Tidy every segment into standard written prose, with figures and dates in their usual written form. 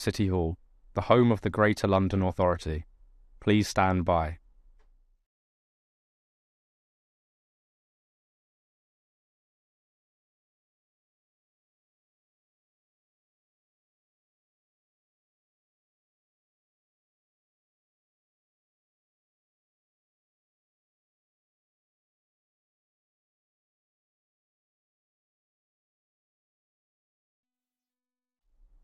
City Hall, the home of the Greater London Authority. Please stand by.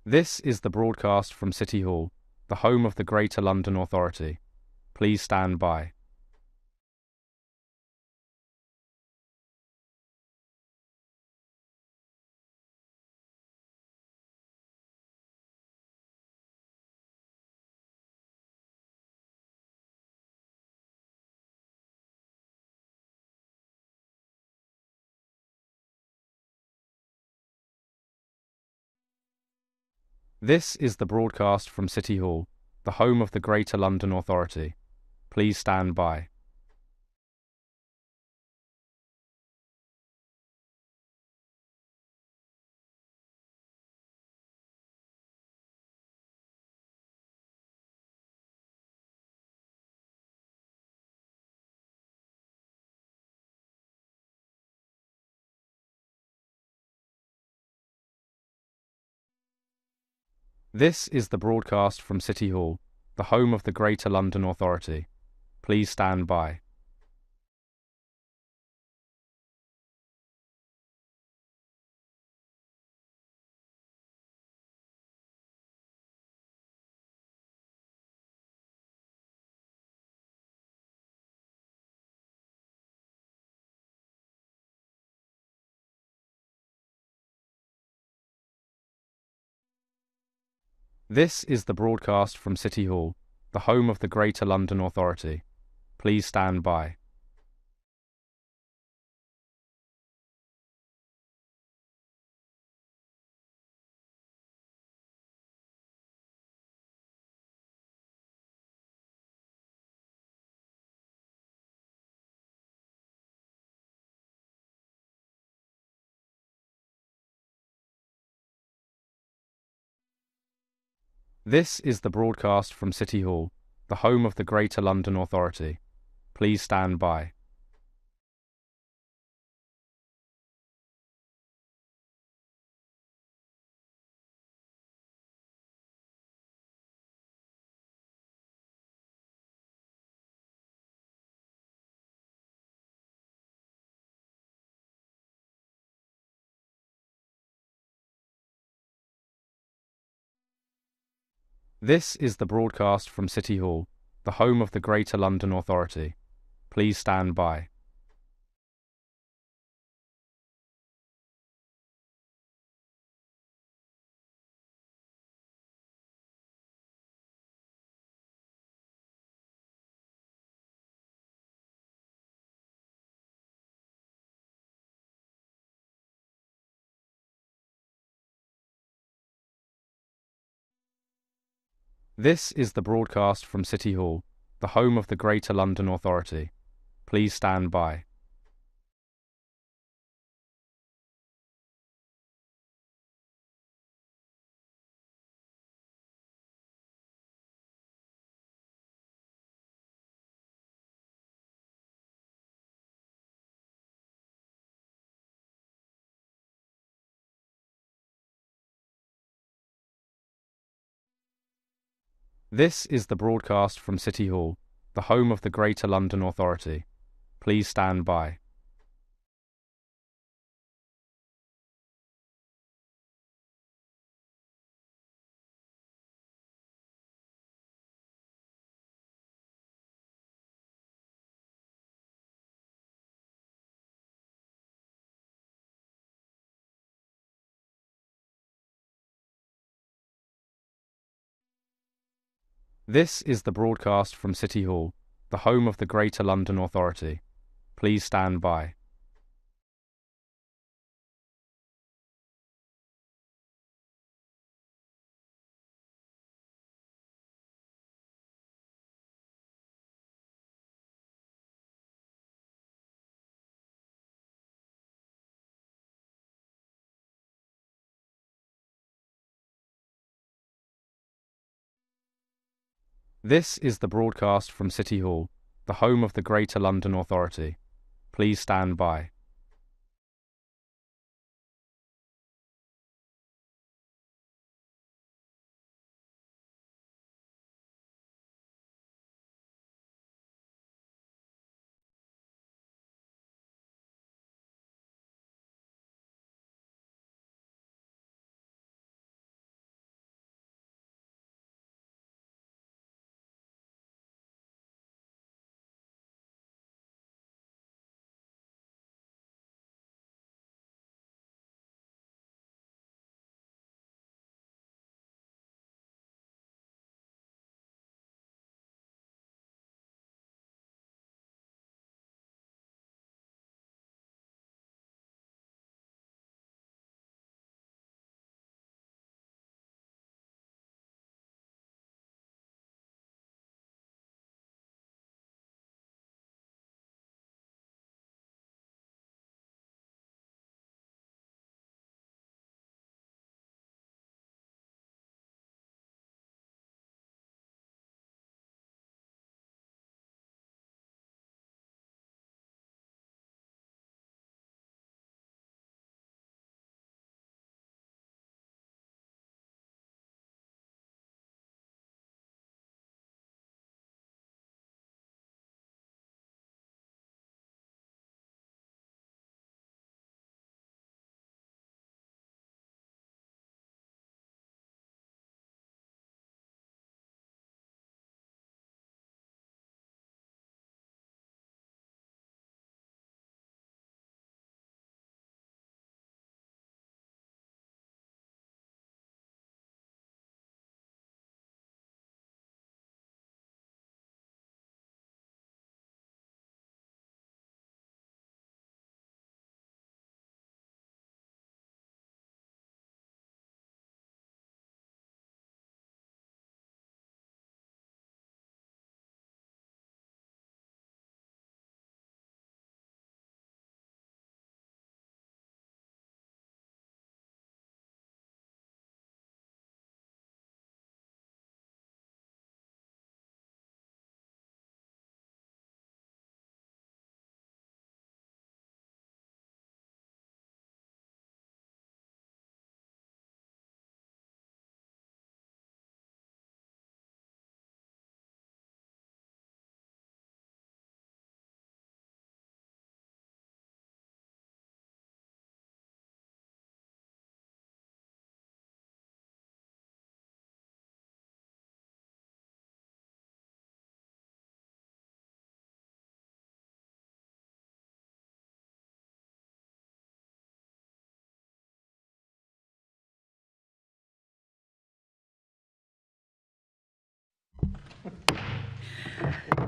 This is the broadcast from City Hall, the home of the Greater London Authority. Please stand by. This is the broadcast from City Hall, the home of the Greater London Authority. Please stand by. This is the broadcast from City Hall, the home of the Greater London Authority. Please stand by. This is the broadcast from City Hall, the home of the Greater London Authority. Please stand by. This is the broadcast from City Hall, the home of the Greater London Authority. Please stand by. This is the broadcast from City Hall, the home of the Greater London Authority. Please stand by. This is the broadcast from City Hall, the home of the Greater London Authority. Please stand by. This is the broadcast from City Hall, the home of the Greater London Authority. Please stand by. This is the broadcast from City Hall, the home of the Greater London Authority. Please stand by. This is the broadcast from City Hall, the home of the Greater London Authority. Please stand by.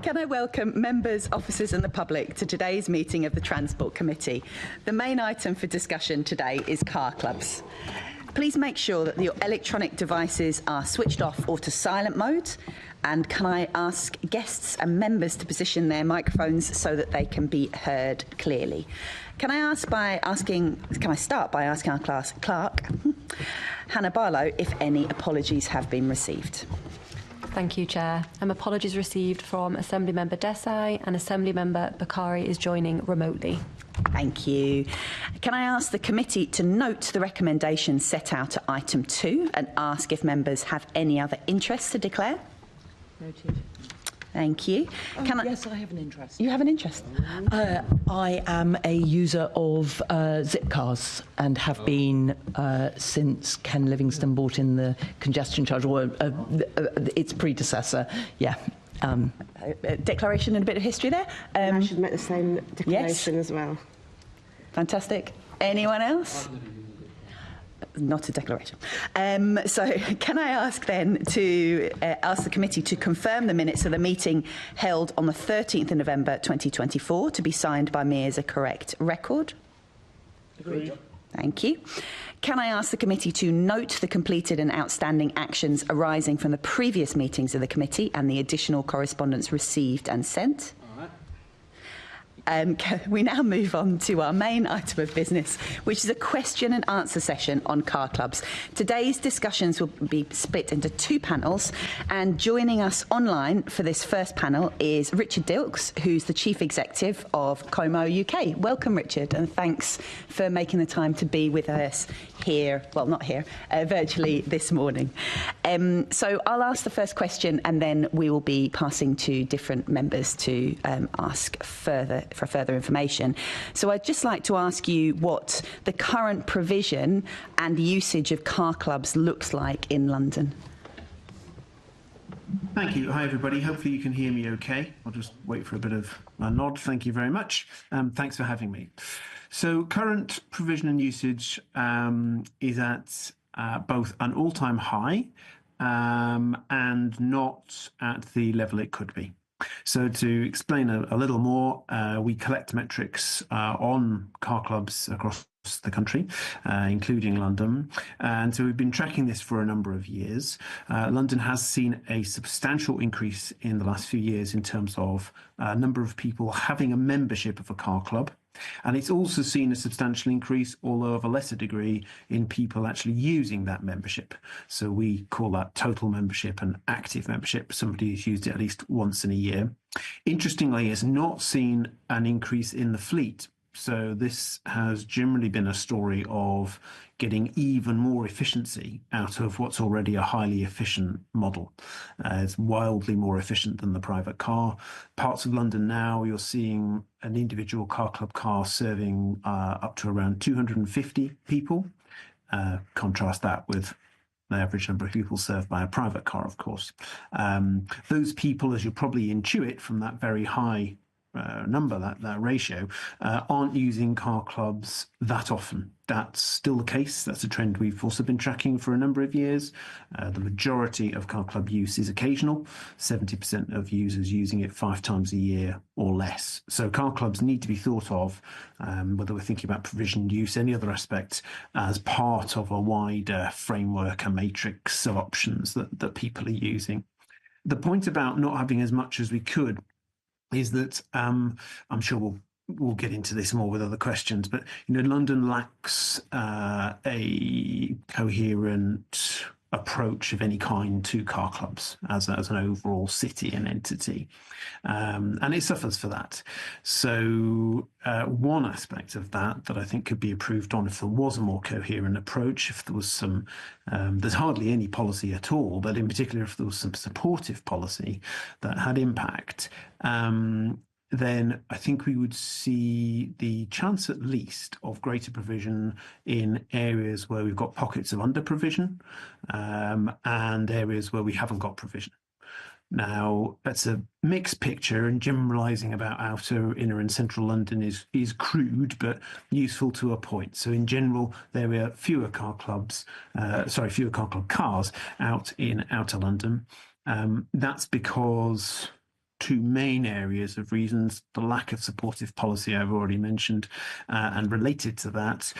Can I welcome members, officers and the public to today's meeting of the Transport Committee. The main item for discussion today is car clubs. Please make sure that your electronic devices are switched off or to silent mode. And can I ask guests and members to position their microphones so that they can be heard clearly? Can I start by asking our class clerk, Hannah Barlow, if any apologies have been received? Thank you, Chair. Apologies received from Assemblymember Desai, and Assemblymember Bakari is joining remotely. Thank you. Can I ask the committee to note the recommendations set out at item 2 and ask if members have any other interests to declare? Noted. Thank you. Yes, I have an interest. You have an interest? I am a user of Zip cars and have been since Ken Livingstone brought in the congestion charge, or its predecessor. Yeah. Declaration and a bit of history there. I should make the same declaration as well. Fantastic. Anyone else? Not a declaration. So can I ask then to ask the committee to confirm the minutes of the meeting held on the 13th of November 2024 to be signed by me as a correct record? Agreed. Thank you. Can I ask the committee to note the completed and outstanding actions arising from the previous meetings of the committee and the additional correspondence received and sent? All right. We now move on to our main item of business, which is a question and answer session on car clubs. Today's discussions will be split into two panels, and joining us online for this first panel is Richard Dilks, who's the Chief Executive of Como UK. Welcome, Richard, and thanks for making the time to be with us here, well, not here, virtually this morning. So I'll ask the first question, and then we will be passing to different members to ask for further information. So I'd just like to ask you what the current provision and usage of car clubs looks like in London. Thank you. Hi, everybody. Hopefully you can hear me okay. I'll just wait for a bit of a nod. Thank you very much. Thanks for having me. So current provision and usage is at both an all-time high and not at the level it could be. So to explain a little more, we collect metrics on car clubs across the country, including London. And so we've been tracking this for a number of years. London has seen a substantial increase in the last few years in terms of number of people having a membership of a car club. And it's also seen a substantial increase, although of a lesser degree, in people actually using that membership. So we call that total membership and active membership. Somebody who's used it at least once in a year. Interestingly, it's not seen an increase in the fleet. So this has generally been a story of getting even more efficiency out of what's already a highly efficient model. It's wildly more efficient than the private car. Parts of London now, you're seeing an individual car club car serving up to around 250 people. Contrast that with the average number of people served by a private car, of course. Those people, as you'll probably intuit from that very high number, that ratio, aren't using car clubs that often. That's still the case. That's a trend we've also been tracking for a number of years. The majority of car club use is occasional, 70% of users using it 5 times a year or less. So car clubs need to be thought of, whether we're thinking about provision, use, any other aspect, as part of a wider framework, a matrix of options that people are using. The point about not having as much as we could is that I'm sure we'll get into this more with other questions, but London lacks a coherent approach of any kind to car clubs as an overall city and entity, and it suffers for that. So one aspect of that I think could be improved on if there was a more coherent approach, if there was some there's hardly any policy at all, but in particular if there was some supportive policy that had impact, then I think we would see the chance at least of greater provision in areas where we've got pockets of under-provision and areas where we haven't got provision. Now, that's a mixed picture, and generalising about outer, inner and central London is crude but useful to a point. So in general, there are fewer car club cars out in outer London. That's because two main areas of reasons: the lack of supportive policy I've already mentioned, and related to that,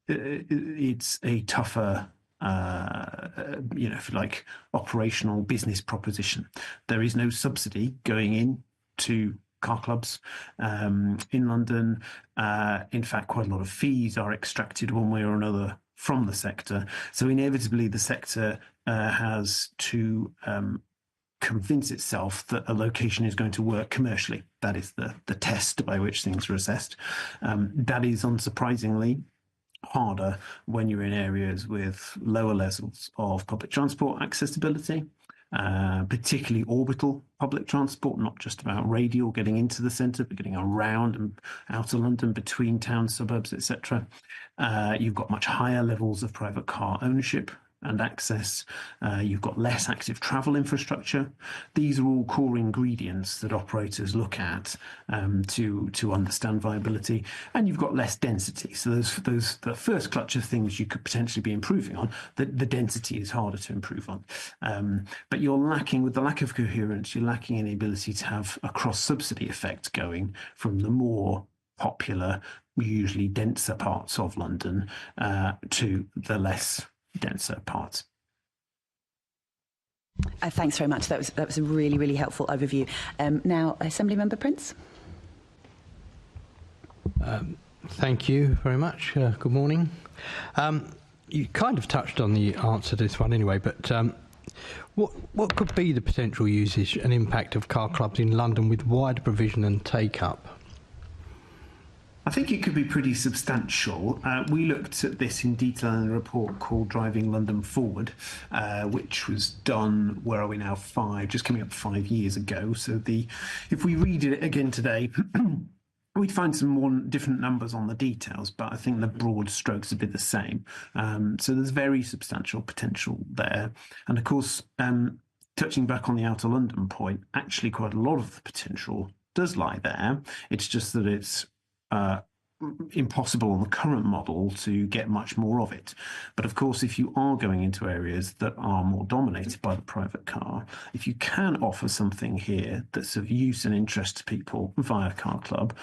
it's a tougher if you like, operational business proposition. There is no subsidy going in to car clubs in London. In fact, quite a lot of fees are extracted one way or another from the sector. So inevitably the sector has to convince itself that a location is going to work commercially. That is the test by which things are assessed. That is unsurprisingly harder when you're in areas with lower levels of public transport accessibility, particularly orbital public transport, not just about radial getting into the centre, but getting around and out of London, between town, suburbs, etc. You've got much higher levels of private car ownership and access. You've got less active travel infrastructure. These are all core ingredients that operators look at to understand viability. And you've got less density. So the first clutch of things you could potentially be improving on, the density is harder to improve on. But you're lacking, with the lack of coherence, you're lacking an ability to have a cross-subsidy effect going from the more popular, usually denser parts of London to the less denser parts. Thanks very much. That was a really, really helpful overview. Now, Assembly Member Prince. Thank you very much. Good morning. You kind of touched on the answer to this one anyway, but what could be the potential usage and impact of car clubs in London with wider provision and take-up? I think it could be pretty substantial. We looked at this in detail in a report called Driving London Forward, which was done, where are we now, just coming up 5 years ago. So if we read it again today, we'd find some more different numbers on the details, but I think the broad strokes would be the same. So there's very substantial potential there. And of course, touching back on the Outer London point, actually quite a lot of the potential does lie there. It's just that it's impossible on the current model to get much more of it. But of course, if you are going into areas that are more dominated by the private car, if you can offer something here that's of use and interest to people via car club,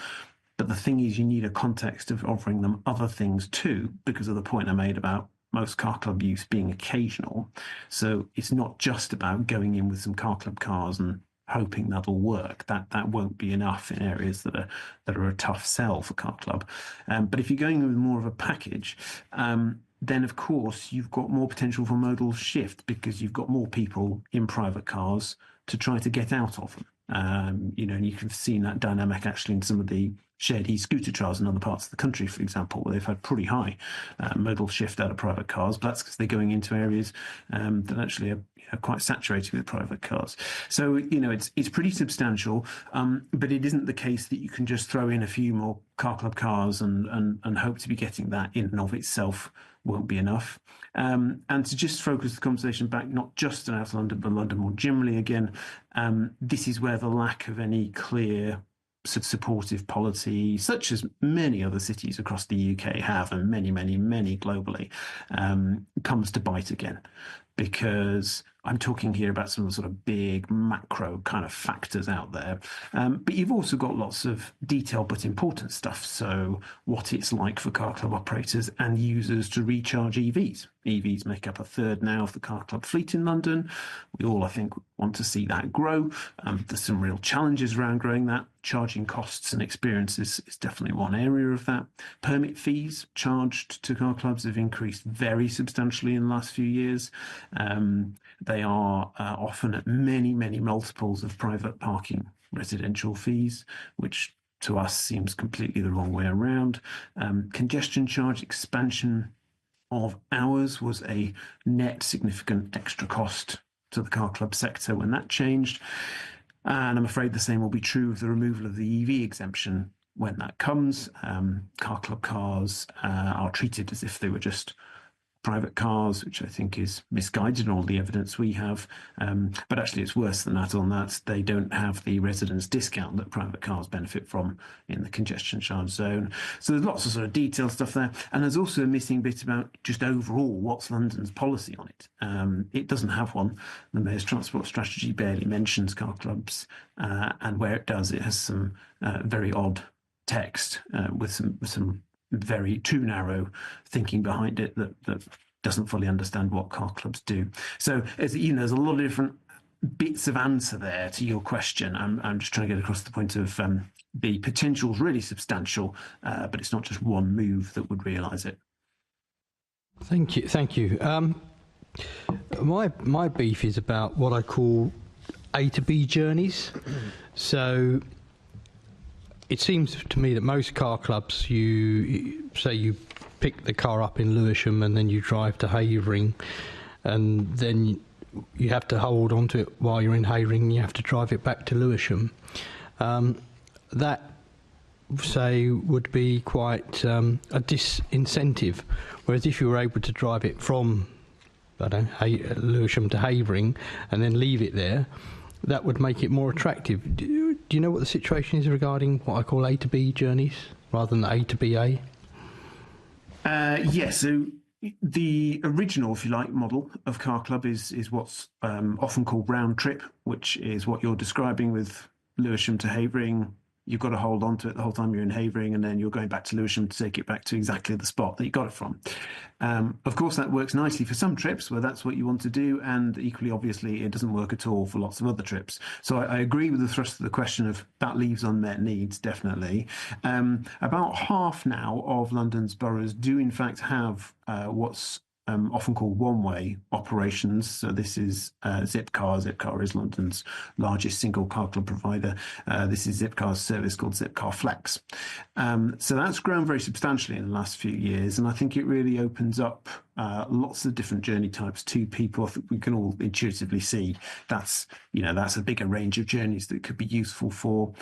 but the thing is you need a context of offering them other things too, because of the point I made about most car club use being occasional. So it's not just about going in with some car club cars and hoping that'll work. That won't be enough in areas that are a tough sell for car club. But if you're going with more of a package, then of course you've got more potential for modal shift, because you've got more people in private cars to try to get out of them. And you can see that dynamic actually in some of the shared e-scooter trials in other parts of the country, for example, where they've had pretty high modal shift out of private cars, but that's because they're going into areas that actually are quite saturated with private cars. So, it's pretty substantial, but it isn't the case that you can just throw in a few more car club cars and hope to be getting that in and of itself won't be enough. And to just focus the conversation back, not just on Outer London, but London more generally again, this is where the lack of any clear supportive policy, such as many other cities across the UK have, and many, many, many globally, comes to bite again. Because I'm talking here about some of the sort of big macro kind of factors out there. But you've also got lots of detailed but important stuff. So what it's like for car club operators and users to recharge EVs. EVs make up a third now of the car club fleet in London. We all, I think, want to see that grow. There's some real challenges around growing that. Charging costs and experiences is definitely one area of that. Permit fees charged to car clubs have increased very substantially in the last few years. They are often at many, many multiples of private parking residential fees, which to us seems completely the wrong way around. Congestion charge expansion of hours was a net significant extra cost to the car club sector when that changed. And I'm afraid the same will be true of the removal of the EV exemption when that comes. Car club cars are treated as if they were just private cars, which I think is misguided in all the evidence we have. But actually it's worse than that on that. They don't have the residence discount that private cars benefit from in the congestion charge zone. So there's lots of sort of detailed stuff there. And there's also a missing bit about just overall what's London's policy on it. It doesn't have one. The Mayor's Transport Strategy barely mentions car clubs. And where it does, it has some very odd text with some very too narrow thinking behind it that doesn't fully understand what car clubs do. So there's a lot of different bits of answer there to your question. I'm just trying to get across the point of the potential is really substantial, but it's not just one move that would realise it. Thank you. My beef is about what I call A to B journeys. So it seems to me that most car clubs, you pick the car up in Lewisham and then you drive to Havering, and then you have to hold on to it while you're in Havering and you have to drive it back to Lewisham. That, say, would be quite a disincentive, whereas if you were able to drive it from, Lewisham to Havering and then leave it there, that would make it more attractive. Do you know what the situation is regarding what I call A to B journeys rather than A to B A? Yes. So the original, if you like, model of car club is what's often called round trip, which is what you're describing with Lewisham to Havering. you've got to hold on to it the whole time you're in Havering, and then you're going back to Lewisham to take it back to exactly the spot that you got it from. Of course, that works nicely for some trips where that's what you want to do, and equally, obviously, it doesn't work at all for lots of other trips. So I agree with the thrust of the question of that leaves unmet needs, definitely. About half now of London's boroughs do in fact have what's often called one-way operations. So this is Zipcar. Zipcar is London's largest single car club provider. This is Zipcar's service called Zipcar Flex. So that's grown very substantially in the last few years, and I think it really opens up lots of different journey types to people. I think we can all intuitively see that's a bigger range of journeys that could be useful for.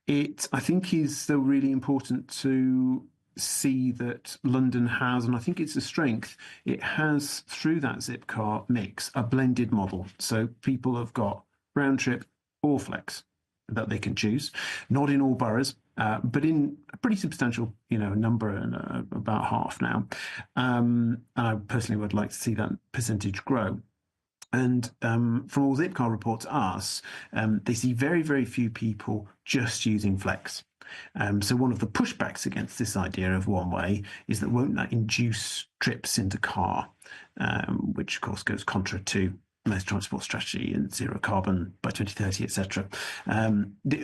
It, I think, is though really important to see that London has, and I think it's a strength, it has, through that Zipcar mix, a blended model. So people have got round trip or flex that they can choose, not in all boroughs, but in a pretty substantial, number, and about half now. And I personally would like to see that percentage grow. And from all Zipcar reports us, they see very, very few people just using flex. So one of the pushbacks against this idea of one way is that won't that induce trips into car, which of course goes contra to mass transport strategy and zero carbon by 2030, etc.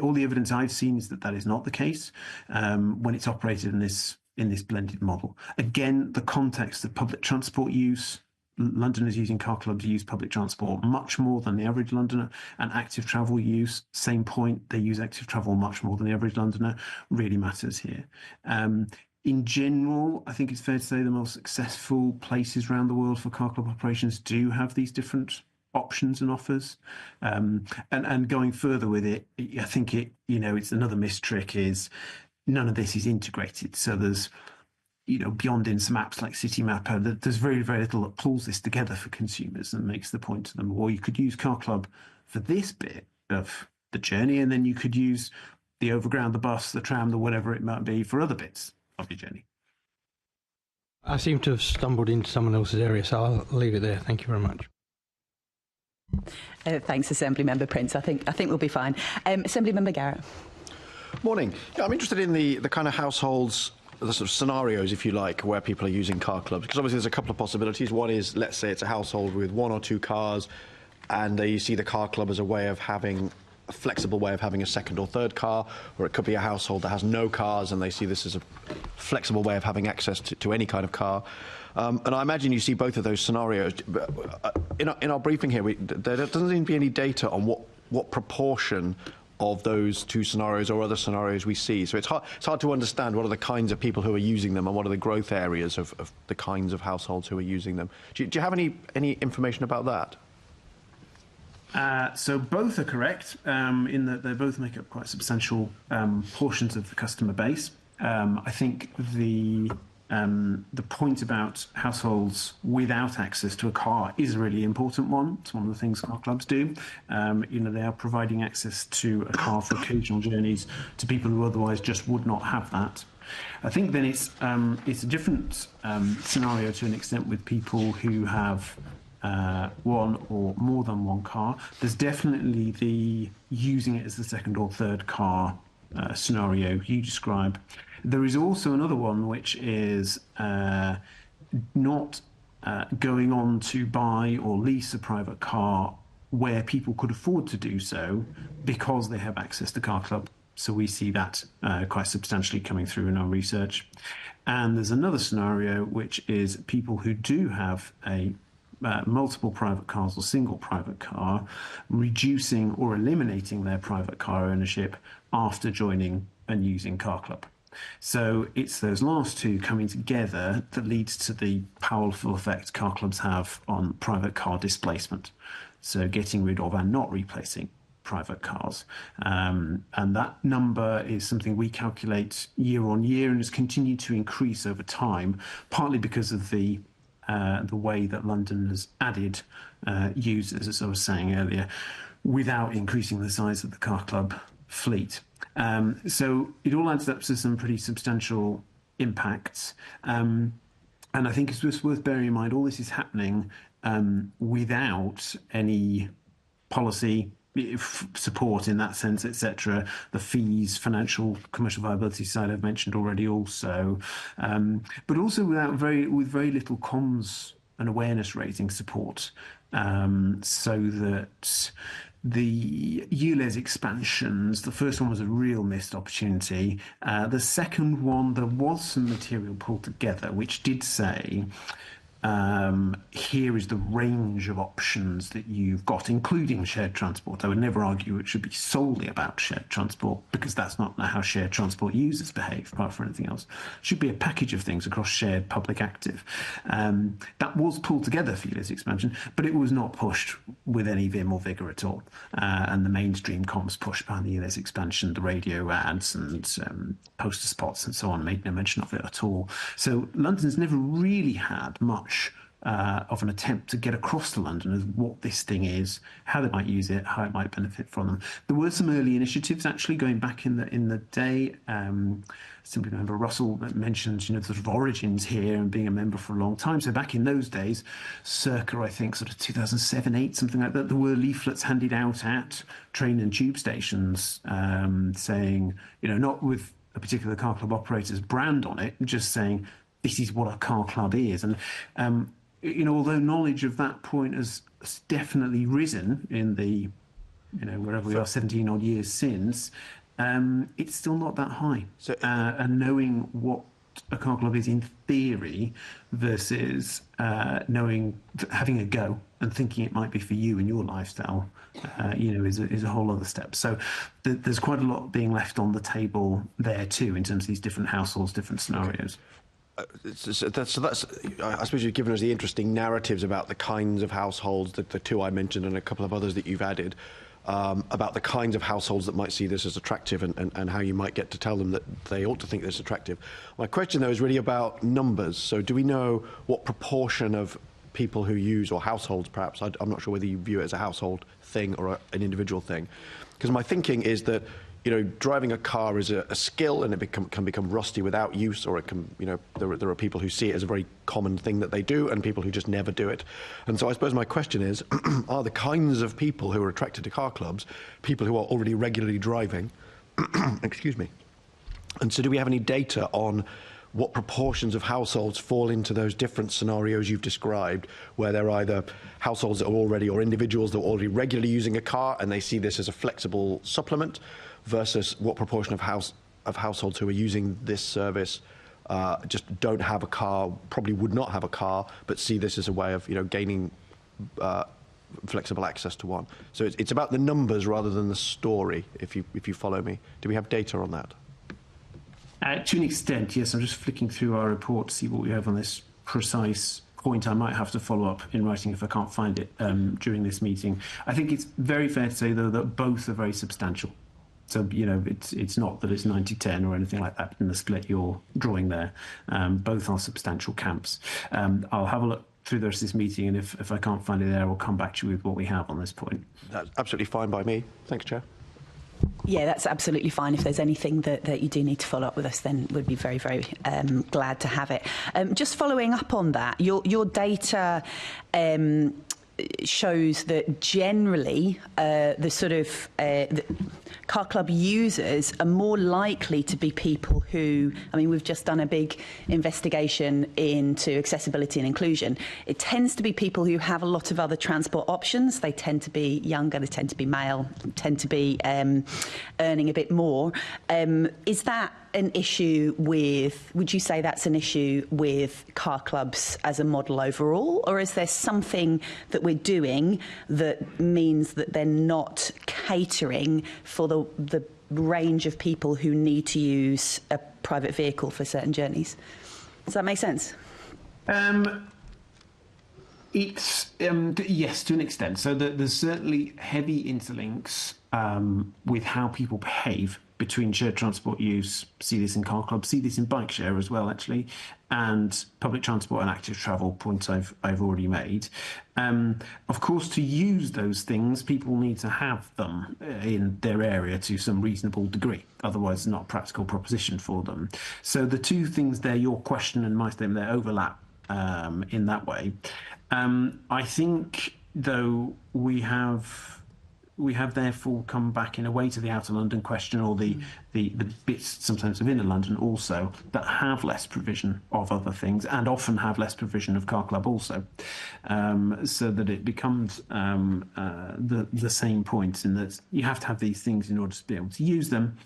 All the evidence I've seen is that that is not the case when it's operated in this blended model. Again, the context of public transport use. Londoners using car clubs use public transport much more than the average Londoner, and active travel use, same point, they use active travel much more than the average Londoner, really matters here. In general, I think it's fair to say the most successful places around the world for car club operations do have these different options and offers. And going further with it, I think it's another mistrick is none of this is integrated. So there's beyond in some apps like Citymapper, there's very, very little that pulls this together for consumers and makes the point to them. Or you could use Car Club for this bit of the journey, and then you could use the overground, the bus, the tram, the whatever it might be for other bits of your journey. I seem to have stumbled into someone else's area, so I'll leave it there. Thank you very much. Thanks, Assembly Member Prince. I think we'll be fine. Assembly Member Garrett. Morning. Yeah, I'm interested in the kind of households, the sort of scenarios, if you like, where people are using car clubs. Because obviously there's a couple of possibilities. One is, let's say it's a household with one or two cars, and you see the car club as a way of having a flexible way of having a second or third car, or it could be a household that has no cars and they see this as a flexible way of having access to any kind of car. And I imagine you see both of those scenarios. In our briefing here, there doesn't seem to be any data on what proportion of those two scenarios or other scenarios we see. So it's hard to understand what are the kinds of people who are using them and what are the growth areas of the kinds of households who are using them. Do you have any information about that? So both are correct in that they both make up quite substantial portions of the customer base. I think the point about households without access to a car is a really important one. It's one of the things car clubs do. They are providing access to a car for occasional journeys to people who otherwise just would not have that. I think then it's a different scenario to an extent with people who have one or more than one car. There's definitely the using it as the second or third car scenario you describe. There is also another one which is not going on to buy or lease a private car where people could afford to do so because they have access to Car Club. So we see that quite substantially coming through in our research. And there's another scenario which is people who do have a multiple private cars or single private car, reducing or eliminating their private car ownership after joining and using Car Club. So it's those last two coming together that leads to the powerful effect car clubs have on private car displacement. So getting rid of and not replacing private cars. And that number is something we calculate year on year and has continued to increase over time, partly because of the way that London has added users, as I was saying earlier, without increasing the size of the car club fleet. So it all adds up to some pretty substantial impacts. And I think it's just worth bearing in mind all this is happening without any policy, support in that sense, etc. The fees, financial, commercial viability side I've mentioned already also, but also with very little comms and awareness raising support, so that the ULEZ expansions, the first one was a real missed opportunity. The second one, there was some material pulled together which did say, here is the range of options that you've got, including shared transport. I would never argue it should be solely about shared transport, because that's not how shared transport users behave, apart from anything else. It should be a package of things across shared, public, active. That was pulled together for ULEZ expansion, but it was not pushed with any vim or vigour at all. And the mainstream comms pushed behind the ULEZ expansion, the radio ads and poster spots and so on, made no mention of it at all. So London's never really had much of an attempt to get across to Londoners what this thing is, how they might use it, how it might benefit from them. There were some early initiatives actually going back in the day. Simply remember Russell mentioned, sort of origins here and being a member for a long time. So back in those days, circa I think sort of 2007, 8, something like that, there were leaflets handed out at train and tube stations saying, not with a particular car club operator's brand on it, just saying this is what a car club is. And although knowledge of that point has definitely risen in the, wherever we are, 17 odd years since, it's still not that high. So, and knowing what a car club is in theory versus having a go and thinking it might be for you and your lifestyle, is a whole other step. So there's quite a lot being left on the table there too, in terms of these different households, different scenarios. So that's, I suppose you've given us the interesting narratives about the kinds of households, the two I mentioned and a couple of others that you've added, about the kinds of households that might see this as attractive and how you might get to tell them that they ought to think this attractive. My question, though, is really about numbers. So do we know what proportion of people who use, or households perhaps, I'm not sure whether you view it as a household thing or an individual thing, because my thinking is that driving a car is a skill, and it can become rusty without use, or it can, there are people who see it as a very common thing that they do, and people who just never do it. And so I suppose my question is, are the kinds of people who are attracted to car clubs people who are already regularly driving? Excuse me. And so do we have any data on what proportions of households fall into those different scenarios you've described, where they're either households that are already, or individuals that are already regularly using a car and they see this as a flexible supplement, versus what proportion of households who are using this service just don't have a car, probably would not have a car, but see this as a way of gaining flexible access to one. So it's about the numbers rather than the story, if you follow me. Do we have data on that? To an extent, yes. I'm just flicking through our report to see what we have on this precise point. I might have to follow up in writing if I can't find it during this meeting. I think it's very fair to say, though, that both are very substantial. So, it's not that it's 90-10 or anything like that in the split you're drawing there. Both are substantial camps. I'll have a look through the rest of this meeting, and if I can't find it there, I'll come back to you with what we have on this point. That's absolutely fine by me. Thanks, Chair. Yeah, that's absolutely fine. If there's anything that you do need to follow up with us, then we'd be very, very glad to have it. Just following up on that, your data shows that generally the car club users are more likely to be people who, we've just done a big investigation into accessibility and inclusion. It tends to be people who have a lot of other transport options. They tend to be younger, they tend to be male, tend to be earning a bit more. Is that an issue would you say that's an issue with car clubs as a model overall, or is there something that we're doing that means that they're not catering for the range of people who need to use a private vehicle for certain journeys? Does that make sense? It's yes, to an extent. So there's certainly heavy interlinks with how people behave between shared transport use. See this in car clubs, see this in bike share as well, actually, and public transport and active travel, points I've already made. Of course, to use those things, people need to have them in their area to some reasonable degree. Otherwise, it's not a practical proposition for them. So the two things there, your question and my statement, they overlap in that way. I think, though, we have we have therefore come back in a way to the outer London question, or the bits sometimes of inner London also that have less provision of other things and often have less provision of car club also, so that it becomes the same point in that you have to have these things in order to be able to use them.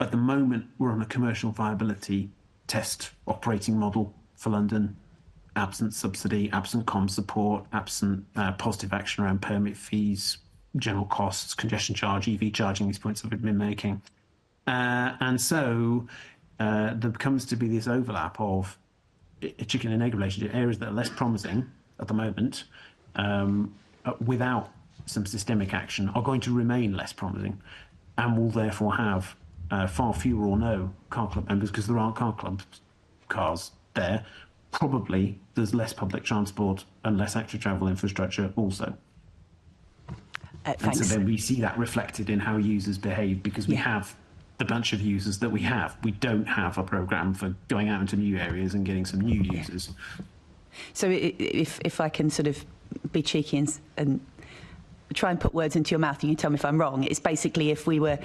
At the moment, we're on a commercial viability test operating model for London. Absent subsidy, absent com support, absent positive action around permit fees, general costs, congestion charge, EV charging, these points that we've been making. And so there comes to be this overlap of a chicken and egg relationship. Areas that are less promising at the moment without some systemic action are going to remain less promising and will therefore have far fewer or no car club members because there aren't car club cars there. Probably there's less public transport and less active travel infrastructure also. And so then we see that reflected in how users behave because we have the bunch of users that we have. We don't have a programme for going out into new areas and getting some new users. So if I can sort of be cheeky and try and put words into your mouth and you tell me if I'm wrong, it's basically if we were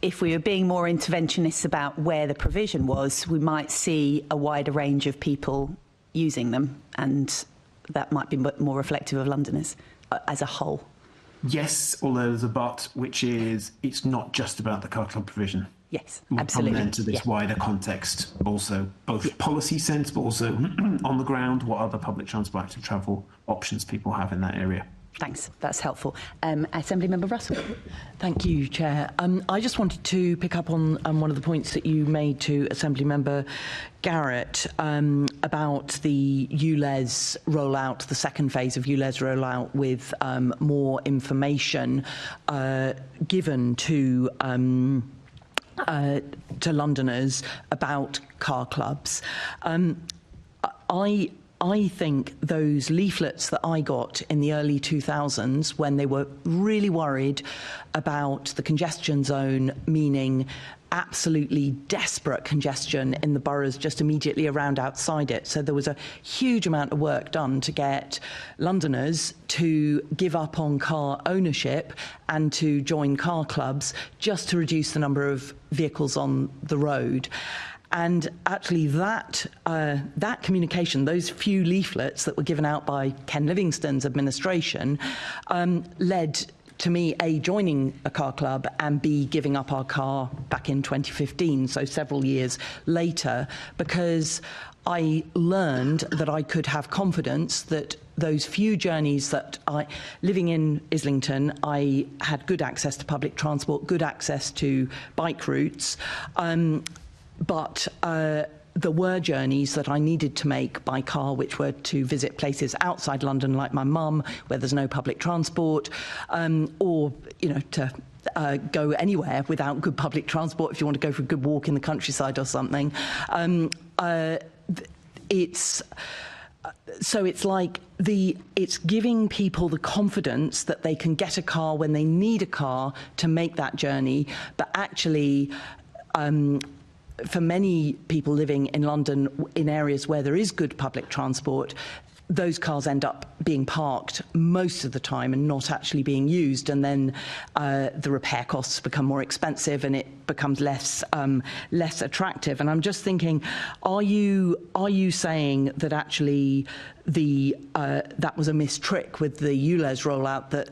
being more interventionists about where the provision was, we might see a wider range of people using them, and that might be more reflective of Londoners as a whole. Yes, although there's a but, which is it's not just about the car club provision. Yes, we'll absolutely. Come then to this wider context, also both policy sense, but also on the ground, what other public transport active travel options people have in that area. Thanks, that's helpful. Assemblymember Russell. Thank you, Chair. I just wanted to pick up on one of the points that you made to Assemblymember Garrett about the ULEZ rollout, the second phase of ULEZ rollout, with more information given to Londoners about car clubs. I think those leaflets that I got in the early 2000s, when they were really worried about the congestion zone, meaning absolutely desperate congestion in the boroughs just immediately around outside it. So there was a huge amount of work done to get Londoners to give up on car ownership and to join car clubs just to reduce the number of vehicles on the road. And actually that communication, those few leaflets that were given out by Ken Livingstone's administration, led to me, A, joining a car club, and B, giving up our car back in 2015, so several years later, because I learned that I could have confidence that those few journeys that living in Islington, I had good access to public transport, good access to bike routes, but there were journeys that I needed to make by car, which were to visit places outside London, like my mum, where there's no public transport, or, you know, to go anywhere without good public transport if you want to go for a good walk in the countryside or something. So it's like it's giving people the confidence that they can get a car when they need a car to make that journey, but actually for many people living in London in areas where there is good public transport, those cars end up being parked most of the time and not actually being used, and then the repair costs become more expensive and it becomes less attractive. And I'm just thinking, are you saying that actually that was a missed trick with the ULEZ rollout, that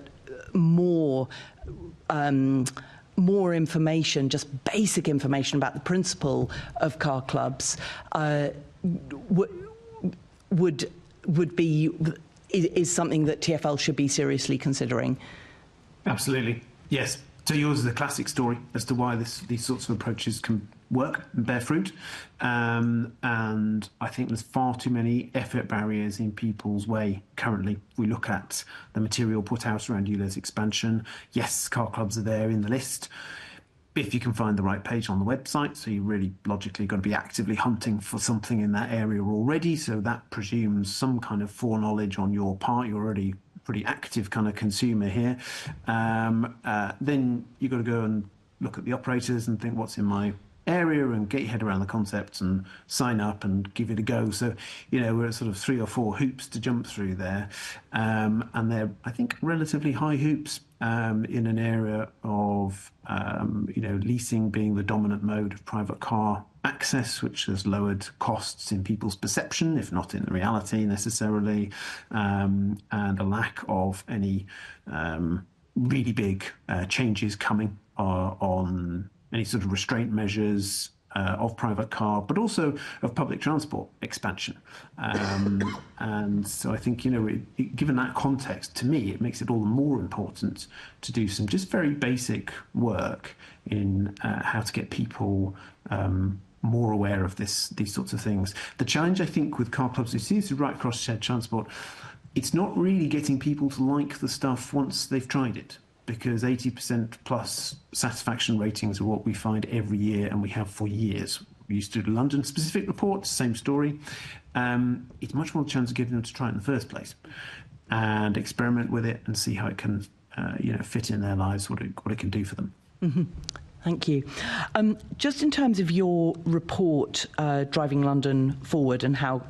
more information, just basic information about the principle of car clubs is something that TfL should be seriously considering? Absolutely, yes. So yours is a classic story as to why these sorts of approaches can work and bear fruit. And I think there's far too many effort barriers in people's way currently. We look at the material put out around ULEZ expansion. Yes, car clubs are there in the list, if you can find the right page on the website. So you're really logically going to be actively hunting for something in that area already. So that presumes some kind of foreknowledge on your part. You're already pretty active kind of consumer here. Then you've got to go and look at the operators and think, what's in my area and get your head around the concept and sign up and give it a go. So, we're at sort of 3 or 4 hoops to jump through there. And they're, I think, relatively high hoops in an area of, leasing being the dominant mode of private car access, which has lowered costs in people's perception, if not in the reality necessarily, and a lack of any really big changes coming on any sort of restraint measures of private car, but also of public transport expansion. And so I think, given that context, to me, it makes it all the more important to do some just very basic work in how to get people more aware of these sorts of things. The challenge, I think, with car clubs, you see this right across shared transport, it's not really getting people to like the stuff once they've tried it, because 80% plus satisfaction ratings are what we find every year, and we have for years. We used to do London-specific reports, same story. It's much more the chance of getting them to try it in the first place and experiment with it and see how it can, fit in their lives, what it can do for them. Mm-hmm. Thank you. Just in terms of your report, Driving London Forward, and how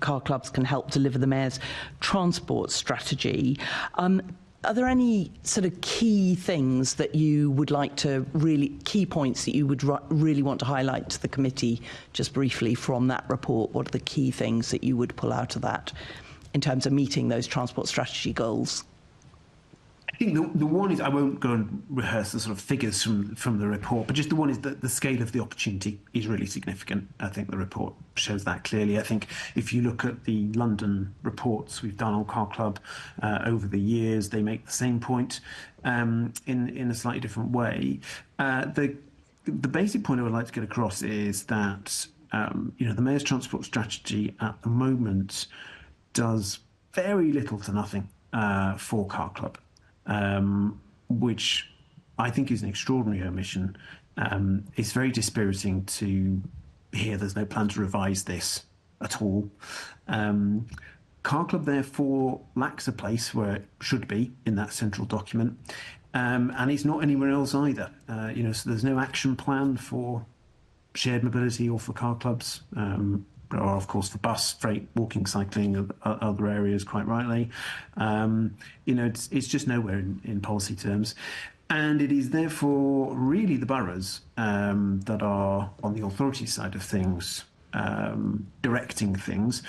car clubs can help deliver the Mayor's transport strategy, are there any sort of key things that you would like to key points that you would really want to highlight to the committee, just briefly, from that report? What are the key things that you would pull out of that in terms of meeting those transport strategy goals? I think the one is, I won't go and rehearse the sort of figures from the report, but just the one is that the scale of the opportunity is really significant. I think the report shows that clearly. I think if you look at the London reports we've done on Car Club over the years, they make the same point in a slightly different way. The basic point I would like to get across is that the Mayor's transport strategy at the moment does very little to nothing for Car Club. Which I think is an extraordinary omission. It's very dispiriting to hear there's no plan to revise this at all. Car Club, therefore, lacks a place where it should be in that central document, and it's not anywhere else either. So there's no action plan for shared mobility or for car clubs. Or, of course, for bus, freight, walking, cycling, other areas, quite rightly. It's just nowhere in policy terms. And it is therefore really the boroughs that are on the authority side of things, directing things.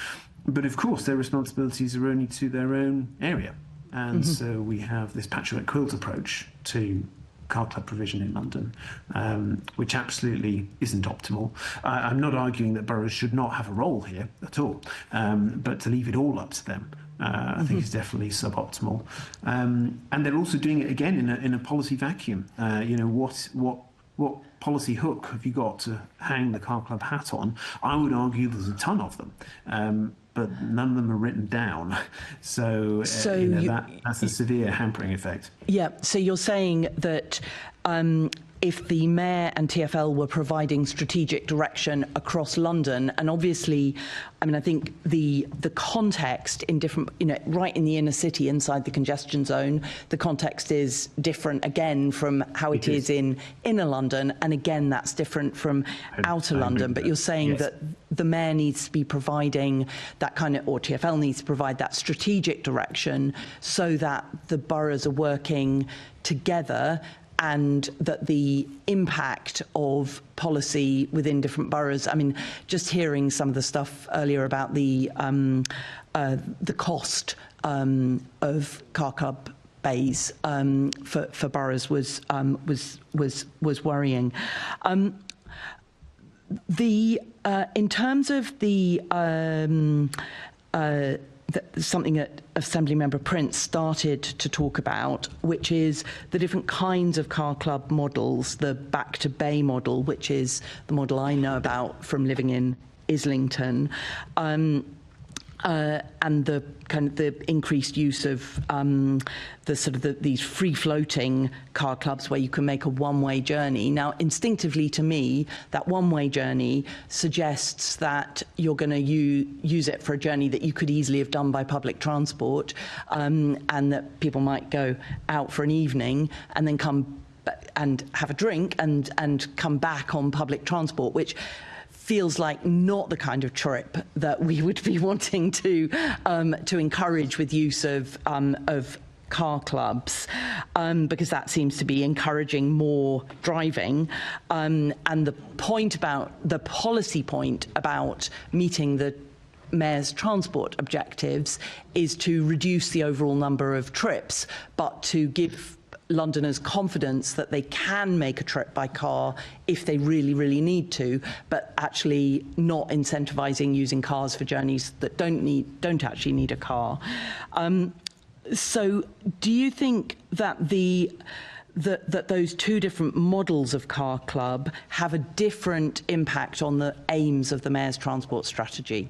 But, of course, their responsibilities are only to their own area. And so we have this patchwork quilt approach to car club provision in London, which absolutely isn't optimal. I'm not arguing that boroughs should not have a role here at all, but to leave it all up to them, I think is definitely suboptimal. And they're also doing it again in a policy vacuum. What policy hook have you got to hang the car club hat on? I would argue there's a ton of them. But none of them are written down. So that's a severe hampering effect. Yeah, so you're saying that if the Mayor and TfL were providing strategic direction across London, and obviously, I think the context in different, right in the inner city, inside the congestion zone, the context is different again from how it is in inner London, and again that's different from outer London. But you're saying that the Mayor needs to be providing that kind of, or TfL needs to provide that strategic direction so that the boroughs are working together, and that the impact of policy within different boroughs, just hearing some of the stuff earlier about the cost of car club bays for boroughs was worrying. In terms of something that Assemblymember Prince started to talk about, which is the different kinds of car club models, the back to bay model, which is the model I know about from living in Islington, and the kind of the increased use of these free-floating car clubs where you can make a one-way journey. Now, instinctively to me, that one-way journey suggests that you're going to use it for a journey that you could easily have done by public transport, and that people might go out for an evening and then come and have a drink and come back on public transport, which feels like not the kind of trip that we would be wanting to encourage with use of car clubs, because that seems to be encouraging more driving. And the policy point about meeting the Mayor's transport objectives is to reduce the overall number of trips, but to give Londoners confidence that they can make a trip by car if they really, really need to, but actually not incentivising using cars for journeys that don't actually need a car. So do you think that that those two different models of car club have a different impact on the aims of the Mayor's transport strategy?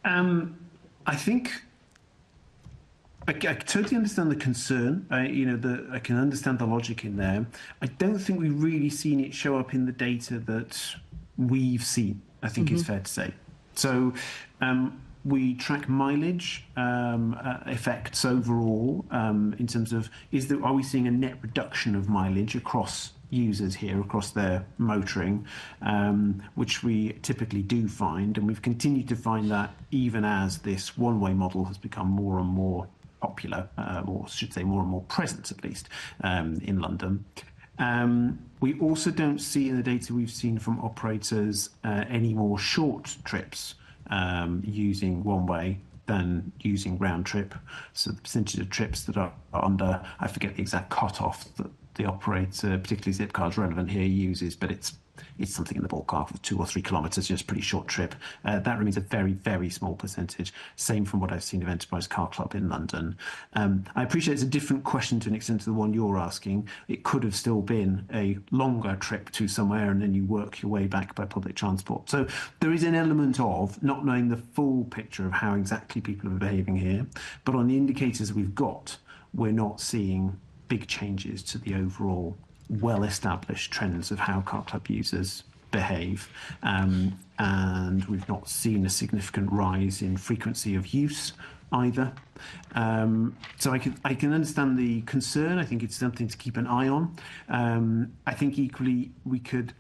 I think I totally understand the concern. I can understand the logic in there. I don't think we've really seen it show up in the data that we've seen, I think it's fair to say. So we track mileage effects overall in terms of are we seeing a net reduction of mileage across users here, across their motoring, which we typically do find, and we've continued to find that even as this one-way model has become more and more popular, or I should say more and more present at least, in London. We also don't see in the data we've seen from operators any more short trips using one-way than using round trip. So the percentage of trips that are under, I forget the exact cut-off that the operator, particularly Zipcar's relevant here, uses, but it's something in the ballpark of 2 or 3 kilometres, just a pretty short trip. That remains a very, very small percentage. Same from what I've seen of Enterprise Car Club in London. I appreciate it's a different question to an extent to the one you're asking. It could have still been a longer trip to somewhere and then you work your way back by public transport. So there is an element of not knowing the full picture of how exactly people are behaving here, but on the indicators we've got, we're not seeing big changes to the overall well-established trends of how car club users behave, and we've not seen a significant rise in frequency of use either. So I can understand the concern. I think it's something to keep an eye on. I think equally we could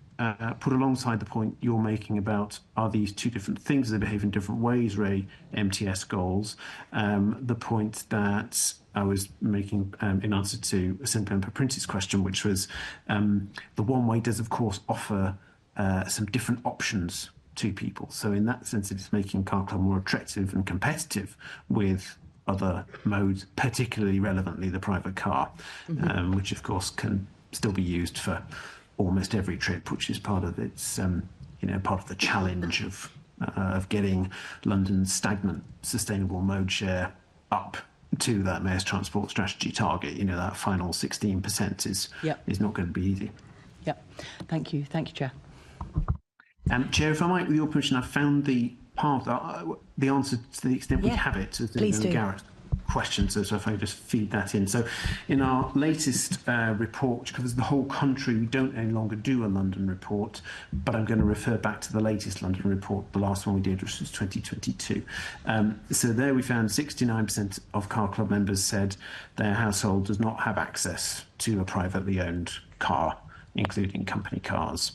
put alongside the point you're making about are these two different things, they behave in different ways, Ray, MTS goals, the point that I was making in answer to Assemblymember Prince's question, which was the one-way does of course offer some different options to people. So in that sense it's making car club more attractive and competitive with other modes, particularly relevantly the private car, which of course can still be used for almost every trip, which is part of its, part of the challenge of getting London's stagnant sustainable mode share up to that Mayor's transport strategy target. That final 16% is not going to be easy. Yep. Thank you, Chair. Chair, if I might, with your permission, I found the answer to the extent we have it. Please do. Garrett question, so if I just feed that in. So in our latest report, which covers the whole country, we don't any longer do a London report, but I'm going to refer back to the latest London report, the last one we did, which was 2022. So there we found 69% of car club members said their household does not have access to a privately owned car, including company cars,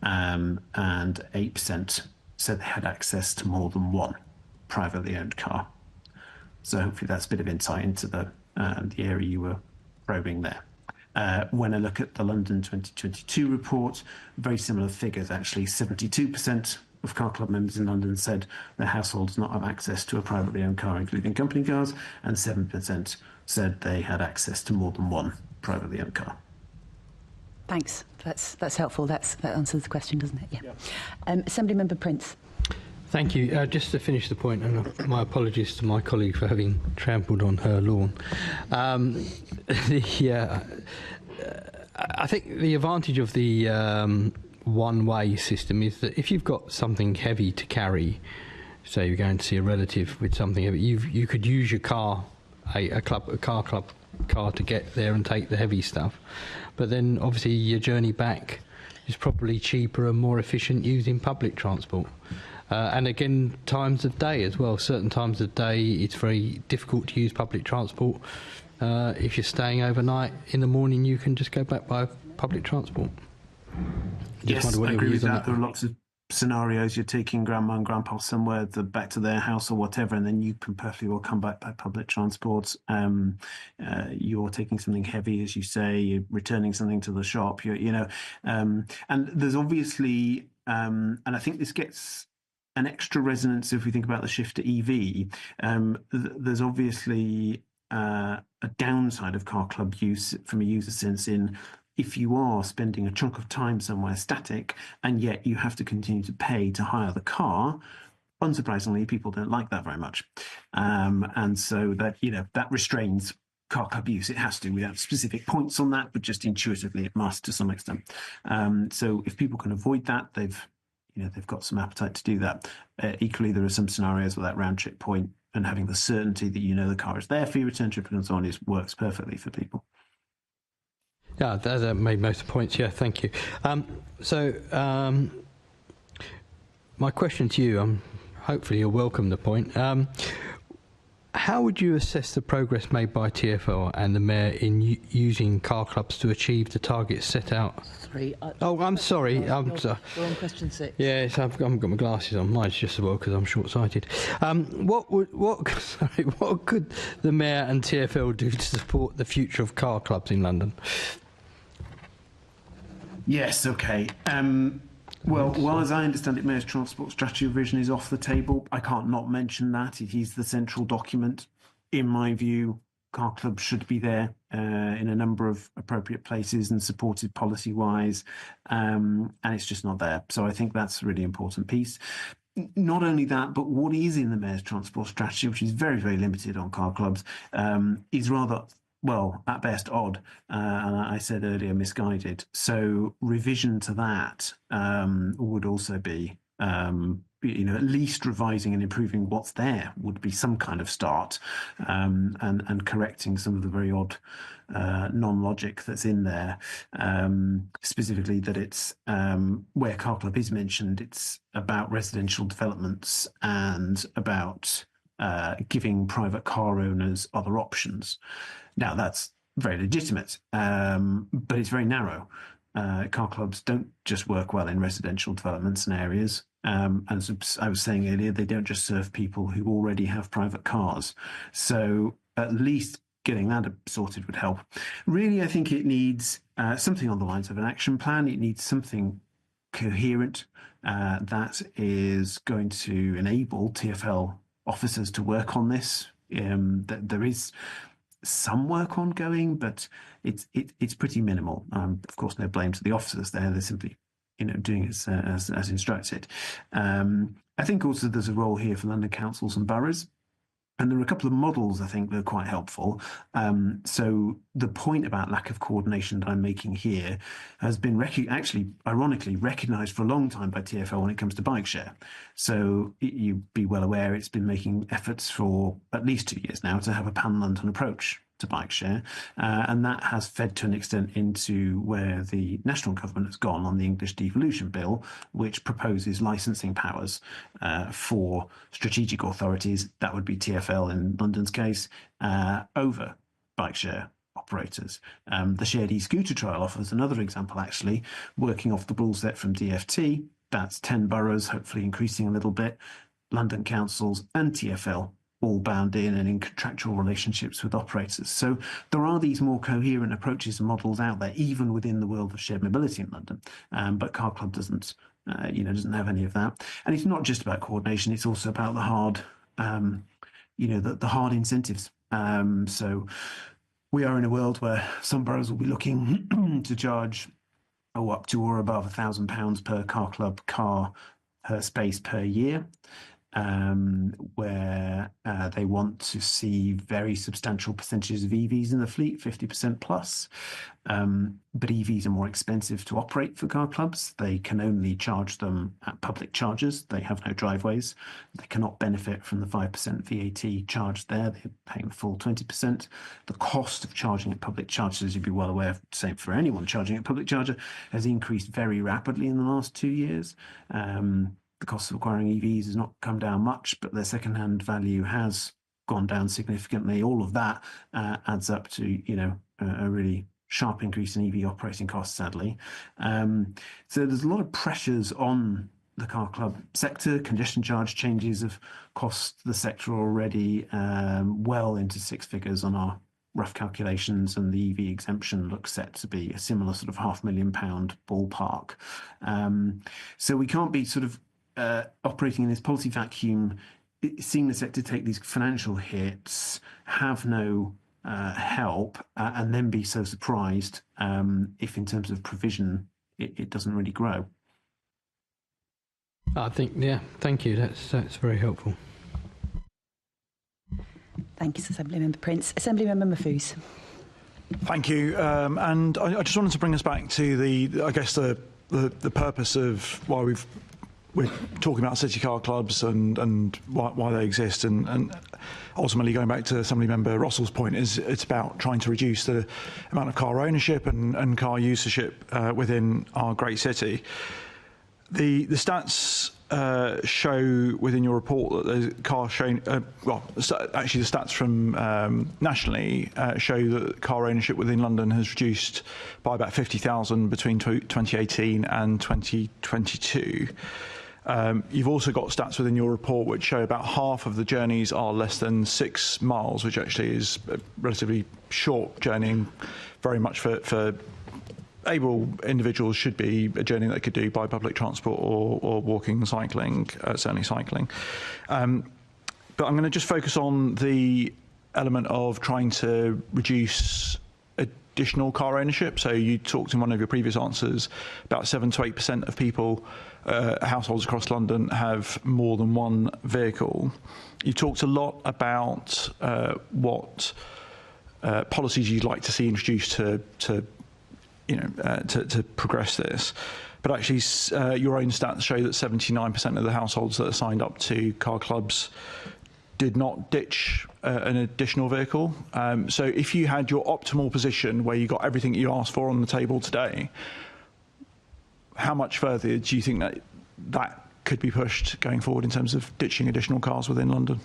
and 8% said they had access to more than one privately owned car. So hopefully that's a bit of insight into the area you were probing there. When I look at the London 2022 report, very similar figures actually. 72% of car club members in London said their household does not have access to a privately owned car, including company cars, and 7% said they had access to more than one privately owned car. Thanks. That's helpful. That answers the question, doesn't it? Yeah. Assemblymember Prince. Thank you. Just to finish the point, and my apologies to my colleague for having trampled on her lawn. I think the advantage of the one-way system is that if you've got something heavy to carry, say you're going to see a relative with something heavy, you could use your car, a car club car to get there and take the heavy stuff. But then obviously your journey back is probably cheaper and more efficient using public transport. And again, times of day as well. Certain times of day it's very difficult to use public transport. if you're staying overnight, in the morning you can just go back by public transport. Yes, I agree with that. There are lots of scenarios. You're taking grandma and grandpa somewhere, back to their house or whatever, and then you can perfectly well come back by public transport. You're taking something heavy, as you say, you're returning something to the shop, and there's obviously, and I think this gets an extra resonance if we think about the shift to EV. There's obviously a downside of car club use from a user sense in if you are spending a chunk of time somewhere static and yet you have to continue to pay to hire the car, unsurprisingly, people don't like that very much. And so that, that restrains car club use. It has to, without specific points on that, but just intuitively it must to some extent. So if people can avoid that, they've got some appetite to do that. Equally, there are some scenarios where that round trip point and having the certainty that the car is there for your return trip and so on works perfectly for people. Yeah, that made most of the points. Yeah, thank you. My question to you, hopefully you'll welcome the point. How would you assess the progress made by TfL and the Mayor in using car clubs to achieve the targets set out? I'm sorry. We're on question 6. Yes, I haven't got my glasses on. Mine's just as well because I'm short-sighted. What could the Mayor and TfL do to support the future of car clubs in London? Yes, okay. Well, as I understand it, Mayor's Transport Strategy Revision is off the table. I can't not mention that. It is the central document. In my view, car clubs should be there in a number of appropriate places and supported policy-wise, and it's just not there. So I think that's a really important piece. Not only that, but what is in the Mayor's Transport Strategy, which is very, very limited on car clubs, is rather, well, at best odd, and I said earlier misguided. So revision to that would also be, at least revising and improving what's there would be some kind of start, and correcting some of the very odd non-logic that's in there. Specifically that it's, where car club is mentioned, it's about residential developments and about giving private car owners other options. Now, that's very legitimate, but it's very narrow. Car clubs don't just work well in residential developments and areas. As I was saying earlier, they don't just serve people who already have private cars. So at least getting that sorted would help. Really, I think it needs something on the lines of an action plan. It needs something coherent that is going to enable TfL officers to work on this. That there is some work ongoing, but it's pretty minimal. Of course, no blame to the officers there. They're simply, doing as instructed. I think also there's a role here for London councils and boroughs. And there are a couple of models, I think, that are quite helpful. So the point about lack of coordination that I'm making here has been actually, ironically, recognised for a long time by TfL when it comes to bike share. So you'd be well aware it's been making efforts for at least 2 years now to have a pan-London approach to bike share, and that has fed to an extent into where the national government has gone on the English Devolution Bill, which proposes licensing powers for strategic authorities, that would be TfL in London's case, over bike share operators. The shared e-scooter trial offers another example, actually, working off the rule set from DFT. That's 10 boroughs, hopefully increasing a little bit, London councils and TfL all bound in and in contractual relationships with operators. So there are these more coherent approaches and models out there, even within the world of shared mobility in London. But Car Club doesn't have any of that. And it's not just about coordination; it's also about the hard, the hard incentives. So we are in a world where some boroughs will be looking to charge up to or above £1,000 per car club car per space per year. Where they want to see very substantial percentages of EVs in the fleet, 50% plus. But EVs are more expensive to operate for car clubs. They can only charge them at public charges. They have no driveways. They cannot benefit from the 5% VAT charge there. They're paying the full 20%. The cost of charging at public charges, as you'd be well aware, same for anyone charging at public charger, has increased very rapidly in the last 2 years. The cost of acquiring EVs has not come down much, but their second-hand value has gone down significantly. All of that adds up to, you know, a really sharp increase in EV operating costs, sadly. So there's a lot of pressures on the car club sector. Congestion charge changes have cost the sector already well into six figures on our rough calculations, and the EV exemption looks set to be a similar sort of £500,000 ballpark. So we can't be sort of operating in this policy vacuum, seeing the sector take these financial hits, have no help, and then be so surprised if in terms of provision it doesn't really grow. I think, yeah, thank you. That's very helpful. Thank you, Assemblymember Prince. Assemblymember Mahfouz. Thank you. And I just wanted to bring us back to the purpose of why we're talking about city car clubs and why they exist, and ultimately going back to Assemblymember Russell's point, is it's about trying to reduce the amount of car ownership and car usership within our great city. The stats show within your report that the car shown, actually the stats from nationally show that car ownership within London has reduced by about 50,000 between 2018 and 2022. You've also got stats within your report which show about half of the journeys are less than 6 miles, which actually is a relatively short journey, and very much for able individuals should be a journey they could do by public transport or walking and cycling, certainly cycling. But I'm going to just focus on the element of trying to reduce additional car ownership. So you talked in one of your previous answers about 7 to 8% of people, households across London, have more than one vehicle. You talked a lot about what policies you'd like to see introduced to progress this. But actually, your own stats show that 79% of the households that are signed up to car clubs did not ditch an additional vehicle. So if you had your optimal position where you got everything you asked for on the table today, how much further do you think that could be pushed going forward in terms of ditching additional cars within London?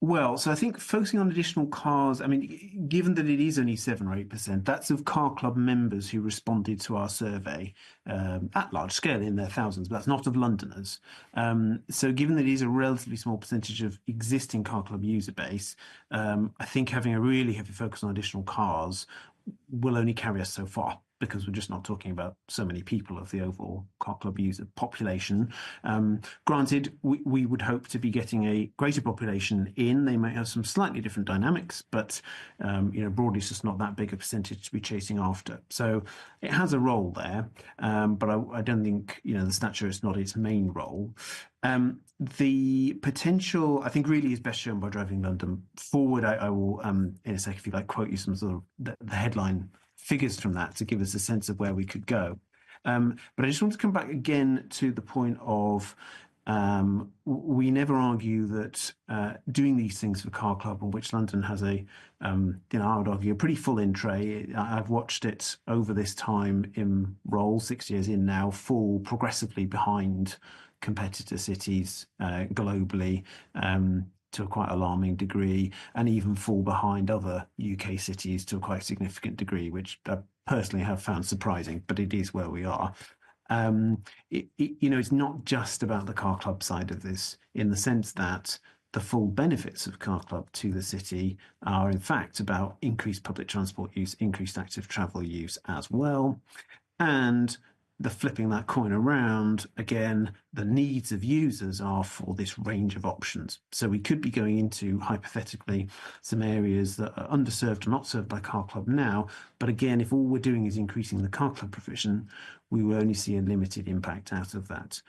Well, so I think focusing on additional cars, I mean, given that it is only 7 or 8%, that's of car club members who responded to our survey at large scale in their thousands, but that's not of Londoners. So given that it is a relatively small percentage of existing car club user base, I think having a really heavy focus on additional cars will only carry us so far, because we're just not talking about so many people of the overall car club user population. Granted, we would hope to be getting a greater population in. They may have some slightly different dynamics, but broadly it's just not that big a percentage to be chasing after. So it has a role there, but I don't think, the stature is not its main role. The potential, I think, really is best shown by Driving London Forward. I will, in a second, if you like, quote you some sort of the headline figures from that to give us a sense of where we could go. But I just want to come back again to the point of we never argue that doing these things for Car Club, on which London has I would argue, a pretty full in tray. I've watched it over this time in role, 6 years in now, fall progressively behind competitor cities globally, to a quite alarming degree, and even fall behind other UK cities to a quite significant degree, which I personally have found surprising, but it is where we are. It's not just about the car club side of this, in the sense that the full benefits of car club to the city are in fact about increased public transport use, increased active travel use as well, and the flipping that coin around, again, the needs of users are for this range of options. So we could be going into, hypothetically, some areas that are underserved or not served by Car Club now. But again, if all we're doing is increasing the Car Club provision, we will only see a limited impact out of that.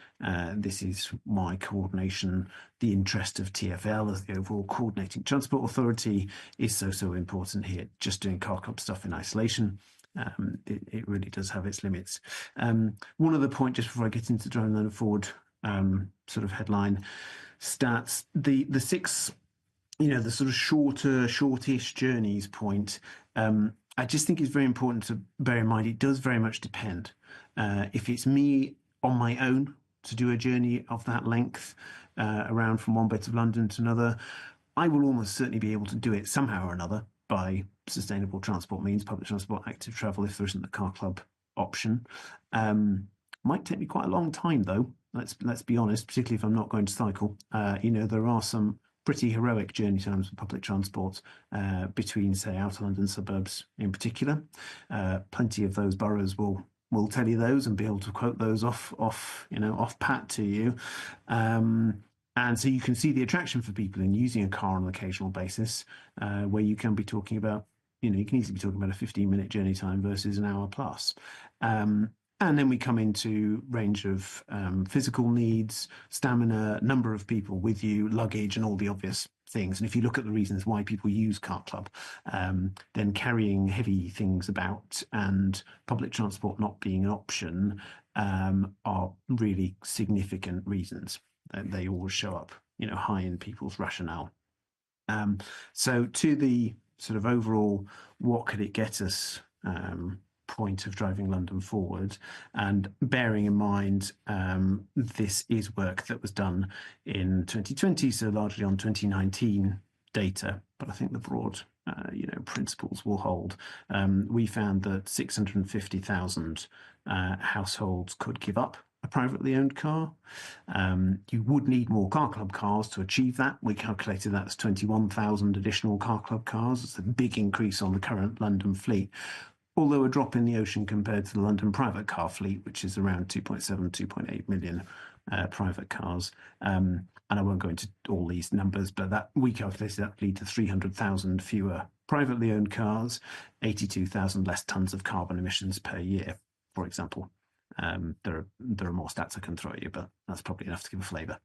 This is why coordination, the interest of TfL as the overall coordinating transport authority, is so important here. Just doing Car Club stuff in isolation, it really does have its limits. One other point, just before I get into Driving London Forward sort of headline stats, the 6, the sort of shortish journeys point, I just think it's very important to bear in mind it does very much depend. If it's me on my own to do a journey of that length around from one bit of London to another, I will almost certainly be able to do it somehow or another by sustainable transport means, public transport, active travel, if there isn't the car club option. Might take me quite a long time though. Let's be honest, particularly if I'm not going to cycle. There are some pretty heroic journey times for public transport between, say, outer London suburbs in particular. Plenty of those boroughs will tell you those and be able to quote those off pat to you. And so you can see the attraction for people in using a car on an occasional basis, where you can be talking about, you can easily be talking about a 15-minute journey time versus an hour plus. And then we come into range of physical needs, stamina, number of people with you, luggage, and all the obvious things. And if you look at the reasons why people use Car Club, then carrying heavy things about and public transport not being an option are really significant reasons. They always show up, high in people's rationale. So to the sort of overall, what could it get us point of driving London forward, and bearing in mind this is work that was done in 2020, so largely on 2019 data, but I think the broad principles will hold. We found that 650,000 households could give up a privately owned car. You would need more car club cars to achieve that. We calculated that as 21,000 additional car club cars. It's a big increase on the current London fleet, although a drop in the ocean compared to the London private car fleet, which is around 2.7, 2.8 million private cars. And I won't go into all these numbers, but that we calculated that would lead to 300,000 fewer privately owned cars, 82,000 less tonnes of carbon emissions per year, for example. There are more stats I can throw at you, but that's probably enough to give a flavour.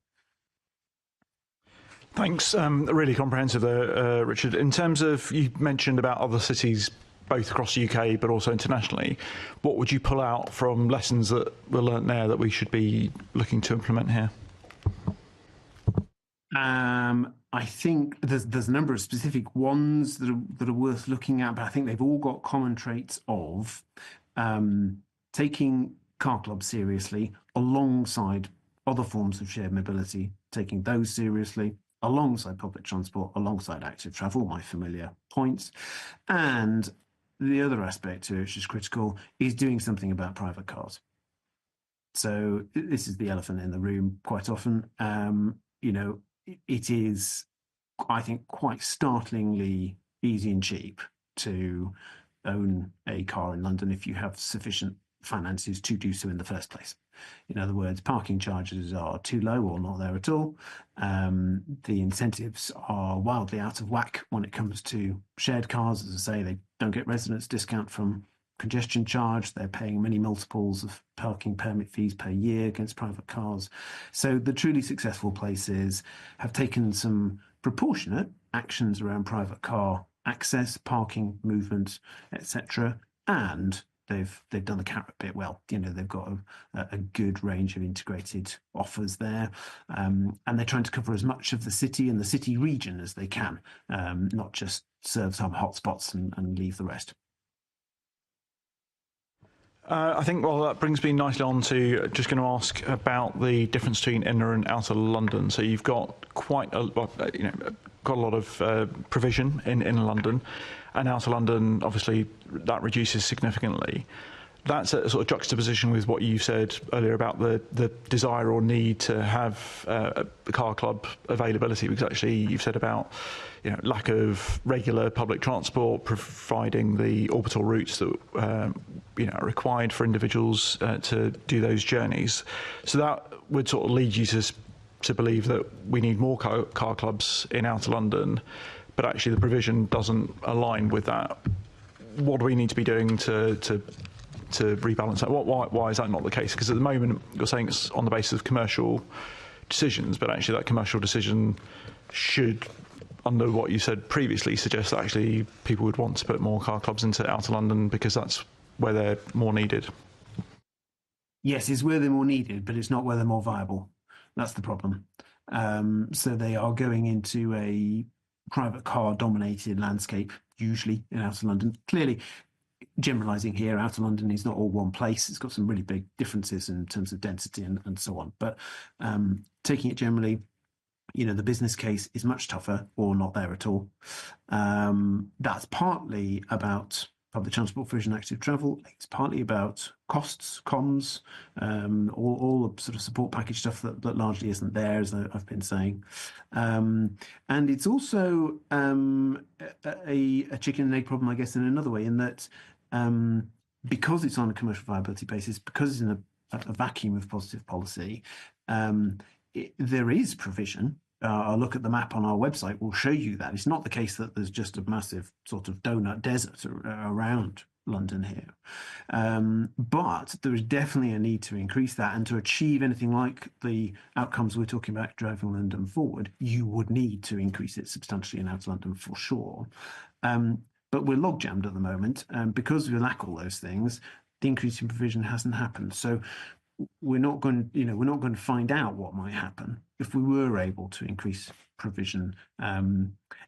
Thanks. Really comprehensive there, Richard. In terms of, you mentioned about other cities both across the UK but also internationally, what would you pull out from lessons that were learnt there that we should be looking to implement here? I think there's a number of specific ones that are worth looking at, but I think they've all got common traits of taking car clubs seriously alongside other forms of shared mobility, taking those seriously alongside public transport, alongside active travel, my familiar points. And the other aspect to it, which is critical, is doing something about private cars. So this is the elephant in the room quite often. It is, I think, quite startlingly easy and cheap to own a car in London if you have sufficient finances to do so in the first place. In other words, parking charges are too low or not there at all. The incentives are wildly out of whack when it comes to shared cars. As I say, they don't get residents discount from congestion charge. They're paying many multiples of parking permit fees per year against private cars. So the truly successful places have taken some proportionate actions around private car access, parking, movement, etc., and they've done the carrot bit well. They've got a good range of integrated offers there, and they're trying to cover as much of the city and the city region as they can, not just serve some hotspots and leave the rest. I think, well, that brings me nicely on to just going to ask about the difference between inner and outer London. So you've got quite a lot of provision in inner London, and outer London, obviously, that reduces significantly. That's a sort of juxtaposition with what you said earlier about the desire or need to have the car club availability, because actually you've said about lack of regular public transport, providing the orbital routes that are required for individuals to do those journeys. So that would sort of lead you to believe that we need more car clubs in outer London, but actually the provision doesn't align with that. What do we need to be doing to rebalance that? Why is that not the case? Because at the moment you're saying it's on the basis of commercial decisions, but actually that commercial decision should, under what you said previously, suggest that actually people would want to put more car clubs into outer London because that's where they're more needed. Yes, it's where they're more needed, but it's not where they're more viable. That's the problem. So they are going into a private car dominated landscape, usually in outer London. Clearly, generalising here, Outer London is not all one place. It's got some really big differences in terms of density and so on. But taking it generally, the business case is much tougher or not there at all. That's partly about public transport provision, active travel. It's partly about costs, comms, all the sort of support package stuff that largely isn't there, as I've been saying. And it's also a chicken and egg problem, I guess, in another way, in that because it's on a commercial viability basis, because it's in a vacuum of positive policy, there is provision. I'll look at the map on our website. We'll show you that. It's not the case that there's just a massive sort of donut desert around London here. But there is definitely a need to increase that. And to achieve anything like the outcomes we're talking about driving London forward, you would need to increase it substantially in Outer London for sure. But we're log jammed at the moment. Because we lack all those things, the increase in provision hasn't happened. So we're not going to find out what might happen if we were able to increase provision,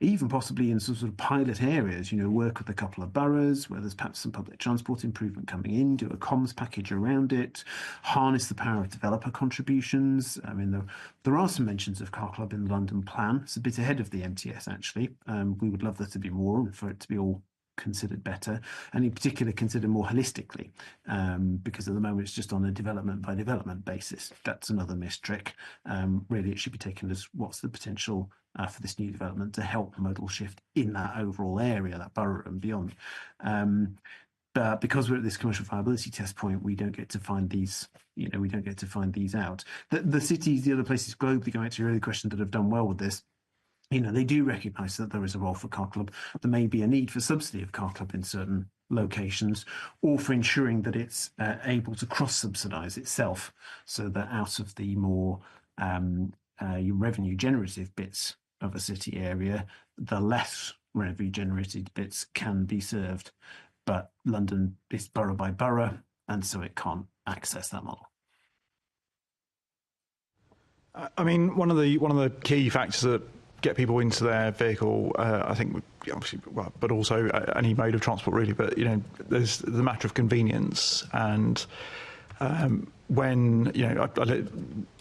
even possibly in sort of pilot areas, work with a couple of boroughs where there's perhaps some public transport improvement coming in, do a comms package around it, harness the power of developer contributions. I mean, there are some mentions of Car Club in the London plan. It's a bit ahead of the MTS, actually. We would love there to be more and for it to be all considered better, and in particular considered more holistically, because at the moment it's just on a development by development basis. That's another missed trick. Really, it should be taken as what's the potential for this new development to help modal shift in that overall area, that borough and beyond. But because we're at this commercial viability test point, we don't get to find these, we don't get to find these out. The cities, the other places globally, going to your earlier question, that have done well with this, they do recognise that there is a role for Car Club. There may be a need for subsidy of Car Club in certain locations, or for ensuring that it's able to cross-subsidise itself, so that out of the more revenue-generative bits of a city area, the less revenue-generated bits can be served. But London is borough by borough, and so it can't access that model. I mean, one of the key factors that get people into their vehicle, I think, obviously, but also any mode of transport really. But there's the matter of convenience, and when I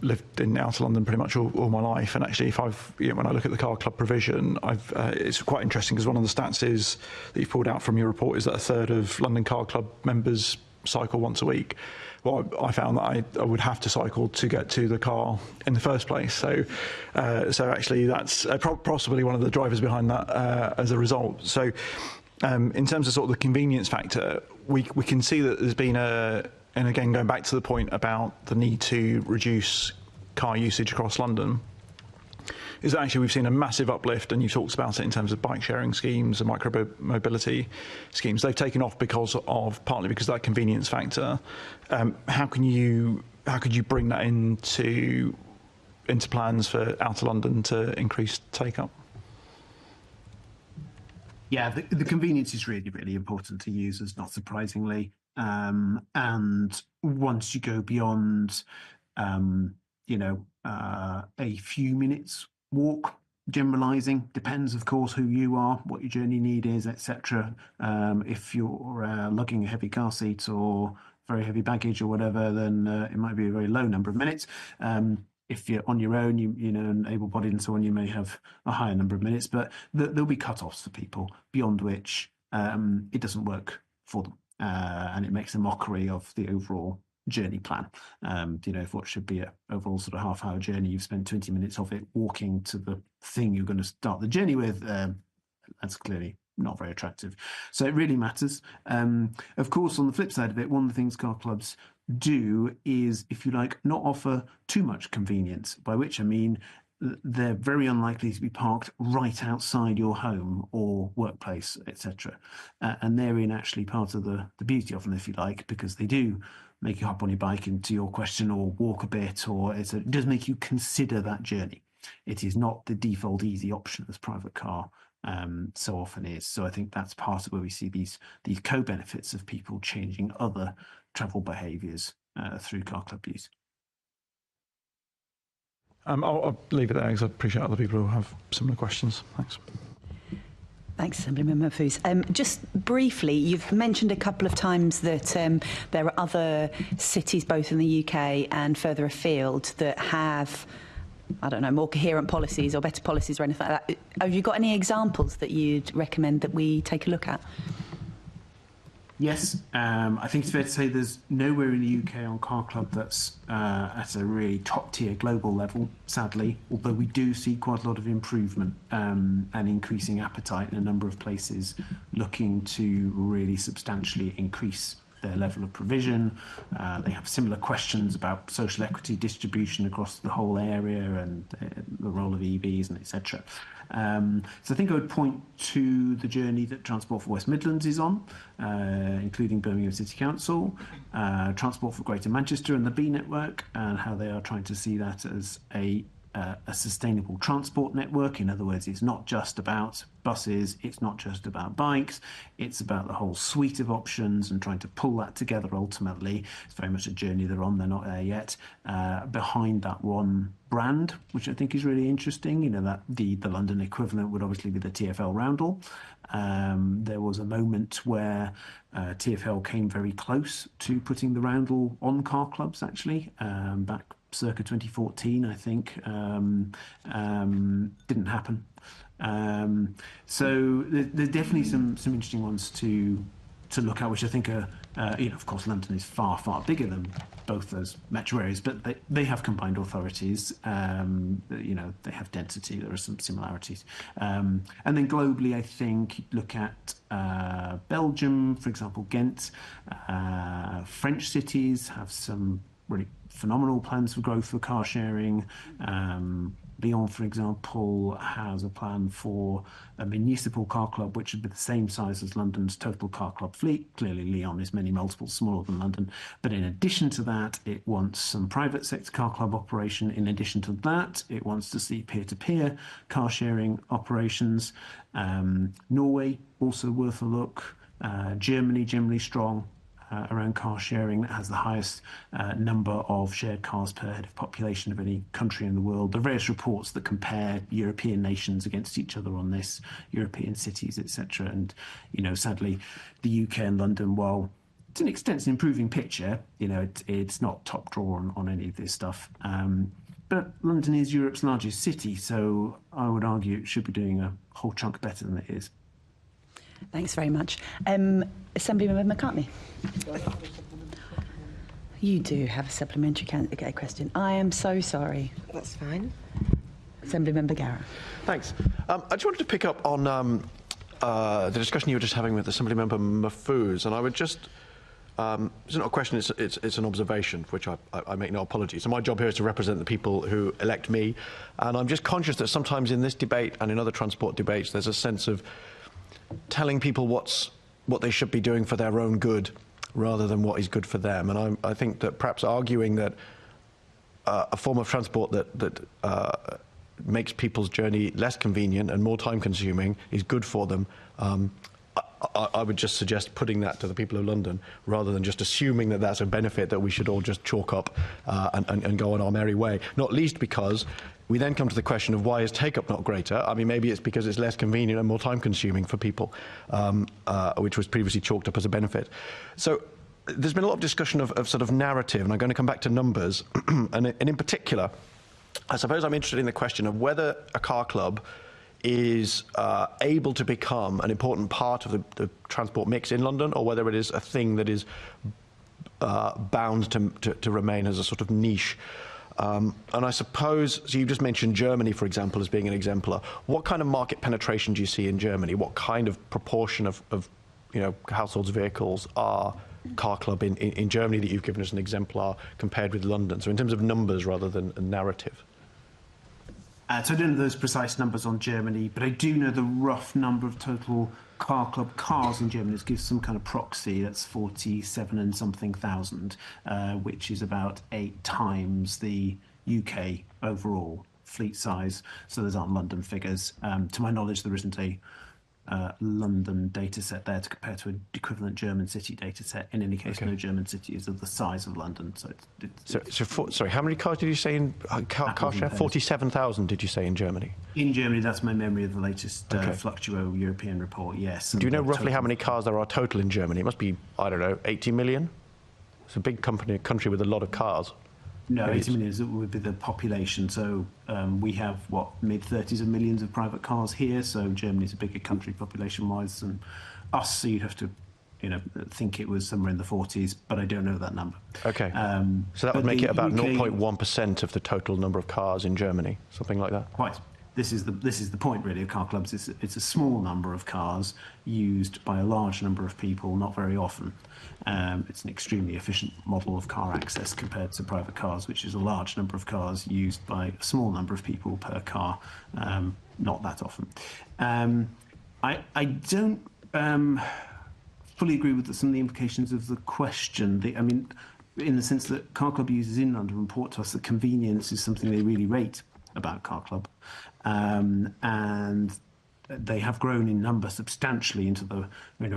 lived in Outer London pretty much all my life, and actually, when I look at the Car Club provision, it's quite interesting because one of the stats is that you've pulled out from your report is that a third of London Car Club members cycle once a week. Well, I found that I would have to cycle to get to the car in the first place. So actually, that's possibly one of the drivers behind that as a result. So in terms of sort of the convenience factor, we can see that there's been and again, going back to the point about the need to reduce car usage across London, is that actually we've seen a massive uplift, and you've talked about it in terms of bike sharing schemes and micro-mobility schemes. They've taken off partly because of that convenience factor. How could you bring that into plans for Outer London to increase take-up? Yeah, the convenience is really, really important to users, not surprisingly. And once you go beyond, a few minutes walk, generalizing, depends of course who you are, what your journey need is, etc. If you're lugging a heavy car seat or very heavy baggage or whatever, then it might be a very low number of minutes. If you're on your own, and able-bodied and so on, you may have a higher number of minutes, but there'll be cut-offs for people beyond which it doesn't work for them, and it makes a mockery of the overall journey plan. If what should be an overall sort of half-hour journey, you've spent 20 minutes of it walking to the thing you're going to start the journey with. That's clearly not very attractive. So it really matters. Of course, on the flip side of it, one of the things car clubs do is, if you like, not offer too much convenience, by which I mean they're very unlikely to be parked right outside your home or workplace, etc. And therein actually part of the beauty of them, if you like, because they do make you hop on your bike, into your question, or walk a bit, or it does make you consider that journey. It is not the default easy option as private car so often is. So I think that's part of where we see these co-benefits of people changing other travel behaviours through car club use. I'll leave it there because I appreciate other people who have similar questions. Thanks. Thanks, Assemblymember Mahfouz. Just briefly, you've mentioned a couple of times that there are other cities, both in the UK and further afield, that have, I don't know, more coherent policies or better policies or anything like that. Have you got any examples that you'd recommend that we take a look at? Yes, I think it's fair to say there's nowhere in the UK on Car Club that's at a really top-tier global level, sadly, although we do see quite a lot of improvement and increasing appetite in a number of places looking to really substantially increase their level of provision. They have similar questions about social equity distribution across the whole area and the role of EVs and etc. So I think I would point to the journey that Transport for West Midlands is on, including Birmingham City Council, Transport for Greater Manchester and the B Network, and how they are trying to see that as a sustainable transport network. In other words, it's not just about buses, it's not just about bikes, it's about the whole suite of options and trying to pull that together ultimately. It's very much a journey they're on, they're not there yet, behind that one brand, which I think is really interesting. You know, that the London equivalent would obviously be the TfL Roundel. There was a moment where TfL came very close to putting the Roundel on car clubs, actually, back circa 2014, I think. Didn't happen. So there's definitely some interesting ones to look at, which I think are, you know, of course, London is far, far bigger than both those metro areas, but they have combined authorities. You know, they have density. There are some similarities. And then globally, I think, look at Belgium, for example, Ghent. French cities have some really phenomenal plans for growth for car sharing. Lyon, for example, has a plan for a municipal car club which would be the same size as London's total car club fleet. Clearly, Lyon is many multiples smaller than London. But in addition to that, it wants some private sector car club operation. In addition to that, it wants to see peer-to-peer car sharing operations. Norway, also worth a look. Germany, generally strong around car sharing, that has the highest number of shared cars per head of population of any country in the world. There are various reports that compare European nations against each other on this, European cities, etc. And, you know, sadly, the UK and London, while to an extent it's an improving picture, you know, it's not top drawer on any of this stuff. But London is Europe's largest city, so I would argue it should be doing a whole chunk better than it is. Thanks very much. Assemblymember McCartney. You do have a supplementary question. I am so sorry. That's fine. Assemblymember Garrett. Thanks. I just wanted to pick up on the discussion you were just having with Assemblymember Mahfouz, and I would just... it's not a question, it's an observation, for which I make no apology. So my job here is to represent the people who elect me, and I'm just conscious that sometimes in this debate and in other transport debates there's a sense of telling people what they should be doing for their own good rather than what is good for them. And I think that perhaps arguing that a form of transport that makes people's journey less convenient and more time-consuming is good for them, I would just suggest putting that to the people of London rather than just assuming that that's a benefit that we should all just chalk up and go on our merry way. Not least because we then come to the question of why is take-up not greater? I mean, maybe it's because it's less convenient and more time-consuming for people, which was previously chalked up as a benefit. So there's been a lot of discussion of sort of narrative, and I'm going to come back to numbers. and in particular, I suppose I'm interested in the question of whether a car club is able to become an important part of the transport mix in London, or whether it is a thing that is bound to remain as a sort of niche. And I suppose, so you just mentioned Germany, for example, as being an exemplar. What kind of market penetration do you see in Germany? What kind of proportion of you know, households' vehicles are car club in Germany that you've given us an exemplar compared with London? So in terms of numbers rather than a narrative. So I don't know those precise numbers on Germany, but I do know the rough number of total car club cars in Germany. This gives some kind of proxy. That's 47 and something thousand, which is about 8 times the UK overall fleet size. So those aren't London figures. To my knowledge, there isn't a London data set there to compare to an equivalent German city data set. In any case, no German city is of the size of London. Sorry, how many cars did you say in car share? 47,000, did you say, in Germany? In Germany, that's my memory of the latest Fluctuo European report, yes. Do you know roughly how many cars there are total in Germany? It must be, I don't know, 80 million? It's a big country with a lot of cars. No, 80 million would be the population. So we have, mid-30s of millions of private cars here. So Germany's a bigger country population-wise than us. So you'd have to, think it was somewhere in the 40s, but I don't know that number. Okay. So that would make it about 0.1% of the total number of cars in Germany, something like that? Quite. This is the point, really, of car clubs. It's a small number of cars used by a large number of people, not very often. It's an extremely efficient model of car access compared to private cars, which is a large number of cars used by a small number of people per car, not that often. I don't fully agree with some of the implications of the question. In the sense that car club users in London report to us that convenience is something they really rate about car club. And they have grown in number substantially into the,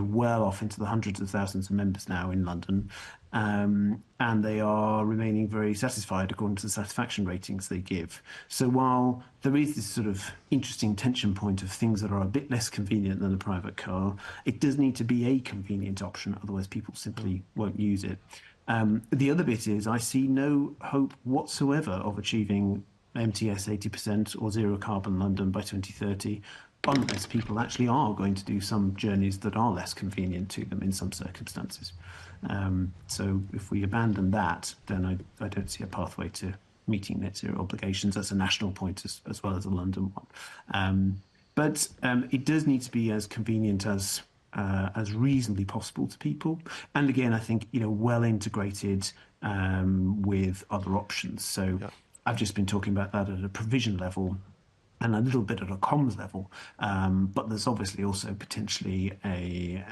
well off into the hundreds of thousands of members now in London. And they are remaining very satisfied according to the satisfaction ratings they give. So while there is this sort of interesting tension point of things that are a bit less convenient than a private car, it does need to be a convenient option, otherwise people simply won't use it. The other bit is I see no hope whatsoever of achieving MTS 80% or zero carbon London by 2030, unless people actually are going to do some journeys that are less convenient to them in some circumstances. So if we abandon that, then I don't see a pathway to meeting net zero obligations. That's a national point as well as a London one. But it does need to be as convenient as reasonably possible to people. And again, I think, well integrated with other options. So I've just been talking about that at a provision level and a little bit at a comms level, but there's obviously also potentially a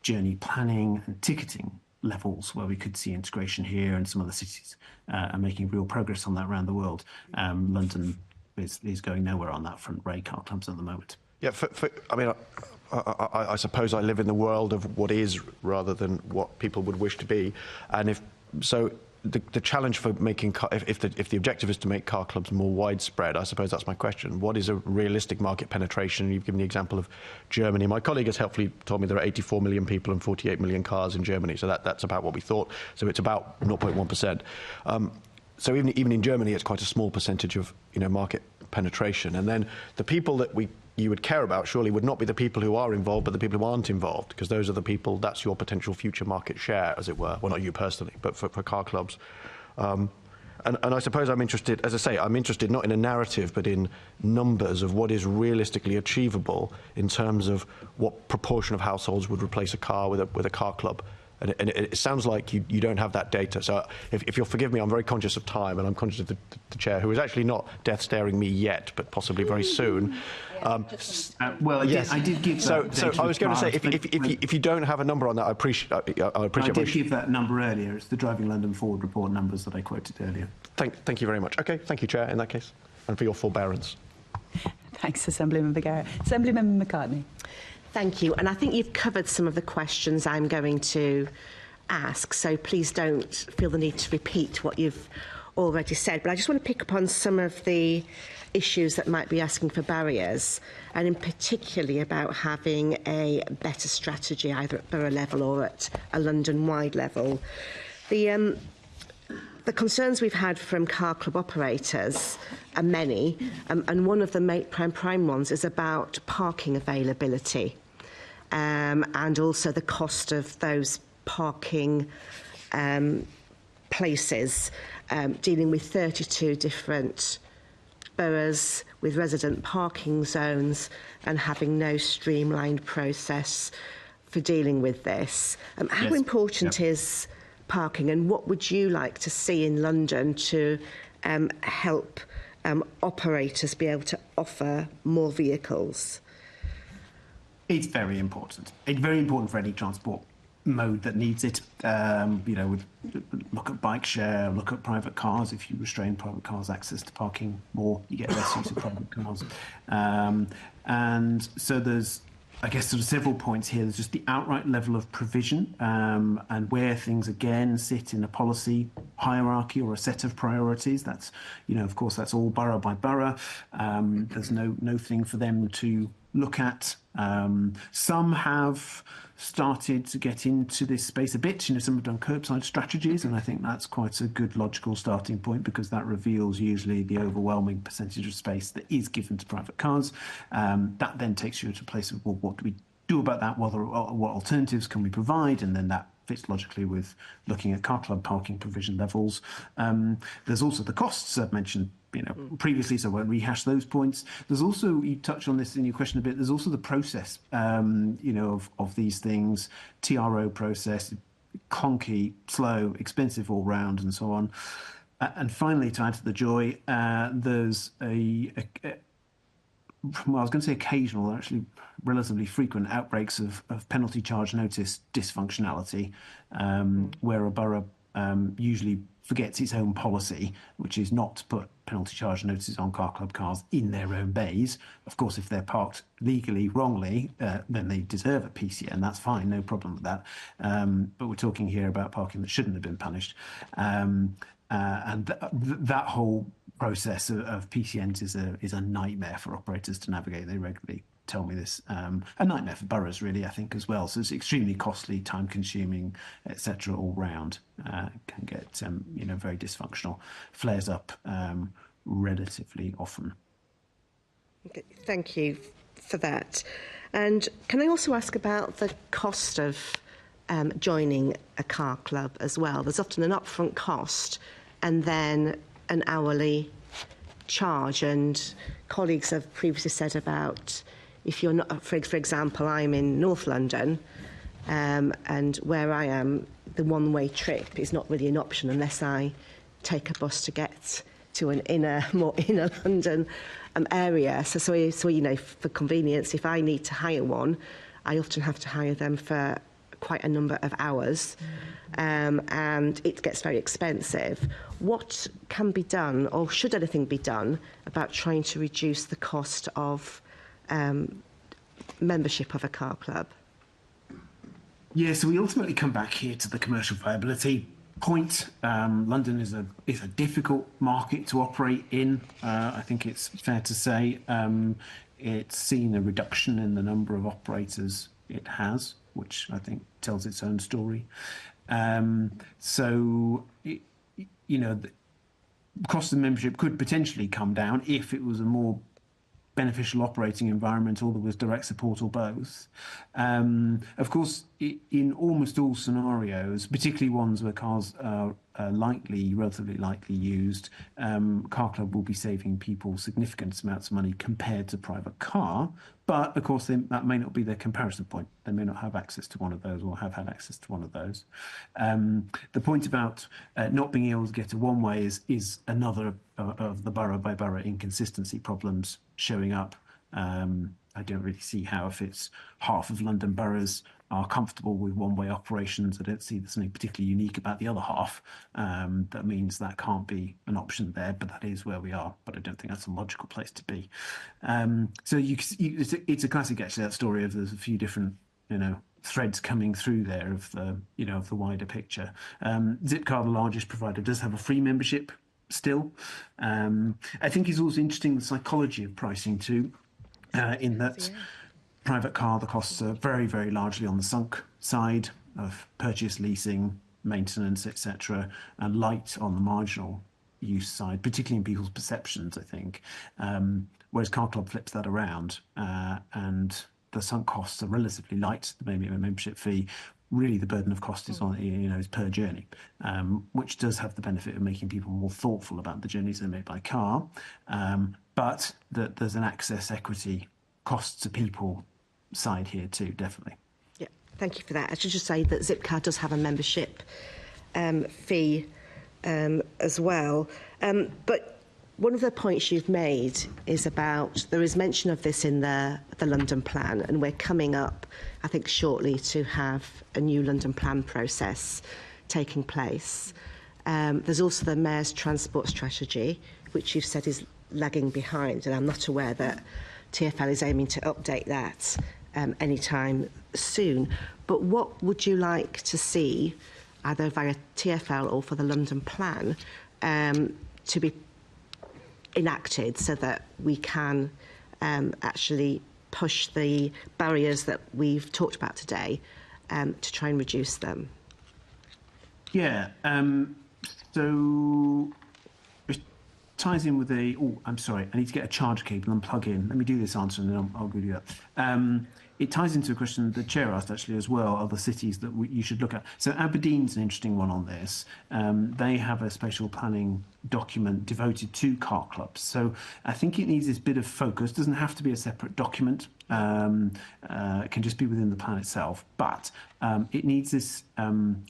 journey planning and ticketing levels where we could see integration here, and some other cities are making real progress on that around the world. London is going nowhere on that front, Ray car clubs at the moment. Yeah, I suppose I live in the world of what is rather than what people would wish to be, and if so. The challenge for making if the objective is to make car clubs more widespread, I suppose that's my question. What is a realistic market penetration? You've given the example of Germany. My colleague has helpfully told me there are 84 million people and 48 million cars in Germany, so that's about what we thought. So it's about 0.1%. So even in Germany, it's quite a small percentage of market penetration. And then the people that you would care about surely would not be the people who are involved, but the people who aren't involved, because those are the people, that's your potential future market share, as it were. Well, not you personally, but for car clubs. And I suppose I'm interested, as I say, I'm interested not in a narrative, but in numbers of what is realistically achievable in terms of what proportion of households would replace a car with a car club. And it sounds like you don't have that data. So if you'll forgive me, I'm very conscious of time, and I'm conscious of the chair, who is actually not death staring me yet, but possibly very soon. I did give that. So I was going to say, if you don't have a number on that, I appreciate. I did give that number earlier. It's the Driving London Forward report numbers that I quoted earlier. Thank you very much. Okay, thank you, Chair, in that case, and for your forbearance. Thanks, Assemblymember Garrett. Assemblymember McCartney. Thank you. And I think you've covered some of the questions I'm going to ask, so please don't feel the need to repeat what you've already said. But I just want to pick up on some of the issues that might be asking for barriers, and in particularly about having a better strategy either at borough level or at a London-wide level. The concerns we've had from car club operators are many, and one of the prime ones is about parking availability, and also the cost of those parking places, dealing with 32 different boroughs with resident parking zones and having no streamlined process for dealing with this. How important is parking, and what would you like to see in London to help operators be able to offer more vehicles? It's very important. It's very important for any transport mode that needs it. Look at bike share, look at private cars. If you restrain private cars' access to parking more, you get less use of private cars. And so there's, I guess, sort of several points here. There's just the outright level of provision and where things, again, sit in a policy hierarchy or a set of priorities. That's, of course, that's all borough by borough. There's no thing for them to look at. Some have started to get into this space a bit. Some have done curbside strategies, and I think that's quite a good logical starting point, because that reveals usually the overwhelming percentage of space that is given to private cars. That then takes you to a place of, well, what do we do about that? What alternatives can we provide? And then that fits logically with looking at car club parking provision levels. There's also the costs I've mentioned previously, so I won't rehash those points. There's also, you touched on this in your question a bit, there's also the process, of these things, TRO process, clunky, slow, expensive all round, and so on. And finally, to add to the joy, there's I was going to say occasional, actually relatively frequent outbreaks of penalty charge notice dysfunctionality, where a borough usually forgets its own policy, which is not to put penalty charge notices on car club cars in their own bays. Of course, if they're parked legally wrongly, then they deserve a PCN. That's fine, no problem with that. But we're talking here about parking that shouldn't have been punished. And that whole process of PCNs is a nightmare for operators to navigate. They regularly tell me this. A nightmare for boroughs, really, I think, as well. So it's extremely costly, time-consuming, etc. all round. Can get very dysfunctional. Flares up relatively often. Okay, thank you for that. And can I also ask about the cost of joining a car club as well? There's often an upfront cost and then an hourly charge. And colleagues have previously said about, if you're not, for example, I'm in North London, and where I am, the one-way trip is not really an option unless I take a bus to get to an more inner London area. So for convenience, if I need to hire one, I often have to hire them for quite a number of hours, and it gets very expensive. What can be done, or should anything be done, about trying to reduce the cost of membership of a car club? Yeah, so we ultimately come back here to the commercial viability point. London is a difficult market to operate in. I think it's fair to say it's seen a reduction in the number of operators it has, which I think tells its own story. The cost of membership could potentially come down if it was a more beneficial operating environment, or there was direct support, or both. Of course, in almost all scenarios, particularly ones where cars are relatively lightly used, car club will be saving people significant amounts of money compared to private car. But of course, that may not be their comparison point. They may not have access to one of those, or have had access to one of those. The point about not being able to get a one-way is another of the borough by borough inconsistency problems showing up. I don't really see how, if it's half of London boroughs are comfortable with one-way operations, I don't see there's something particularly unique about the other half. That means that can't be an option there, but that is where we are. But I don't think that's a logical place to be. So it's a classic, actually, that story of there's a few different, threads coming through there of the wider picture. Zipcar, the largest provider, does have a free membership still. I think it's also interesting the psychology of pricing too, in that private car, the costs are very, very largely on the sunk side of purchase, leasing, maintenance, etc., and light on the marginal use side, particularly in people's perceptions, I think. Whereas car club flips that around, and the sunk costs are relatively light, the membership fee. Really, the burden of cost is on, is per journey, which does have the benefit of making people more thoughtful about the journeys they make by car. But there's an access equity cost to people side here too, definitely. Yeah, thank you for that. I should just say that Zipcar does have a membership fee as well. But one of the points you've made is about, there is mention of this in the London plan, and we're coming up, I think, shortly to have a new London plan process taking place. There's also the Mayor's transport strategy, which you've said is lagging behind, and I'm not aware that TfL is aiming to update that anytime soon. But what would you like to see, either via TfL or for the London plan, to be enacted so that we can actually push the barriers that we've talked about today to try and reduce them? Yeah, so it ties in with a... Oh, I'm sorry, I need to get a charge cable and plug in. Let me do this answer and then I'll give you that. It ties into a question the Chair asked actually as well, other cities that you should look at. So Aberdeen's an interesting one on this. They have a spatial planning document devoted to car clubs. So I think it needs this bit of focus. Doesn't have to be a separate document. It can just be within the plan itself. But it needs this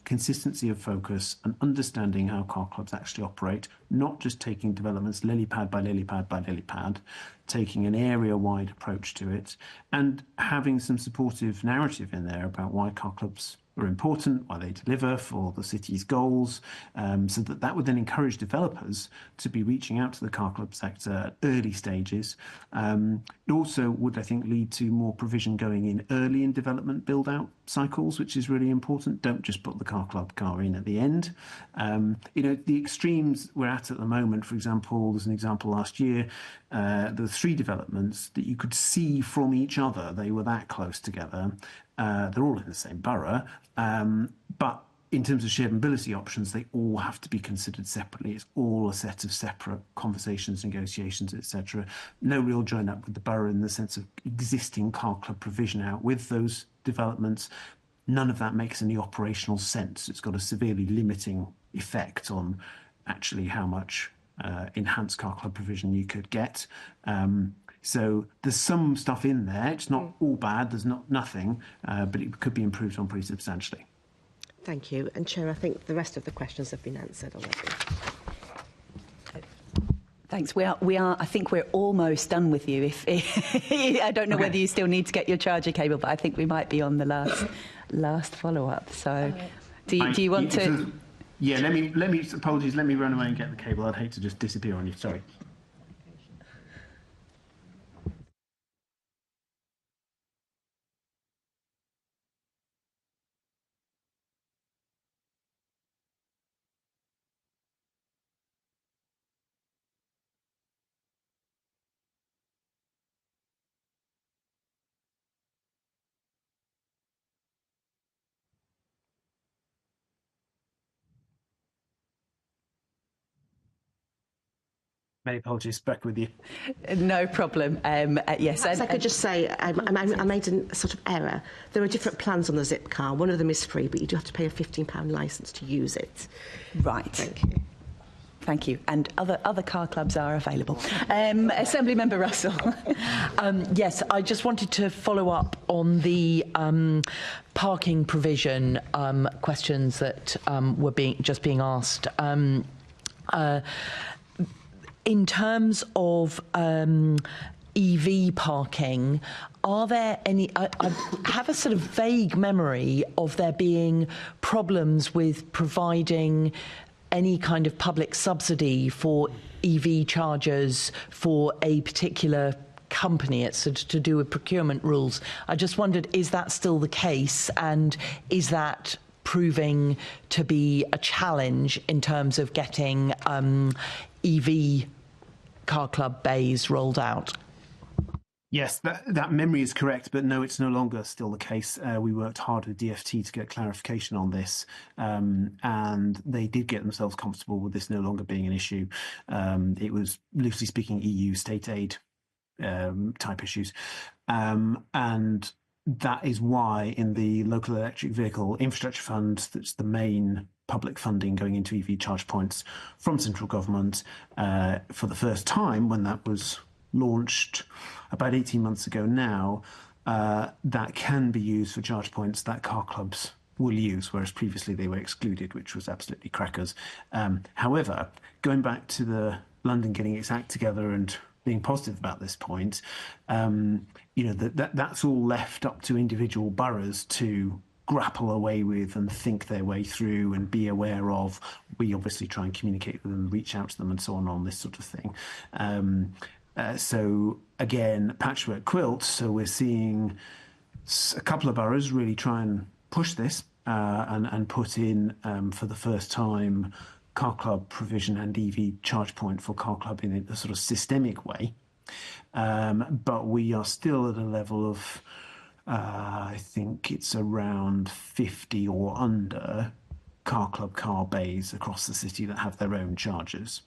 consistency of focus and understanding how car clubs actually operate, not just taking developments lily pad by lily pad by lily pad, taking an area-wide approach to it, and having some supportive narrative in there about why car clubs are important, why they deliver for the city's goals, so that would then encourage developers to be reaching out to the car club sector at early stages. It also would, I think, lead to more provision going in early in development build-out cycles, which is really important. Don't just put the car club car in at the end. The extremes we're at the moment, for example, there's an example last year, there were 3 developments that you could see from each other. They were that close together. They're all in the same borough, but in terms of shared mobility options, they all have to be considered separately. It's all a set of separate conversations, negotiations, etc. No real join up with the borough in the sense of existing car club provision out with those developments. None of that makes any operational sense. It's got a severely limiting effect on actually how much enhanced car club provision you could get. So there's some stuff in there. It's not all bad. There's nothing, but it could be improved on pretty substantially. Thank you. And Chair, I think the rest of the questions have been answered already. Thanks. We are. I think we're almost done with you. I don't know whether you still need to get your charger cable, but I think we might be on the last follow-up. So, do you want to? Yeah. Let me. Apologies. Let me run away and get the cable. I'd hate to just disappear on you. Sorry. Many apologies, back with you. No problem. Yes. Perhaps I could just say, I made a sort of error. There are different plans on the Zip car. One of them is free, but you do have to pay a £15 licence to use it. Right. Thank you. Thank you. And other car clubs are available. Assembly Member Russell. Yes, I just wanted to follow up on the parking provision questions that were being asked. In terms of EV parking, are there any... I have a sort of vague memory of there being problems with providing any kind of public subsidy for EV chargers for a particular company. It's to do with procurement rules. I just wondered, is that still the case, and is that proving to be a challenge in terms of getting EV car club bays rolled out? Yes, that memory is correct, but no, it's no longer still the case. We worked hard with DFT to get clarification on this, and they did get themselves comfortable with this no longer being an issue. It was, loosely speaking, EU state aid type issues. And that is why in the Local Electric Vehicle Infrastructure Fund, that's the main public funding going into EV charge points from central government, for the first time when that was launched about 18 months ago now, that can be used for charge points that car clubs will use, whereas previously they were excluded, which was absolutely crackers. However, going back to the London getting its act together and being positive about this point, that's all left up to individual boroughs to grapple away with and think their way through and be aware of. We obviously try and communicate with them, reach out to them and so on this sort of thing. So again, patchwork quilt. So we're seeing a couple of boroughs really try and push this and put in for the first time car club provision and EV charge point for car club in a sort of systemic way. But we are still at a level of I think it's around 50 or under car club car bays across the city that have their own chargers.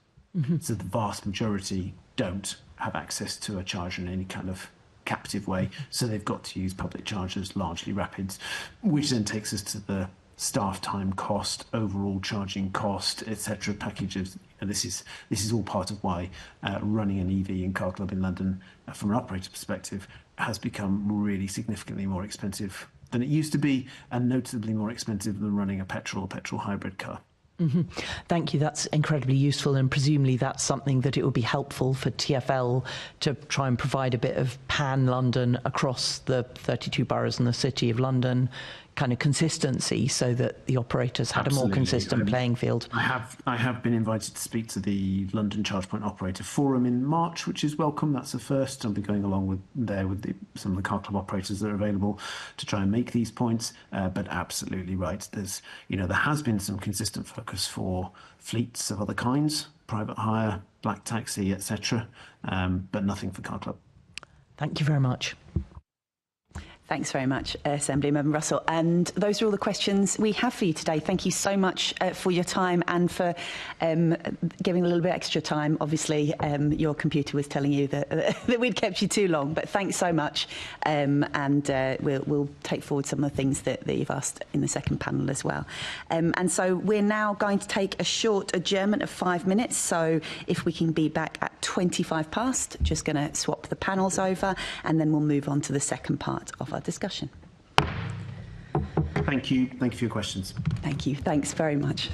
So the vast majority don't have access to a charger in any kind of captive way, so they've got to use public chargers, largely rapids, which then takes us to the staff time cost, overall charging cost, etc. packages. And this is all part of why running an EV in car club in London from an operator perspective has become really significantly more expensive than it used to be, and notably more expensive than running a petrol or petrol hybrid car. Thank you. That's incredibly useful, and presumably that's something that it would be helpful for TfL to try and provide a bit of pan-London across the 32 boroughs in the City of London kind of consistency, so that the operators had a more consistent playing field. I have been invited to speak to the London Charge Point Operator Forum in March, which is welcome. That's a first. I'll be going along with some of the car club operators that are available to try and make these points. But absolutely right. There has been some consistent focus for fleets of other kinds, private hire, black taxi, etc. But nothing for car club. Thank you very much. Thanks very much, Assemblymember Russell. And those are all the questions we have for you today. Thank you so much for your time and for giving a little bit extra time. Obviously, your computer was telling you that we'd kept you too long, but thanks so much. And we'll take forward some of the things that you've asked in the second panel as well. And so we're now going to take a short adjournment of 5 minutes. So if we can be back at 25 past, just going to swap the panels over, and then we'll move on to the second part of our discussion. Thank you. Thank you for your questions. Thank you. Thanks very much.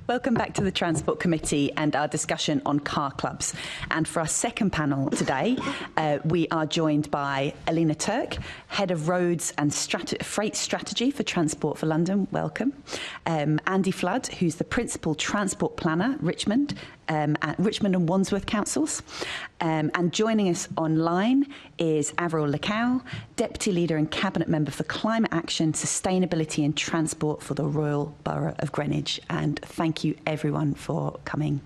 Welcome back to the Transport Committee and our discussion on car clubs. And for our second panel today, we are joined by Alina Turk, Head of Roads and Freight Strategy for Transport for London. Welcome. Andy Flood, who's the Principal Transport Planner, Richmond, at Richmond and Wandsworth Councils. And joining us online is Avril Lecau, Deputy Leader and Cabinet Member for Climate Action, Sustainability and Transport for the Royal Borough of Greenwich. And thank you everyone for coming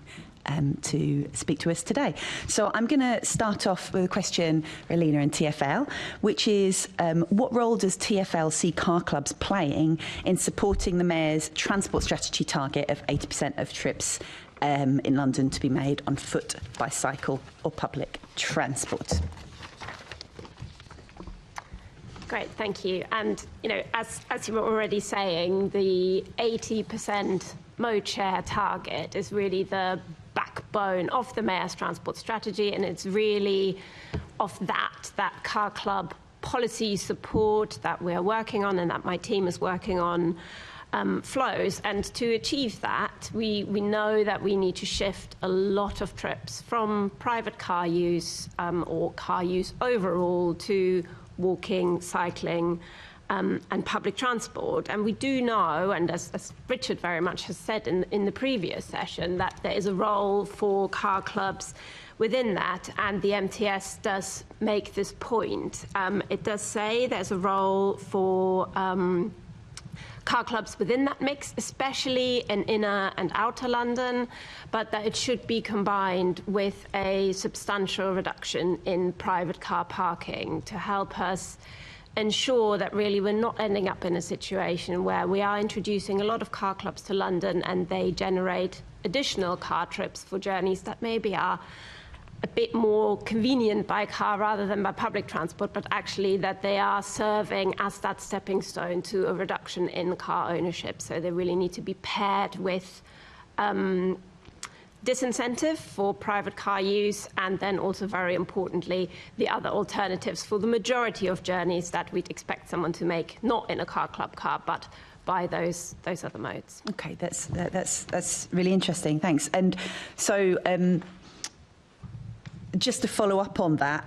to speak to us today. So I'm going to start off with a question for Alina and TfL, which is what role does TfL see car clubs playing in supporting the Mayor's transport strategy target of 80% of trips in London to be made on foot, bicycle or public transport? Great, thank you. And, as you were already saying, the 80% mode share target is really the backbone of the Mayor's transport strategy, and it's really of that car club policy support that we're working on and that my team is working on flows. And to achieve that, we know that we need to shift a lot of trips from private car use or car use overall to walking, cycling, and public transport. And we do know, and as Richard very much has said in the previous session, that there is a role for car clubs within that, and the MTS does make this point. It does say there's a role for car clubs within that mix, especially in inner and outer London, but that it should be combined with a substantial reduction in private car parking to help us ensure that really we're not ending up in a situation where we are introducing a lot of car clubs to London and they generate additional car trips for journeys that maybe are a bit more convenient by car rather than by public transport, but actually that they are serving as that stepping stone to a reduction in car ownership. So they really need to be paired with disincentive for private car use, and then also very importantly, the other alternatives for the majority of journeys that we'd expect someone to make, not in a car club car, but by those other modes. Okay, that's really interesting. Thanks. And so, just to follow up on that,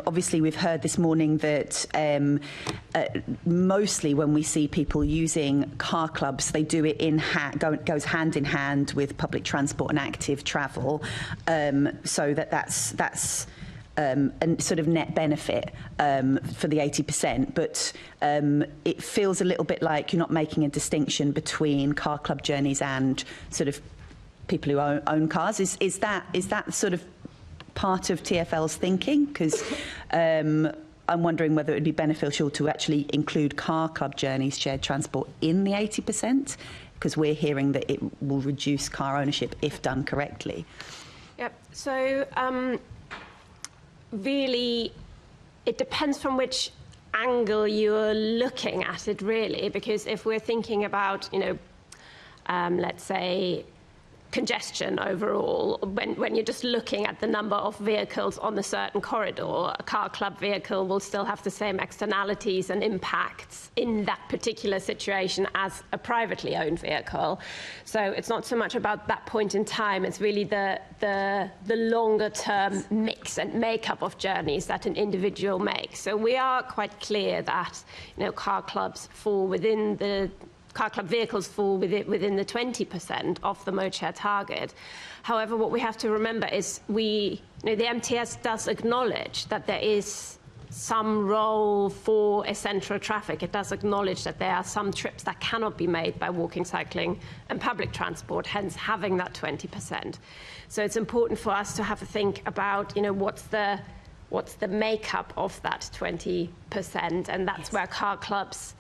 obviously we've heard this morning that mostly when we see people using car clubs, they do it goes hand in hand with public transport and active travel, so that's a sort of net benefit for the 80%. But it feels a little bit like you're not making a distinction between car club journeys and sort of people who own cars. Is that sort of part of TfL's thinking? Because I'm wondering whether it would be beneficial to actually include car club journeys, shared transport, in the 80%, because we're hearing that it will reduce car ownership if done correctly. Yep. So really, it depends from which angle you're looking at it, really, because if we're thinking about, let's say, congestion overall, when you're just looking at the number of vehicles on a certain corridor, a car club vehicle will still have the same externalities and impacts in that particular situation as a privately owned vehicle. So it's not so much about that point in time, it's really the longer term mix and makeup of journeys that an individual makes. So we are quite clear that car clubs fall within the car club vehicles fall within the 20% of the mode share target. However, what we have to remember is the MTS does acknowledge that there is some role for essential traffic. It does acknowledge that there are some trips that cannot be made by walking, cycling and public transport, hence having that 20%. So it's important for us to have a think about, what's the makeup of that 20%, and that's where car clubs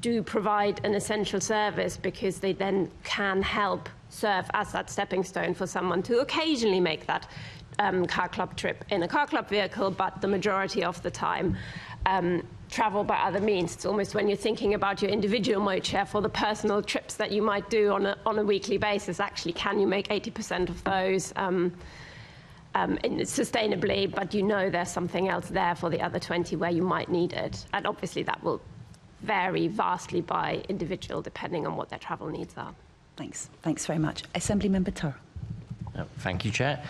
do provide an essential service, because they then can help serve as that stepping stone for someone to occasionally make that car club trip in a car club vehicle, but the majority of the time travel by other means. It's almost when you're thinking about your individual mode share for the personal trips that you might do on a weekly basis, actually, can you make 80% of those sustainably, but there's something else there for the other 20 where you might need it. And obviously that will vary vastly by individual depending on what their travel needs are. Thanks very much. Assembly Member Turr. Thank you, Chair.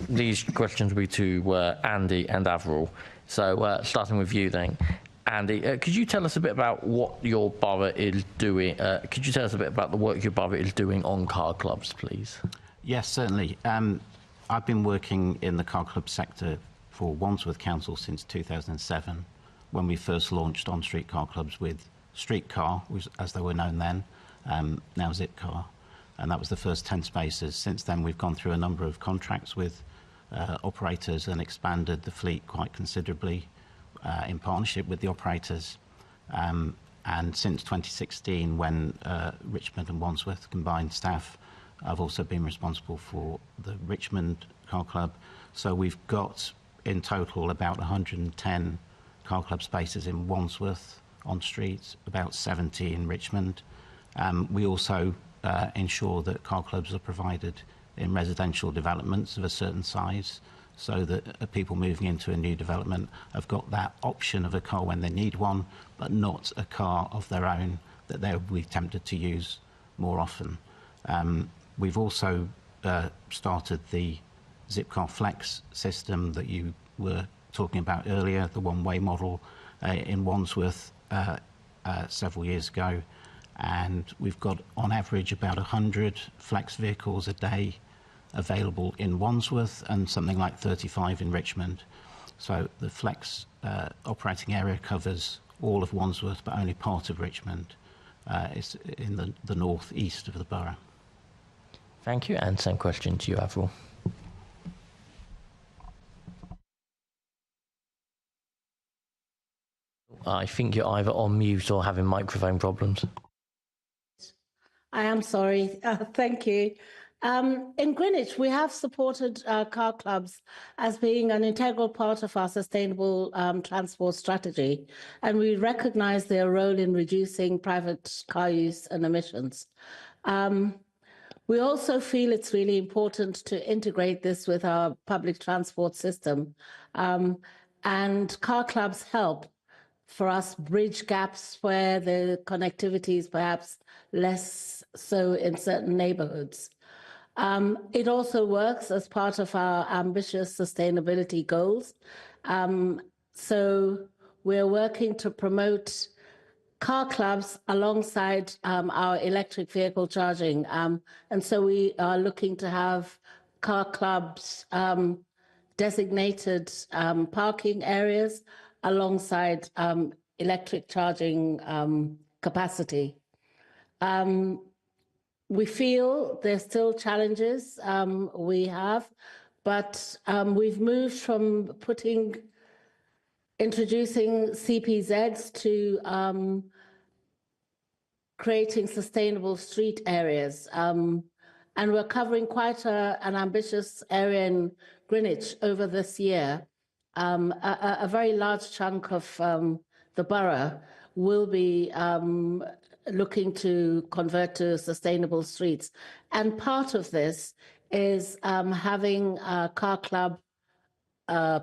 These questions will be to Andy and Avril. So starting with you then. Andy, could you tell us a bit about what your borough is doing? Could you tell us a bit about the work your borough is doing on car clubs, please? Yes, certainly. I've been working in the car club sector for Wandsworth Council since 2007, when we first launched on-street car clubs with Streetcar, as they were known then, now Zipcar, and that was the first 10 spaces. Since then, we've gone through a number of contracts with operators and expanded the fleet quite considerably in partnership with the operators. And since 2016, when Richmond and Wandsworth combined staff, I've also been responsible for the Richmond Car Club. So we've got in total about 110 car club spaces in Wandsworth on streets, about 70 in Richmond. We also ensure that car clubs are provided in residential developments of a certain size, so that people moving into a new development have got that option of a car when they need one, but not a car of their own that they'll be tempted to use more often. We've also started the Zipcar Flex system that you were talking about earlier, the one-way model in Wandsworth several years ago. And we've got, on average, about 100 flex vehicles a day available in Wandsworth and something like 35 in Richmond. So the flex operating area covers all of Wandsworth, but only part of Richmond. Is in the north-east of the borough. Thank you, and same question to you, Avril. I think you're either on mute or having microphone problems. I am sorry. Thank you. In Greenwich, we have supported car clubs as being an integral part of our sustainable transport strategy, and we recognise their role in reducing private car use and emissions. We also feel it's really important to integrate this with our public transport system, and car clubs help for us bridge gaps where the connectivity is perhaps less so in certain neighbourhoods. It also works as part of our ambitious sustainability goals. So we're working to promote car clubs alongside our electric vehicle charging. And so we are looking to have car clubs designated parking areas alongside electric charging capacity. We feel there's still challenges we have, but we've moved from introducing CPZs to creating sustainable street areas. And we're covering quite an ambitious area in Greenwich over this year. A very large chunk of the borough will be looking to convert to sustainable streets. And part of this is having a car club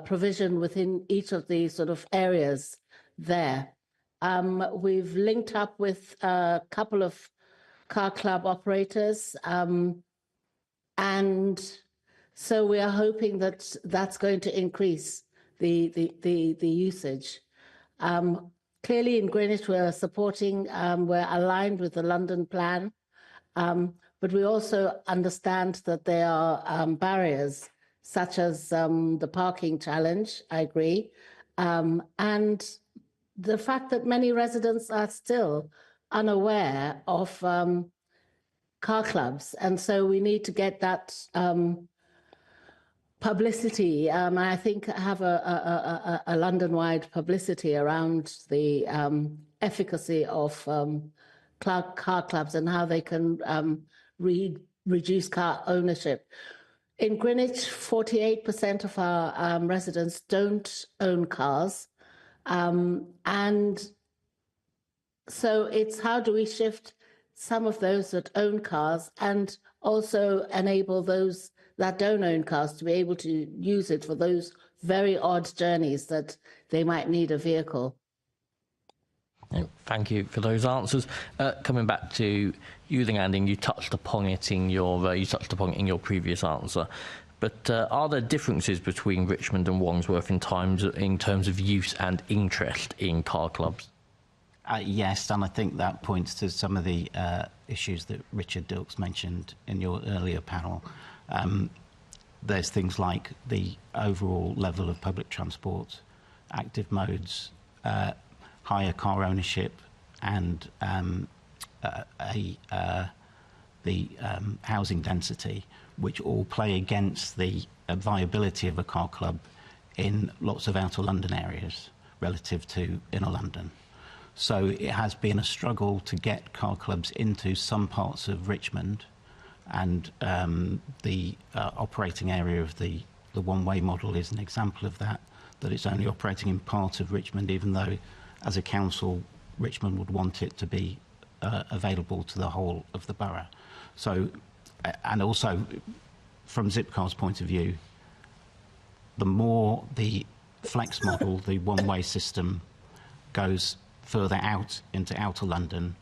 provision within each of these sort of areas there. We've linked up with a couple of car club operators, and so we are hoping that that's going to increase the usage. Clearly in Greenwich, we're supporting, we're aligned with the London plan, but we also understand that there are barriers, such as the parking challenge, I agree, and the fact that many residents are still unaware of car clubs. And so we need to get that publicity. I think have a London-wide publicity around the efficacy of car clubs and how they can reduce car ownership. In Greenwich, 48% of our residents don't own cars. And so it's how do we shift some of those that own cars and also enable those that don't own cars to be able to use it for those very odd journeys that they might need a vehicle. Thank you for those answers. Coming back to you, then, Andy, you touched upon it in your previous answer. But are there differences between Richmond and Wandsworth in terms of use and interest in car clubs? Yes, and I think that points to some of the issues that Richard Dilks mentioned in your earlier panel. There's things like the overall level of public transport, active modes, higher car ownership, and the housing density, which all play against the viability of a car club in lots of outer London areas relative to inner London. So it has been a struggle to get car clubs into some parts of Richmond, and the operating area of the one-way model is an example of that it's only operating in part of Richmond, even though as a council Richmond would want it to be available to the whole of the borough. So, and also from Zipcar's point of view, the more the flex model, the one-way system, goes further out into outer London,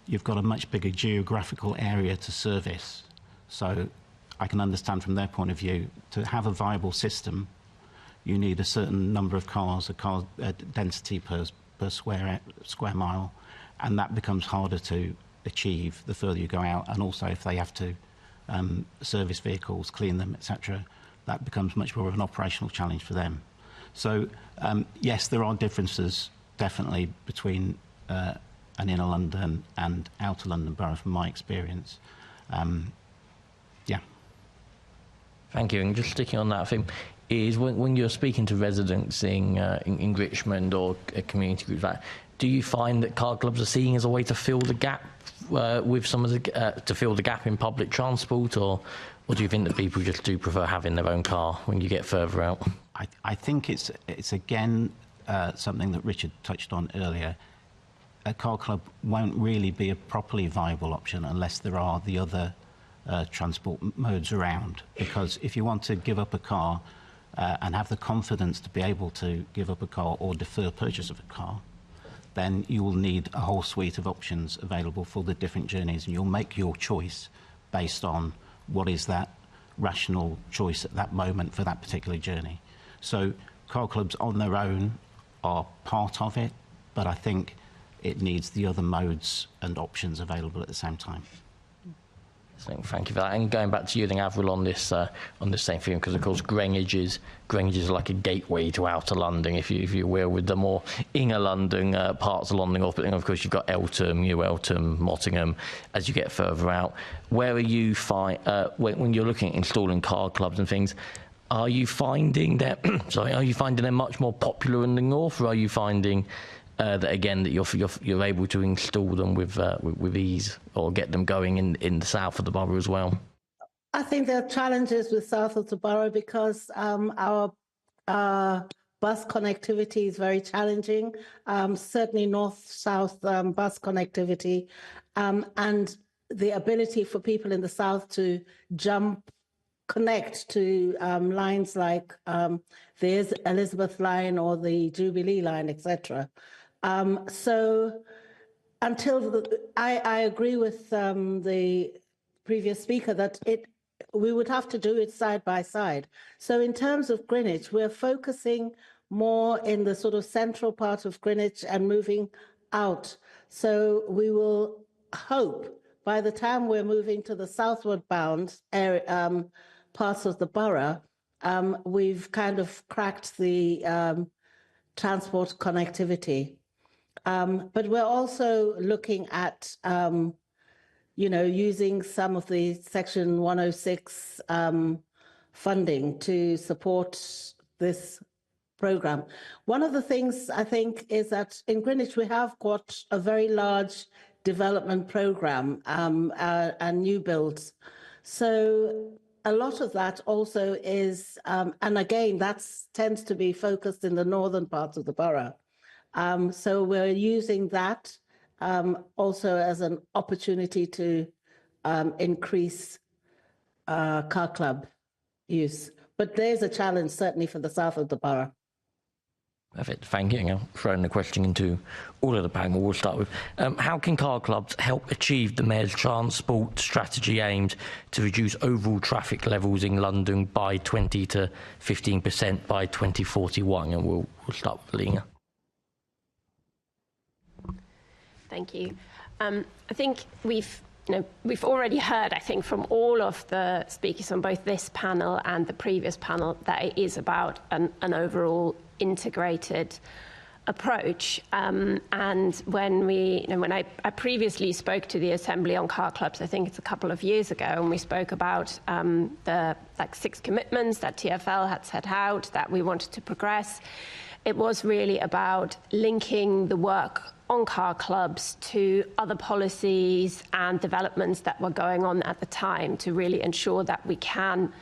you've got a much bigger geographical area to service. So I can understand from their point of view, to have a viable system, you need a certain number of cars, a car density per square mile, and that becomes harder to achieve the further you go out. And also if they have to service vehicles, clean them, etc., that becomes much more of an operational challenge for them. So yes, there are differences definitely between an inner London and outer London borough from my experience. Yeah. Thank you. And just sticking on that thing, is when you're speaking to residents in Richmond or community groups, do you find that car clubs are seen as a way to fill the gap with some of the to fill the gap in public transport, or do you think that people just do prefer having their own car when you get further out? I think it's again something that Richard touched on earlier. A car club won't really be a properly viable option unless there are the other transport modes around, because if you want to give up a car and have the confidence to be able to give up a car or defer purchase of a car, then you will need a whole suite of options available for the different journeys, and you'll make your choice based on what is that rational choice at that moment for that particular journey. So car clubs on their own are part of it, but I think it needs the other modes and options available at the same time. Thank you for that. And going back to you, then, Avril, on this same thing, because of course Greenwich is like a gateway to outer London, if you will, with the more inner London parts of London. But then, of course, you've got Eltham, New Eltham, Mottingham. As you get further out, where are you when you're looking at installing car clubs and things? Are you finding that? Are you finding them much more popular in the north, or are you finding that again that you're able to install them with ease, or get them going in the south of the borough as well? I think there are challenges with south of the borough because our bus connectivity is very challenging. Certainly north-south bus connectivity, and the ability for people in the south to connect to lines like the Elizabeth line or the Jubilee line, etc. So until I agree with the previous speaker that we would have to do it side by side. So in terms of Greenwich, we're focusing more in the sort of central part of Greenwich and moving out. So we will hope by the time we're moving to the southward bound area, parts of the borough, we've kind of cracked the transport connectivity. But we're also looking at, using some of the Section 106 funding to support this program. One of the things I think is that in Greenwich we have got a very large development program and new builds. So a lot of that also is, and again, that tends to be focused in the northern parts of the borough. So we're using that also as an opportunity to increase car club use. But there's a challenge certainly for the south of the borough. Perfect, thank you. I'm throwing the question into all of the panel. We'll start with how can car clubs help achieve the Mayor's transport strategy aimed to reduce overall traffic levels in London by 20 to 15% by 2041? And we'll start with Lena. Thank you. I think we've already heard, I think, from all of the speakers on both this panel and the previous panel that it is about an overall integrated approach. And when I previously spoke to the Assembly on car clubs, I think it's a couple of years ago, and we spoke about the 6 commitments that TfL had set out that we wanted to progress. It was really about linking the work on car clubs to other policies and developments that were going on at the time to really ensure that we can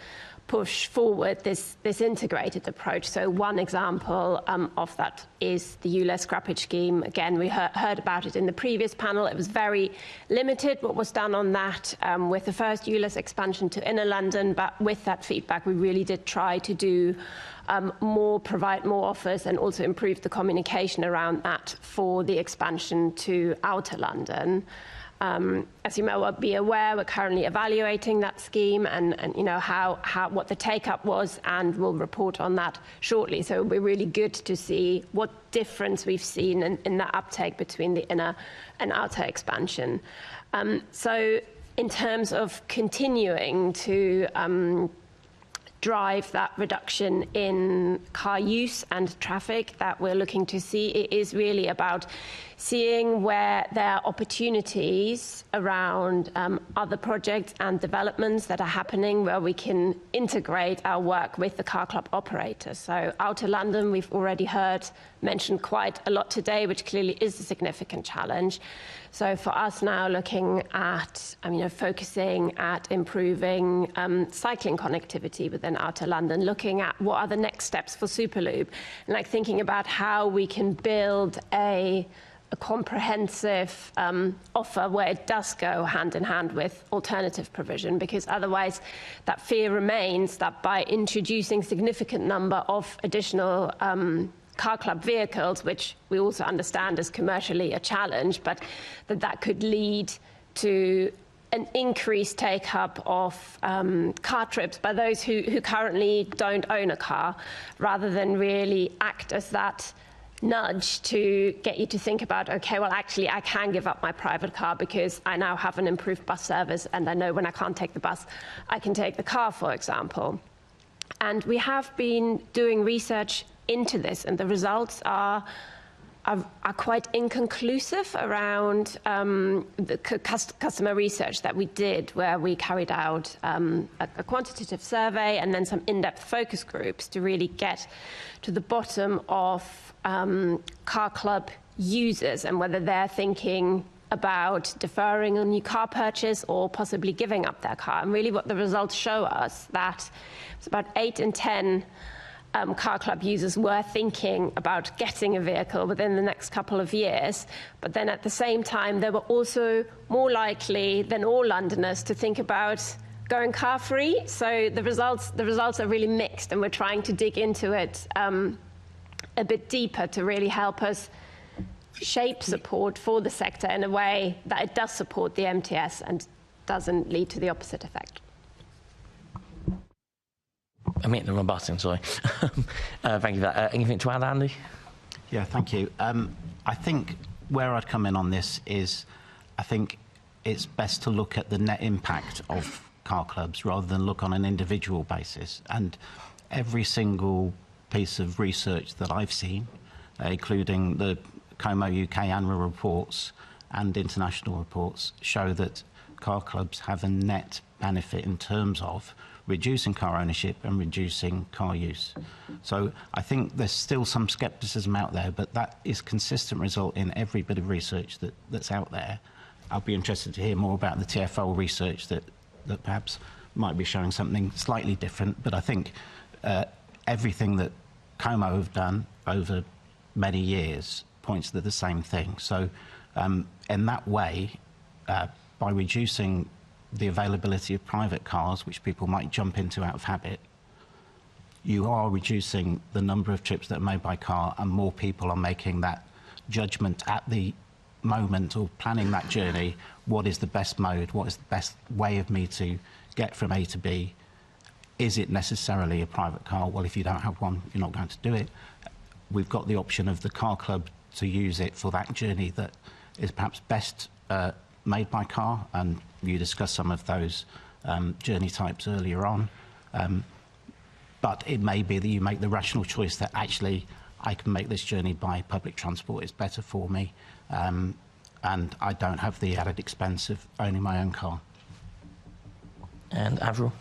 push forward this integrated approach. So one example of that is the ULEZ scrappage scheme. Again, we heard about it in the previous panel. It was very limited what was done on that with the first ULEZ expansion to inner London, but with that feedback we really did try to do provide more offers and also improve the communication around that for the expansion to outer London. As you may be aware, we're currently evaluating that scheme and what the take-up was, and we'll report on that shortly. So it'll be really good to see what difference we've seen in the uptake between the inner and outer expansion. So in terms of continuing to drive that reduction in car use and traffic that we're looking to see, it is really about seeing where there are opportunities around other projects and developments that are happening where we can integrate our work with the car club operators. So outer London, we've already heard mentioned quite a lot today, which clearly is a significant challenge. So for us now, looking at, focusing at improving cycling connectivity within outer London, looking at what are the next steps for Superloop, and thinking about how we can build a comprehensive offer where it does go hand in hand with alternative provision, because otherwise that fear remains that by introducing significant number of additional car club vehicles, which we also understand is commercially a challenge, but that could lead to an increased take-up of car trips by those who currently don't own a car, rather than really act as that nudge to get you to think about, okay, well, actually, I can give up my private car because I now have an improved bus service, and I know when I can't take the bus, I can take the car, for example. And we have been doing research into this, and the results are quite inconclusive around the customer research that we did, where we carried out a quantitative survey and then some in-depth focus groups to really get to the bottom of car club users and whether they're thinking about deferring a new car purchase or possibly giving up their car. And really what the results show us that it's about 8 in 10 car club users were thinking about getting a vehicle within the next couple of years, but then at the same time they were also more likely than all Londoners to think about going car free. So the results are really mixed, and we're trying to dig into it a bit deeper to really help us shape support for the sector in a way that it does support the MTS and doesn't lead to the opposite effect. I'm hitting the wrong button, sorry. Thank you for that. Anything to add, Andy? Yeah, thank you. I think where I'd come in on this is I think it's best to look at the net impact of car clubs rather than look on an individual basis. And every single piece of research that I've seen, including the Como UK annual reports and international reports, show that car clubs have a net benefit in terms of reducing car ownership and reducing car use. So I think there's still some scepticism out there, but that is consistent result in every bit of research that's out there. I'll be interested to hear more about the TfL research that perhaps might be showing something slightly different, but I think everything that Como have done over many years points to the same thing. So in that way, by reducing the availability of private cars, which people might jump into out of habit, you are reducing the number of trips that are made by car, and more people are making that judgment at the moment or planning that journey. What is the best mode? What is the best way of me to get from A to B? Is it necessarily a private car? Well, if you don't have one, you're not going to do it. We've got the option of the car club to use it for that journey that is perhaps best made by car, and you discussed some of those journey types earlier on. But it may be that you make the rational choice that actually I can make this journey by public transport, it's better for me, and I don't have the added expense of owning my own car. And Avril?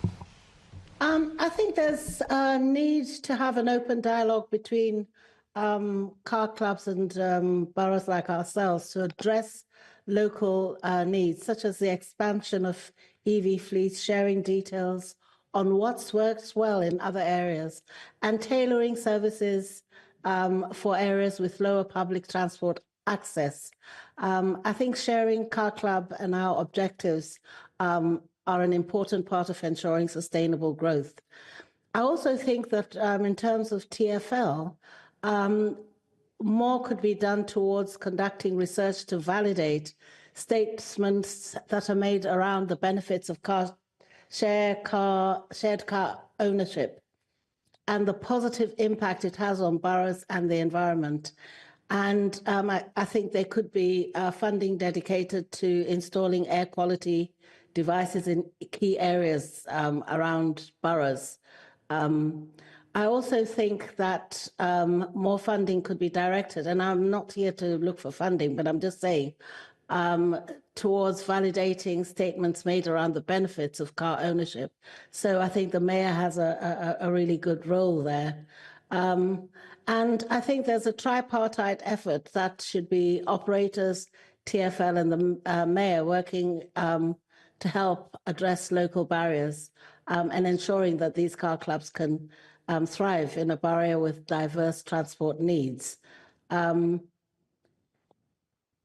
I think there's a need to have an open dialogue between car clubs and boroughs like ourselves to address local needs, such as the expansion of EV fleets, sharing details on what's works well in other areas, and tailoring services for areas with lower public transport access. I think sharing car club and our objectives are an important part of ensuring sustainable growth. I also think that in terms of TfL, more could be done towards conducting research to validate statements that are made around the benefits of shared car ownership and the positive impact it has on boroughs and the environment. And I think there could be funding dedicated to installing air quality devices in key areas around boroughs. I also think that more funding could be directed, and I'm not here to look for funding, but I'm just saying, towards validating statements made around the benefits of car ownership. So I think the mayor has a really good role there. And I think there's a tripartite effort that should be operators, TfL and the mayor working to help address local barriers and ensuring that these car clubs can thrive in a borough with diverse transport needs.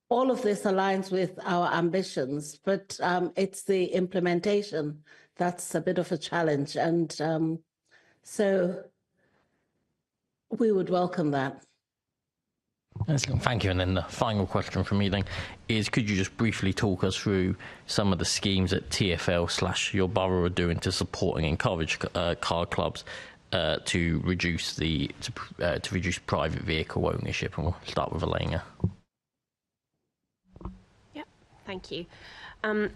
All of this aligns with our ambitions, but it's the implementation that's a bit of a challenge. And so we would welcome that. Thank you. And then the final question from me then is, could you just briefly talk us through some of the schemes that TfL / your borough are doing to support and encourage car clubs to reduce private vehicle ownership? And we'll start with Elena. Thank you.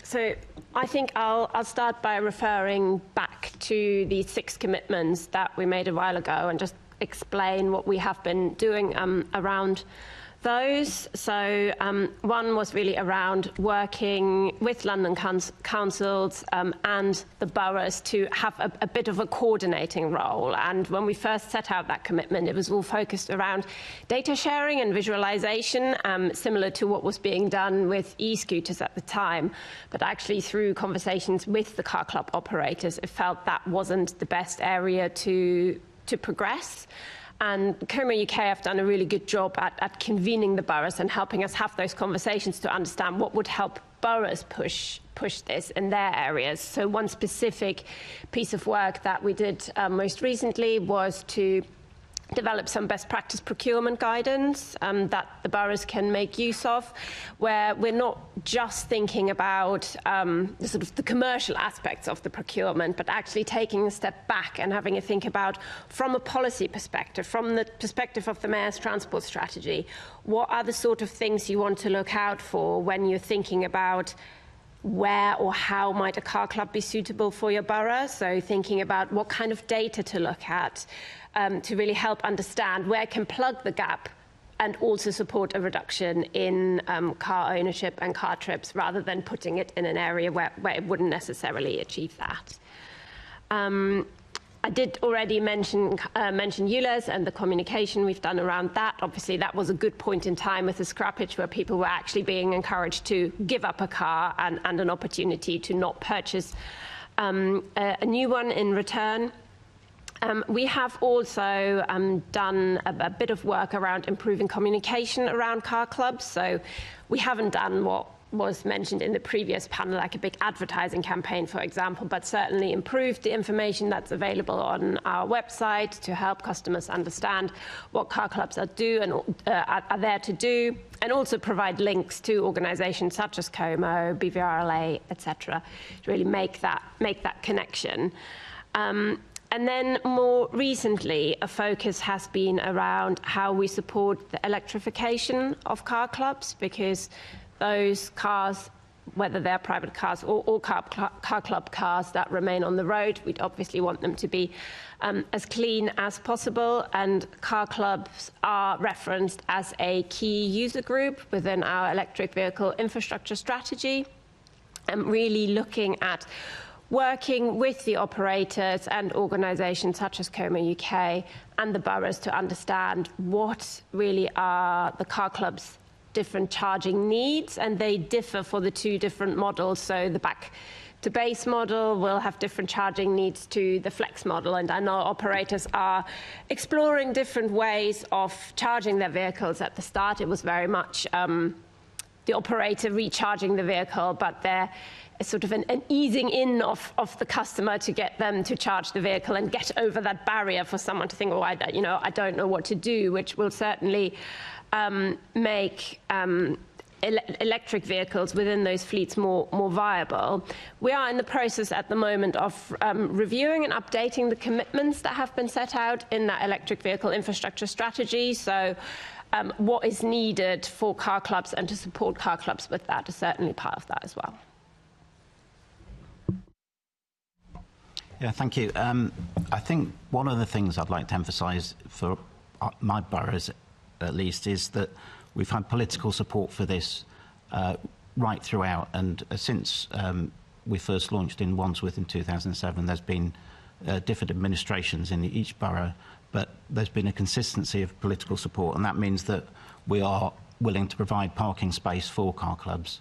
So I think I'll start by referring back to the 6 commitments that we made a while ago and just explain what we have been doing around those. So one was really around working with London councils and the boroughs to have a bit of a coordinating role. And when we first set out that commitment, it was all focused around data sharing and visualization, similar to what was being done with e-scooters at the time. But actually, through conversations with the car club operators, it felt that wasn't the best area to progress. And Coma UK have done a really good job at convening the boroughs and helping us have those conversations to understand what would help boroughs push this in their areas. So one specific piece of work that we did most recently was to develop some best practice procurement guidance that the boroughs can make use of, where we're not just thinking about the commercial aspects of the procurement, but actually taking a step back and having a think about, from a policy perspective, from the perspective of the mayor's transport strategy, what are the sort of things you want to look out for when you're thinking about where or how might a car club be suitable for your borough? So thinking about what kind of data to look at to really help understand where can plug the gap and also support a reduction in car ownership and car trips, rather than putting it in an area where it wouldn't necessarily achieve that. I did already mention ULEZ and the communication we've done around that. Obviously, that was a good point in time with the scrappage, where people were actually being encouraged to give up a car and an opportunity to not purchase a new one in return. We have also done a bit of work around improving communication around car clubs. So we haven't done what was mentioned in the previous panel, like a big advertising campaign, for example, but certainly improved the information that's available on our website to help customers understand what car clubs are there to do, and also provide links to organisations such as Como, BVRLA, etc., to really make that connection. And then more recently, a focus has been around how we support the electrification of car clubs, because those cars, whether they're private cars or car club cars that remain on the road, we'd obviously want them to be as clean as possible. And car clubs are referenced as a key user group within our electric vehicle infrastructure strategy, and really looking at working with the operators and organisations such as Como UK and the boroughs to understand what really are the car clubs' different charging needs, and they differ for the two different models. So the back to base model will have different charging needs to the flex model, and I know operators are exploring different ways of charging their vehicles. At the start, it was very much the operator recharging the vehicle, but there is sort of an easing in of the customer to get them to charge the vehicle and get over that barrier for someone to think, oh, I don't know what to do, which will certainly make electric vehicles within those fleets more viable. We are in the process at the moment of reviewing and updating the commitments that have been set out in that electric vehicle infrastructure strategy. So what is needed for car clubs and to support car clubs with that is certainly part of that as well. Yeah, thank you. I think one of the things I'd like to emphasise for my boroughs, at least, is that we've had political support for this right throughout. And since we first launched in Wandsworth in 2007, there's been different administrations in each borough, but there's been a consistency of political support, and that means that we are willing to provide parking space for car clubs,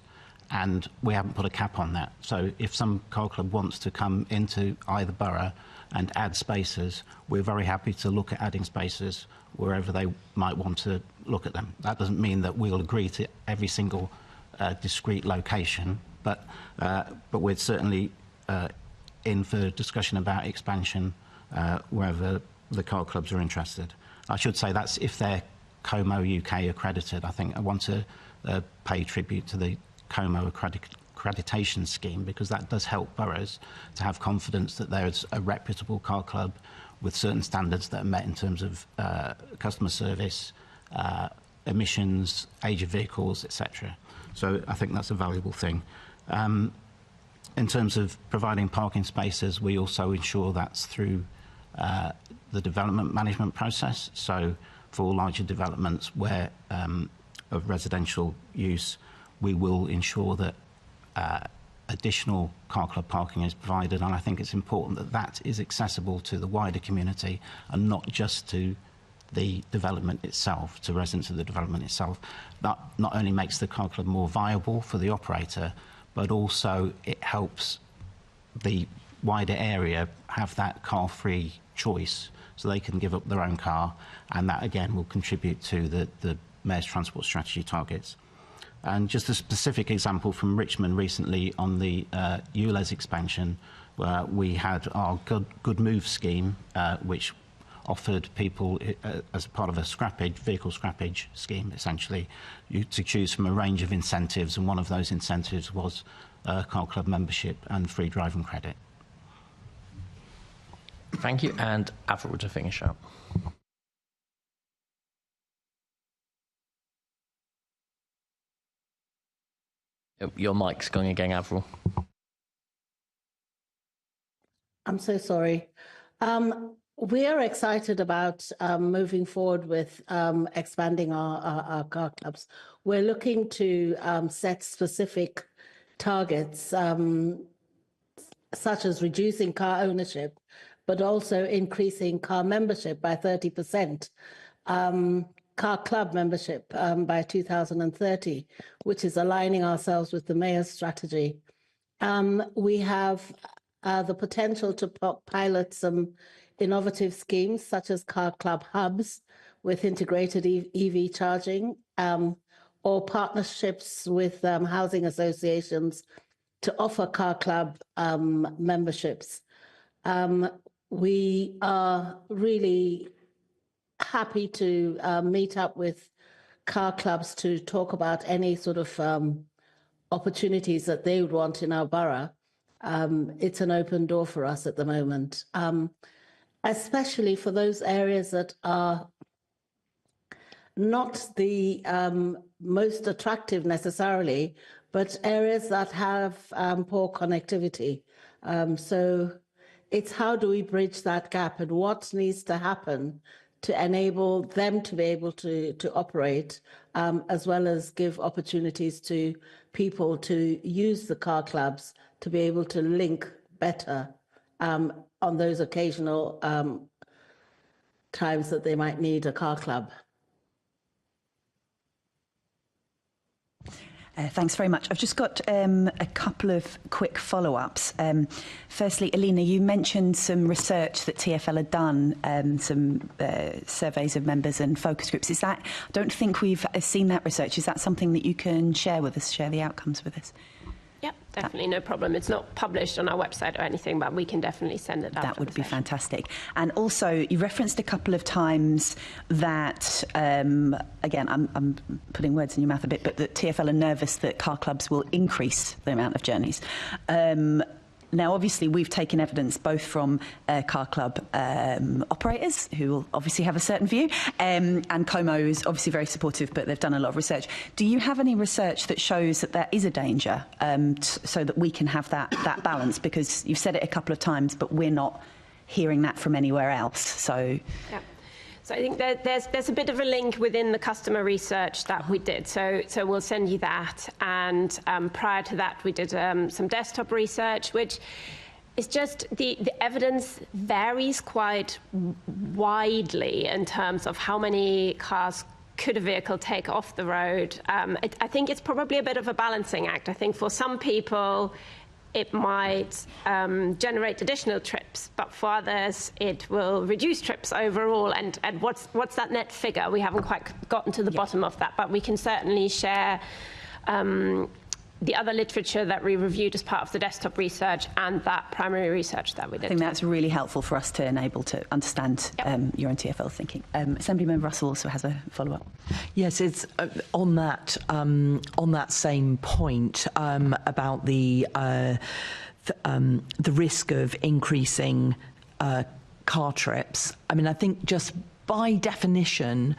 and we haven't put a cap on that. So if some car club wants to come into either borough and add spaces, we're very happy to look at adding spaces wherever they might want to look at them. That doesn't mean that we'll agree to every single discrete location, but we're certainly in for discussion about expansion wherever the car clubs are interested. I should say that's if they're Como UK accredited. I think I want to pay tribute to the Como accreditation scheme, because that does help boroughs to have confidence that there's a reputable car club with certain standards that are met in terms of customer service, emissions, age of vehicles, etc. So I think that's a valuable thing. In terms of providing parking spaces, we also ensure that's through the development management process. So for larger developments where of residential use, we will ensure that additional car club parking is provided, and I think it's important that that is accessible to the wider community and not just to the development itself, to residents of the development itself. That not only makes the car club more viable for the operator, but also it helps the wider area have that car-free choice, so they can give up their own car, and that again will contribute to the Mayor's Transport Strategy targets. And just a specific example from Richmond recently on the ULEZ expansion, where we had our Good Move scheme, which offered people, as part of a vehicle scrappage scheme, essentially, to choose from a range of incentives, and one of those incentives was car club membership and free driving credit. Thank you, and Avril to finish up. Your mic's going again, Avril. I'm so sorry. We are excited about moving forward with expanding our car clubs. We're looking to set specific targets, such as reducing car ownership, but also increasing car membership by 30%. Car club membership by 2030, which is aligning ourselves with the Mayor's strategy. We have the potential to pilot some innovative schemes such as car club hubs with integrated EV charging. or partnerships with housing associations to offer car club memberships. We are really happy to meet up with car clubs to talk about any sort of opportunities that they would want in our borough. It's an open door for us at the moment, especially for those areas that are not the most attractive necessarily, but areas that have poor connectivity. So it's how do we bridge that gap, and what needs to happen to enable them to be able to operate, as well as give opportunities to people to use the car clubs to be able to link better on those occasional times that they might need a car club. Thanks very much. I've just got a couple of quick follow-ups. Firstly, Alina, you mentioned some research that TfL had done, some surveys of members and focus groups. Is that? I don't think we've seen that research. Is that something that you can share with us, share the outcomes with us? Yep, definitely, no problem. It's not published on our website or anything, but we can definitely send it out. That would be fantastic. And also, you referenced a couple of times that, again, I'm putting words in your mouth a bit, but that TfL are nervous that car clubs will increase the amount of journeys. Now, obviously, we've taken evidence both from car club operators, who will obviously have a certain view, and Como is obviously very supportive, but they've done a lot of research. Do you have any research that shows that there is a danger, so that we can have that balance? Because you've said it a couple of times, but we're not hearing that from anywhere else. So. Yeah. So I think there's a bit of a link within the customer research that we did. So we'll send you that. And prior to that, we did some desktop research, which is just the evidence varies quite widely in terms of how many cars could a vehicle take off the road. I think it's probably a bit of a balancing act. I think for some people, it might generate additional trips, but for others, it will reduce trips overall. And what's that net figure? We haven't quite gotten to the bottom of that, but we can certainly share the other literature that we reviewed as part of the desktop research and that primary research that we did. I think that's really helpful for us to enable to understand your own TfL thinking. Assemblymember Russell also has a follow-up. Yes, it's on that same point about the risk of increasing car trips. I mean, I think just by definition,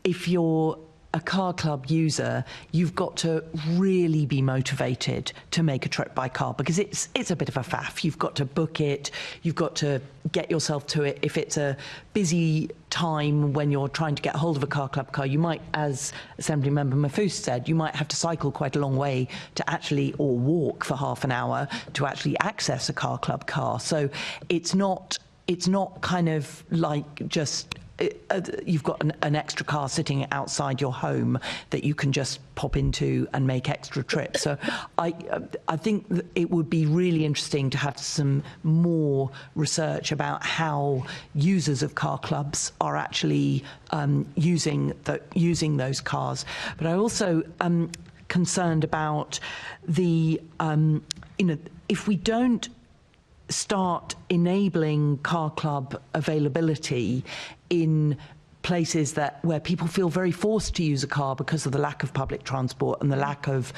if you're a car club user, you've got to really be motivated to make a trip by car, because it's a bit of a faff. You've got to book it, you've got to get yourself to it. If it's a busy time when you're trying to get hold of a car club car, you might, as Assemblymember Mahfouz said, you might have to cycle quite a long way to actually, or walk for half an hour to actually access a car club car. So it's not kind of like just you've got an extra car sitting outside your home that you can just pop into and make extra trips. So I think it would be really interesting to have some more research about how users of car clubs are actually using those cars. But I also am concerned about the if we don't start enabling car club availability in places where people feel very forced to use a car because of the lack of public transport and the lack of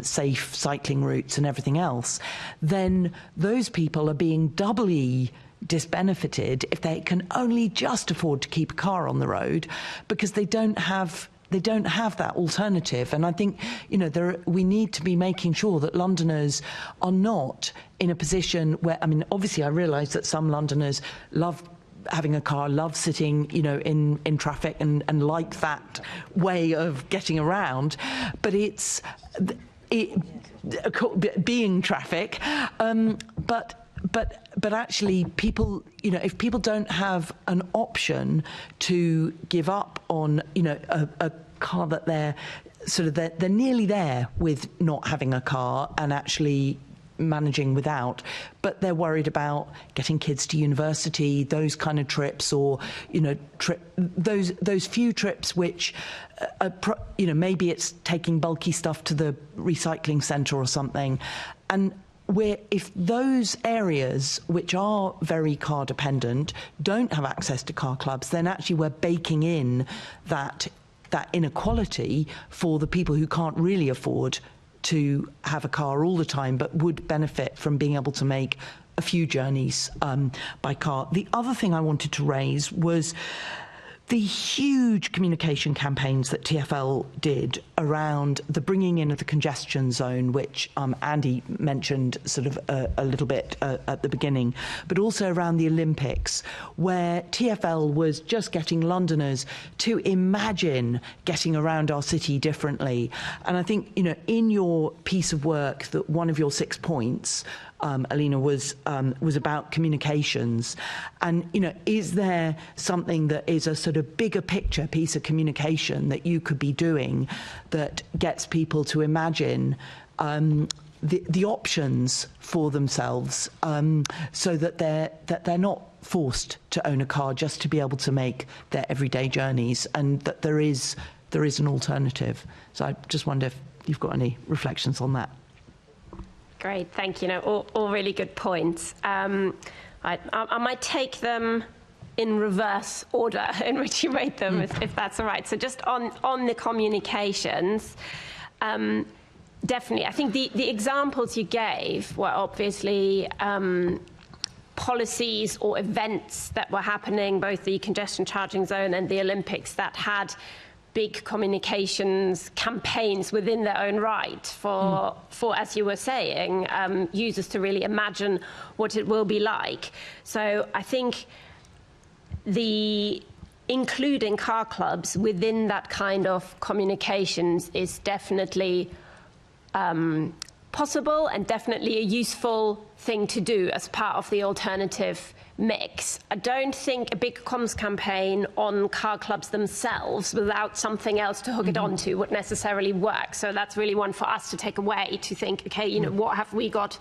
safe cycling routes and everything else, then those people are being doubly disbenefited if they can only just afford to keep a car on the road, because they don't have that alternative. And I think, we need to be making sure that Londoners are not in a position where, I mean, obviously I realise that some Londoners love having a car, love sitting, in traffic and like that way of getting around, but it's being traffic. But actually, people, if people don't have an option to give up on, a car that they're nearly there with not having a car, and actually managing without, but they're worried about getting kids to university, those kind of trips, or those few trips which maybe it's taking bulky stuff to the recycling centre or something. And if those areas which are very car dependent don't have access to car clubs, then actually we're baking in that inequality for the people who can't really afford to have a car all the time, but would benefit from being able to make a few journeys by car. The other thing I wanted to raise was the huge communication campaigns that TfL did around the bringing in of the congestion zone, which Andy mentioned sort of a little bit at the beginning, but also around the Olympics, where TfL was just getting Londoners to imagine getting around our city differently. And I think, in your piece of work, that one of your 6 points, Alina, was about communications. And, is there something that is a sort of bigger picture piece of communication that you could be doing that gets people to imagine the options for themselves, so that they're not forced to own a car just to be able to make their everyday journeys, and that there is an alternative? So I just wonder if you've got any reflections on that. Great, thank you. All really good points. I might take them in reverse order in which you made them, if that's all right. So just on the communications, definitely. I think the examples you gave were obviously policies or events that were happening, both the congestion charging zone and the Olympics, that had big communications campaigns within their own right for as you were saying, users to really imagine what it will be like. So I think including car clubs within that kind of communications is definitely possible, and definitely a useful thing to do as part of the alternative mix. I don't think a big comms campaign on car clubs themselves without something else to hook it onto would necessarily work. So that's really one for us to take away, to think, okay, what have we got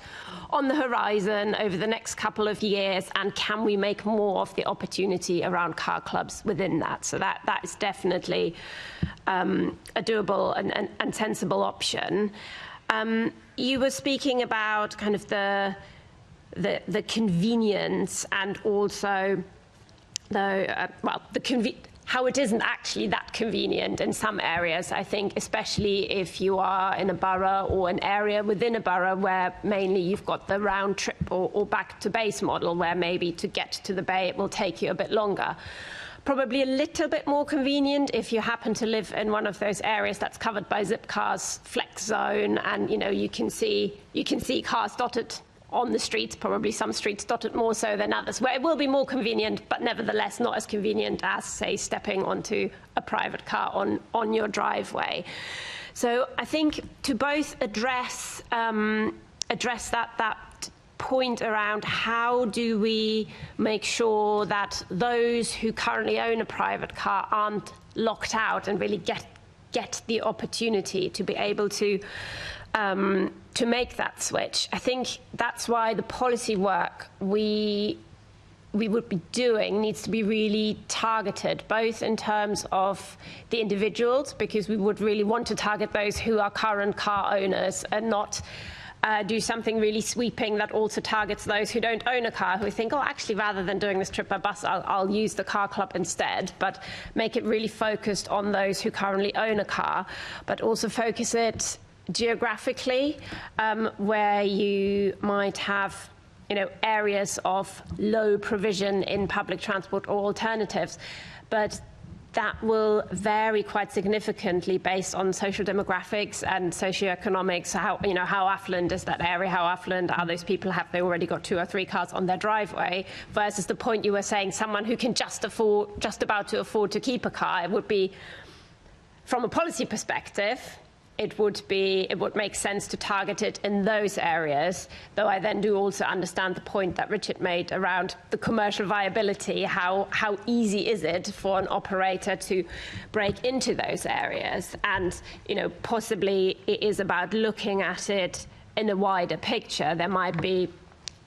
on the horizon over the next couple of years, and can we make more of the opportunity around car clubs within that? So that is definitely a doable and sensible option. You were speaking about kind of the convenience, and also how it isn't actually that convenient in some areas. I think especially if you are in a borough or an area within a borough where mainly you've got the round trip or back to base model, where maybe to get to the bay it will take you a bit longer. Probably a little bit more convenient if you happen to live in one of those areas that's covered by Zipcar's flex zone, and you can see cars dotted on the streets, probably some streets dotted more so than others, where it will be more convenient, but nevertheless not as convenient as, say, stepping onto a private car on your driveway. So I think to both address that point around how do we make sure that those who currently own a private car aren't locked out and really get the opportunity to be able to make that switch. I think that's why the policy work we would be doing needs to be really targeted, both in terms of the individuals, because we would really want to target those who are current car owners, and not do something really sweeping that also targets those who don't own a car, who think, actually, rather than doing this trip by bus, I'll use the car club instead. But make it really focused on those who currently own a car, but also focus it geographically, where you might have areas of low provision in public transport or alternatives, but that will vary quite significantly based on social demographics and socioeconomics. How affluent is that area? How affluent are those people? Have they already got 2 or 3 cars on their driveway? Versus the point you were saying, someone who can just about to afford to keep a car. It would be, from a policy perspective, it would make sense to target it in those areas, though I then do also understand the point that Richard made around the commercial viability. How easy is it for an operator to break into those areas? And possibly it is about looking at it in a wider picture, there might be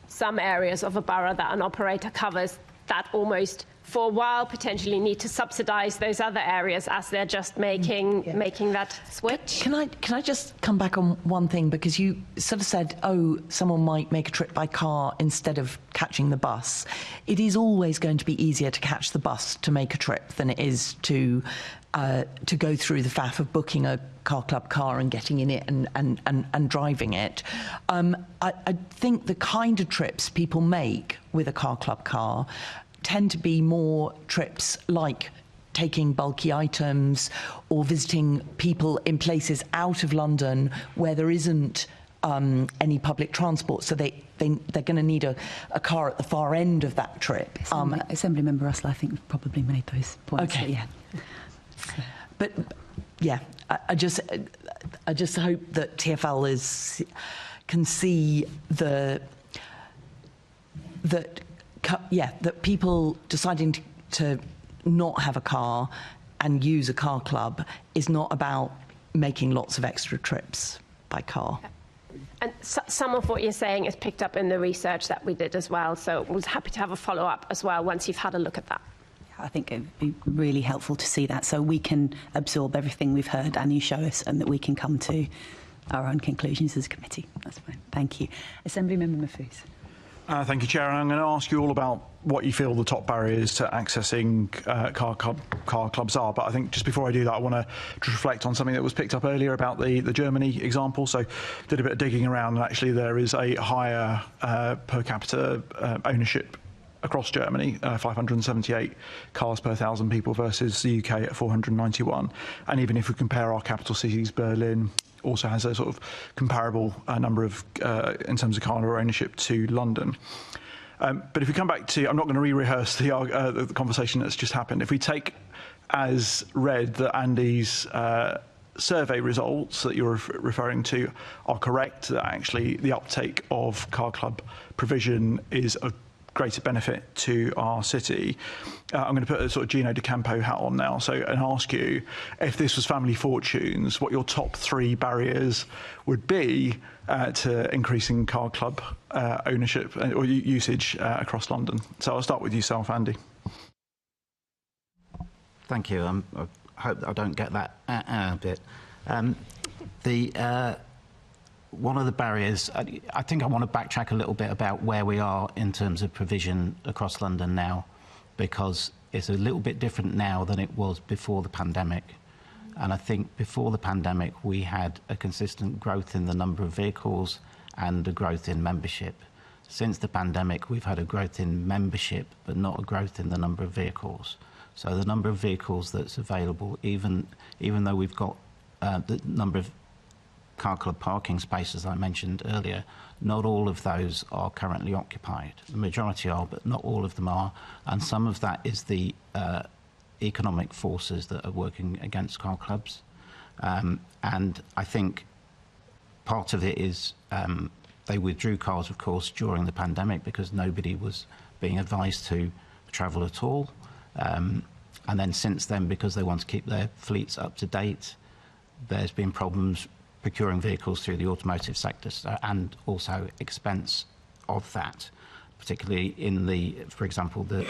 some areas of a borough that an operator covers that almost for a while potentially need to subsidise those other areas as they're just making that switch. Can I just come back on one thing, because you sort of said, oh, someone might make a trip by car instead of catching the bus. It is always going to be easier to catch the bus to make a trip than it is to go through the faff of booking a car club car and getting in it and driving it. I think the kind of trips people make with a car club car tend to be more trips like taking bulky items or visiting people in places out of London where there isn't any public transport, so they're going to need a car at the far end of that trip. Assembly Member Russell, I think, probably made those points. Okay. But yeah, I just hope that TfL can see that people deciding to not have a car and use a car club is not about making lots of extra trips by car. And some of what you're saying is picked up in the research that we did as well, so I was happy to have a follow-up as well once you've had a look at that. I think it would be really helpful to see that, so we can absorb everything we've heard and you show us, and that we can come to our own conclusions as a committee. That's fine. Thank you. Assembly Member Mahfouz. Thank you, Chair. And I'm going to ask you all about what you feel the top barriers to accessing car clubs are. But I think just before I do that, I want to reflect on something that was picked up earlier about the Germany example. So did a bit of digging around, and actually there is a higher per capita ownership across Germany, 578 cars per 1,000 people versus the UK at 491. And even if we compare our capital cities, Berlin also has a sort of comparable number of, in terms of car ownership, to London. But if we come back to, I'm not going to re-rehearse the conversation that's just happened. If we take as read that Andy's survey results that you're referring to are correct, that actually the uptake of car club provision is a greater benefit to our city, I'm going to put a sort of Gino D'Acampo hat on now, and ask you, if this was Family Fortunes, what your top 3 barriers would be to increasing car club ownership or usage across London. So I'll start with yourself, Andy. Thank you. I hope I don't get that bit. One of the barriers, I think I want to backtrack a little bit about where we are in terms of provision across London now, because it's a little bit different now than it was before the pandemic. And I think before the pandemic, we had a consistent growth in the number of vehicles and a growth in membership. Since the pandemic, we've had a growth in membership, but not a growth in the number of vehicles. So the number of vehicles that's available, even though we've got the number of car club parking spaces I mentioned earlier, not all of those are currently occupied. The majority are, but not all of them are. And some of that is the economic forces that are working against car clubs. And I think part of it is they withdrew cars, of course, during the pandemic because nobody was being advised to travel at all. And then since then, because they want to keep their fleets up to date, there's been problems procuring vehicles through the automotive sector, and also expense of that, particularly in for example, the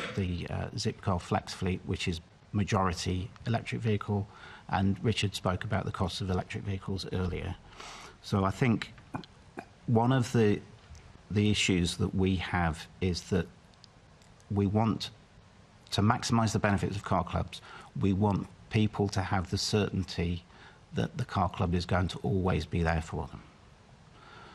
Zipcar Flex fleet, which is majority electric vehicle, and Richard spoke about the cost of electric vehicles earlier. So I think one of the issues that we have is that we want to maximise the benefits of car clubs. We want people to have the certainty that the car club is going to always be there for them.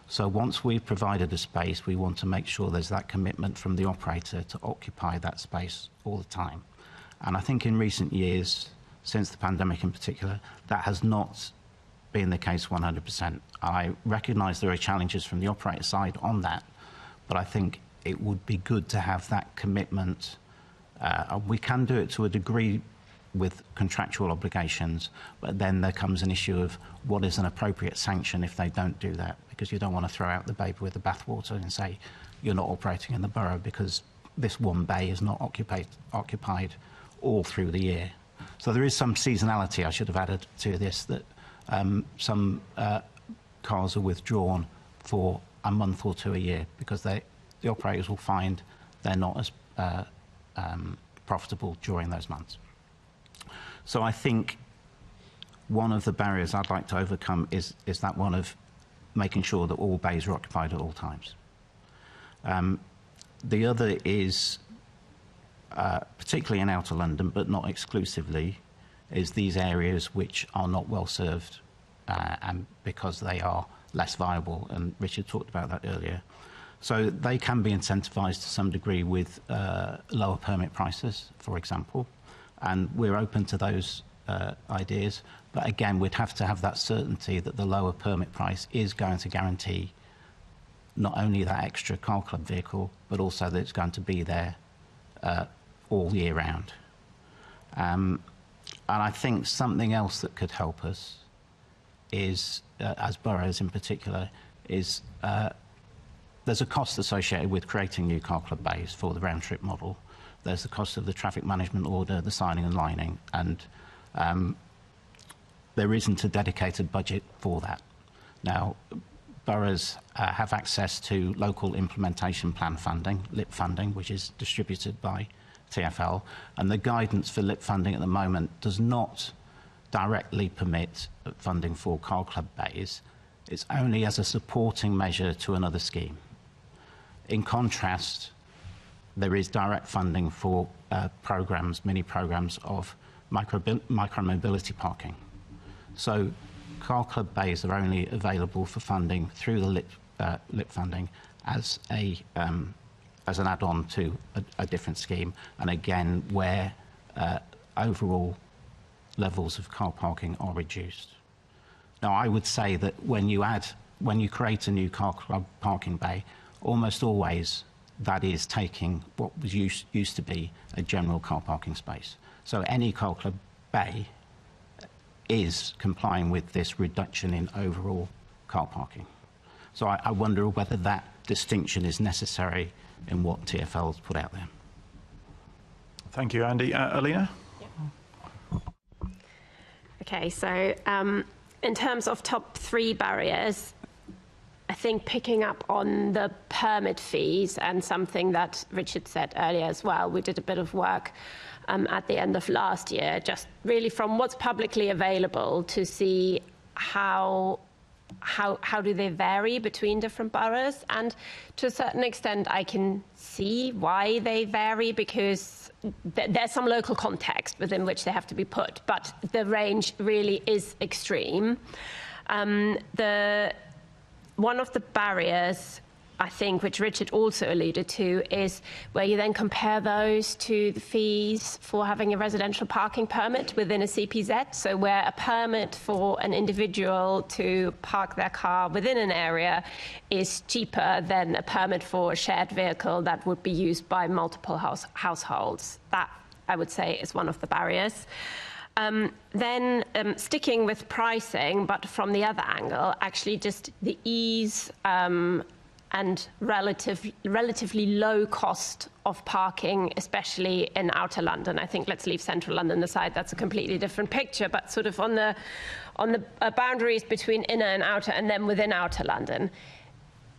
So once we've provided a space, we want to make sure there's that commitment from the operator to occupy that space all the time. And I think in recent years, since the pandemic in particular, that has not been the case 100%. I recognise there are challenges from the operator side on that, but I think it would be good to have that commitment. We can do it to a degree with contractual obligations, but then there comes an issue of what is an appropriate sanction if they don't do that, because you don't want to throw out the baby with the bathwater and say you're not operating in the borough because this one bay is not occupied all through the year. So there is some seasonality, I should have added to this, that some cars are withdrawn for a month or two a year, because the operators will find they're not as profitable during those months. So I think one of the barriers I'd like to overcome is that one of making sure that all bays are occupied at all times. The other is, particularly in outer London, but not exclusively, is these areas which are not well served, and because they are less viable, and Richard talked about that earlier. So they can be incentivised to some degree with lower permit prices, for example, and we're open to those ideas. But again, we'd have to have that certainty that the lower permit price is going to guarantee not only that extra car club vehicle, but also that it's going to be there all year round. And I think something else that could help us is, as boroughs in particular, is there's a cost associated with creating new car club bays for the round trip model. There's the cost of the traffic management order, the signing and lining, and there isn't a dedicated budget for that. Now, boroughs have access to local implementation plan funding, LIP funding, which is distributed by TfL, and the guidance for LIP funding at the moment does not directly permit funding for car club bays. It's only as a supporting measure to another scheme. In contrast, there is direct funding for programs, mini programs of micro-mobility parking. So car club bays are only available for funding through the LIP funding as an add-on to a different scheme, and again where overall levels of car parking are reduced. Now, I would say that when you create a new car club parking bay, almost always that is taking what was used to be a general car parking space. So any car club bay is complying with this reduction in overall car parking. So I wonder whether that distinction is necessary in what TfL's put out there. Thank you, Andy. Alina? Okay, so in terms of top 3 barriers, I think picking up on the permit fees and something that Richard said earlier as well, we did a bit of work at the end of last year, just really from what's publicly available to see how do they vary between different boroughs. And to a certain extent, I can see why they vary, because there's some local context within which they have to be put, but the range really is extreme. One of the barriers, I think, which Richard also alluded to, is where you then compare those to the fees for having a residential parking permit within a CPZ. So where a permit for an individual to park their car within an area is cheaper than a permit for a shared vehicle that would be used by multiple households. That, I would say, is one of the barriers. Then sticking with pricing, but from the other angle, actually just the ease and relatively low cost of parking, especially in outer London. I think let's leave central London aside, that's a completely different picture, but sort of on the boundaries between inner and outer, and then within outer London.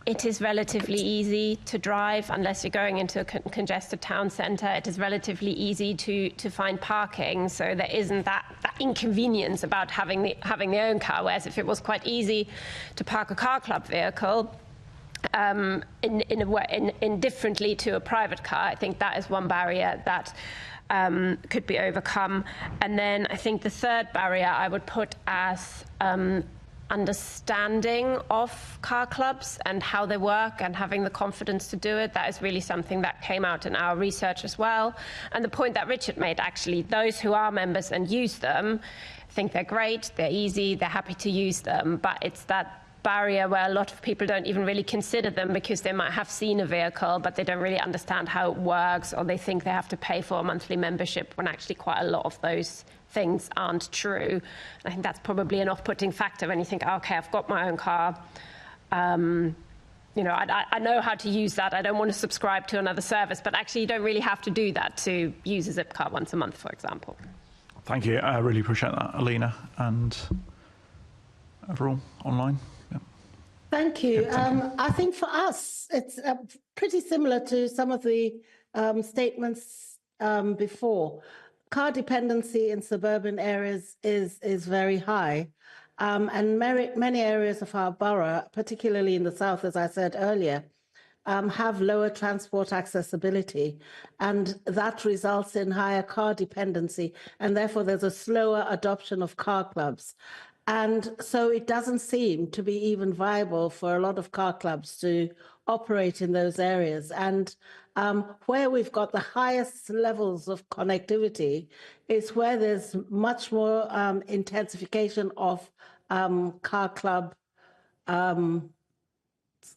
It is relatively easy to drive unless you're going into a congested town centre. It is relatively easy to find parking, so there isn't that inconvenience about having the own car. Whereas if it was quite easy to park a car club vehicle in differently to a private car, I think that is one barrier that could be overcome. And then I think the third barrier I would put as understanding of car clubs and how they work and having the confidence to do it. That is really something that came out in our research as well. And the point that Richard made, actually, those who are members and use them think they're great, they're easy, they're happy to use them, but it's that barrier where a lot of people don't even really consider them because they might have seen a vehicle, but they don't really understand how it works, or they think they have to pay for a monthly membership when actually quite a lot of those things aren't true. I think that's probably an off-putting factor when you think, okay, I've got my own car. I know how to use that. I don't want to subscribe to another service, but actually you don't really have to do that to use a Zipcar once a month, for example. Thank you. I really appreciate that, Alina. And overall, online? Yeah. Thank you. I think for us, it's pretty similar to some of the statements before. Car dependency in suburban areas is very high. And many areas of our borough, particularly in the south, as I said earlier, have lower transport accessibility, and that results in higher car dependency, and therefore there's a slower adoption of car clubs. And so it doesn't seem to be even viable for a lot of car clubs to operate in those areas. And where we've got the highest levels of connectivity is where there's much more intensification of car club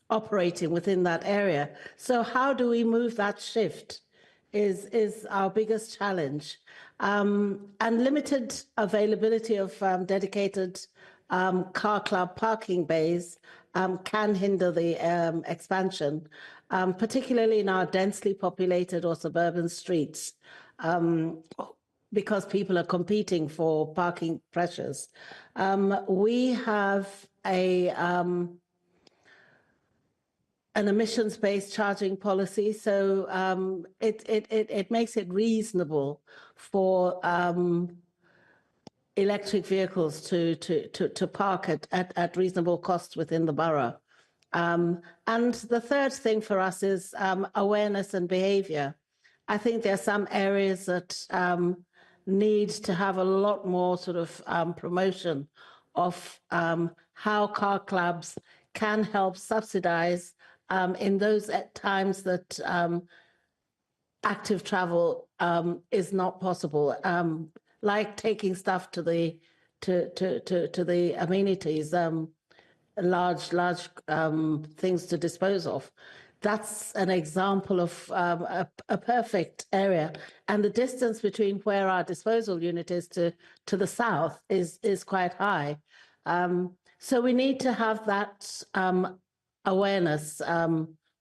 operating within that area. So how do we move that shift is our biggest challenge. And limited availability of dedicated car club parking bays can hinder the expansion, particularly in our densely populated or suburban streets, because people are competing for parking pressures. We have an emissions-based charging policy, so it makes it reasonable for electric vehicles to park at reasonable costs within the borough. And the third thing for us is awareness and behaviour. I think there are some areas that need to have a lot more sort of promotion of how car clubs can help subsidise in those times that active travel is not possible, like taking stuff to the amenities, large things to dispose of. That's an example of a perfect area, and the distance between where our disposal unit is to the south is quite high. So we need to have that awareness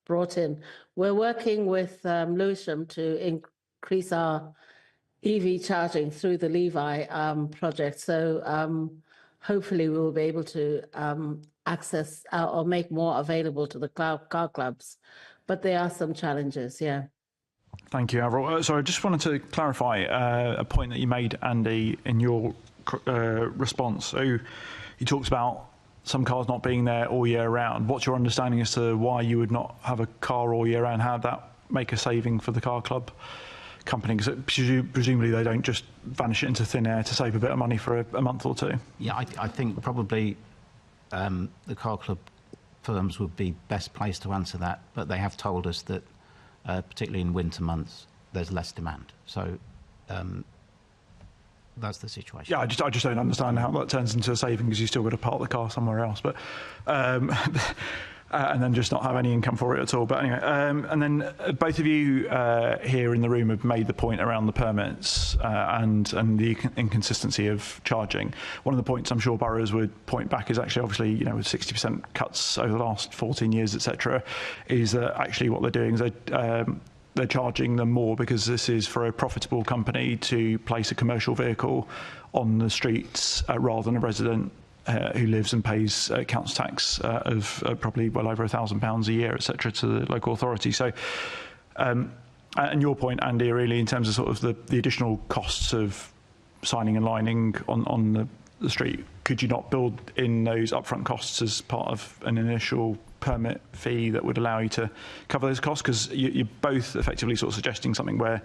brought in. We're working with Lewisham to increase our EV charging through the Levi project. So hopefully we will be able to access or make more available to the car clubs. But there are some challenges, yeah. Thank you, Avril. So I just wanted to clarify a point that you made, Andy, in your response. So you talked about some cars not being there all year round. What's your understanding as to why you would not have a car all year round? How would that make a saving for the car club company? Because presumably they don't just vanish it into thin air to save a bit of money for a month or two. Yeah, I think probably the car club firms would be best placed to answer that, but they have told us that particularly in winter months there's less demand. So that's the situation. Yeah, I just don't understand how that turns into a saving, because you still got to park the car somewhere else. But and then just not have any income for it at all. But anyway, and then both of you here in the room have made the point around the permits and the inconsistency of charging. One of the points I'm sure boroughs would point back is actually, obviously, you know, with 60% cuts over the last 14 years, etc., is that actually what they're doing is they're charging them more because this is for a profitable company to place a commercial vehicle on the streets rather than a resident who lives and pays council tax of probably well over £1,000 a year, etc., to the local authority. So, and your point, Andy, really in terms of sort of the additional costs of signing and lining on the street, could you not build in those upfront costs as part of an initial permit fee that would allow you to cover those costs? Because you're both effectively sort of suggesting something where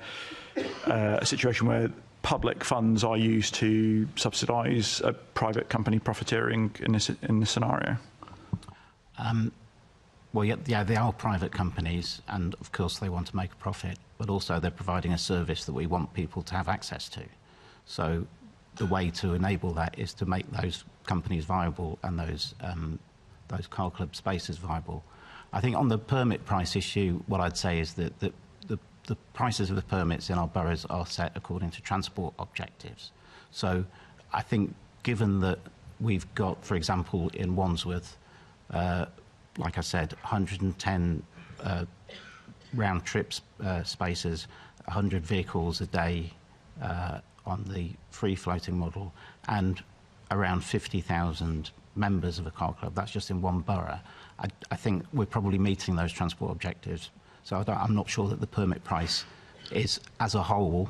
a situation where public funds are used to subsidise a private company profiteering in this scenario. Well, yeah, they are private companies, and of course they want to make a profit, but also they're providing a service that we want people to have access to. So the way to enable that is to make those companies viable and those car club spaces viable. I think on the permit price issue, what I'd say is that the prices of the permits in our boroughs are set according to transport objectives. So I think given that we've got, for example, in Wandsworth, like I said, 110 round trips spaces, 100 vehicles a day on the free floating model, and around 50,000 members of a car club. That's just in one borough. I think we're probably meeting those transport objectives. So I'm not sure that the permit price is, as a whole,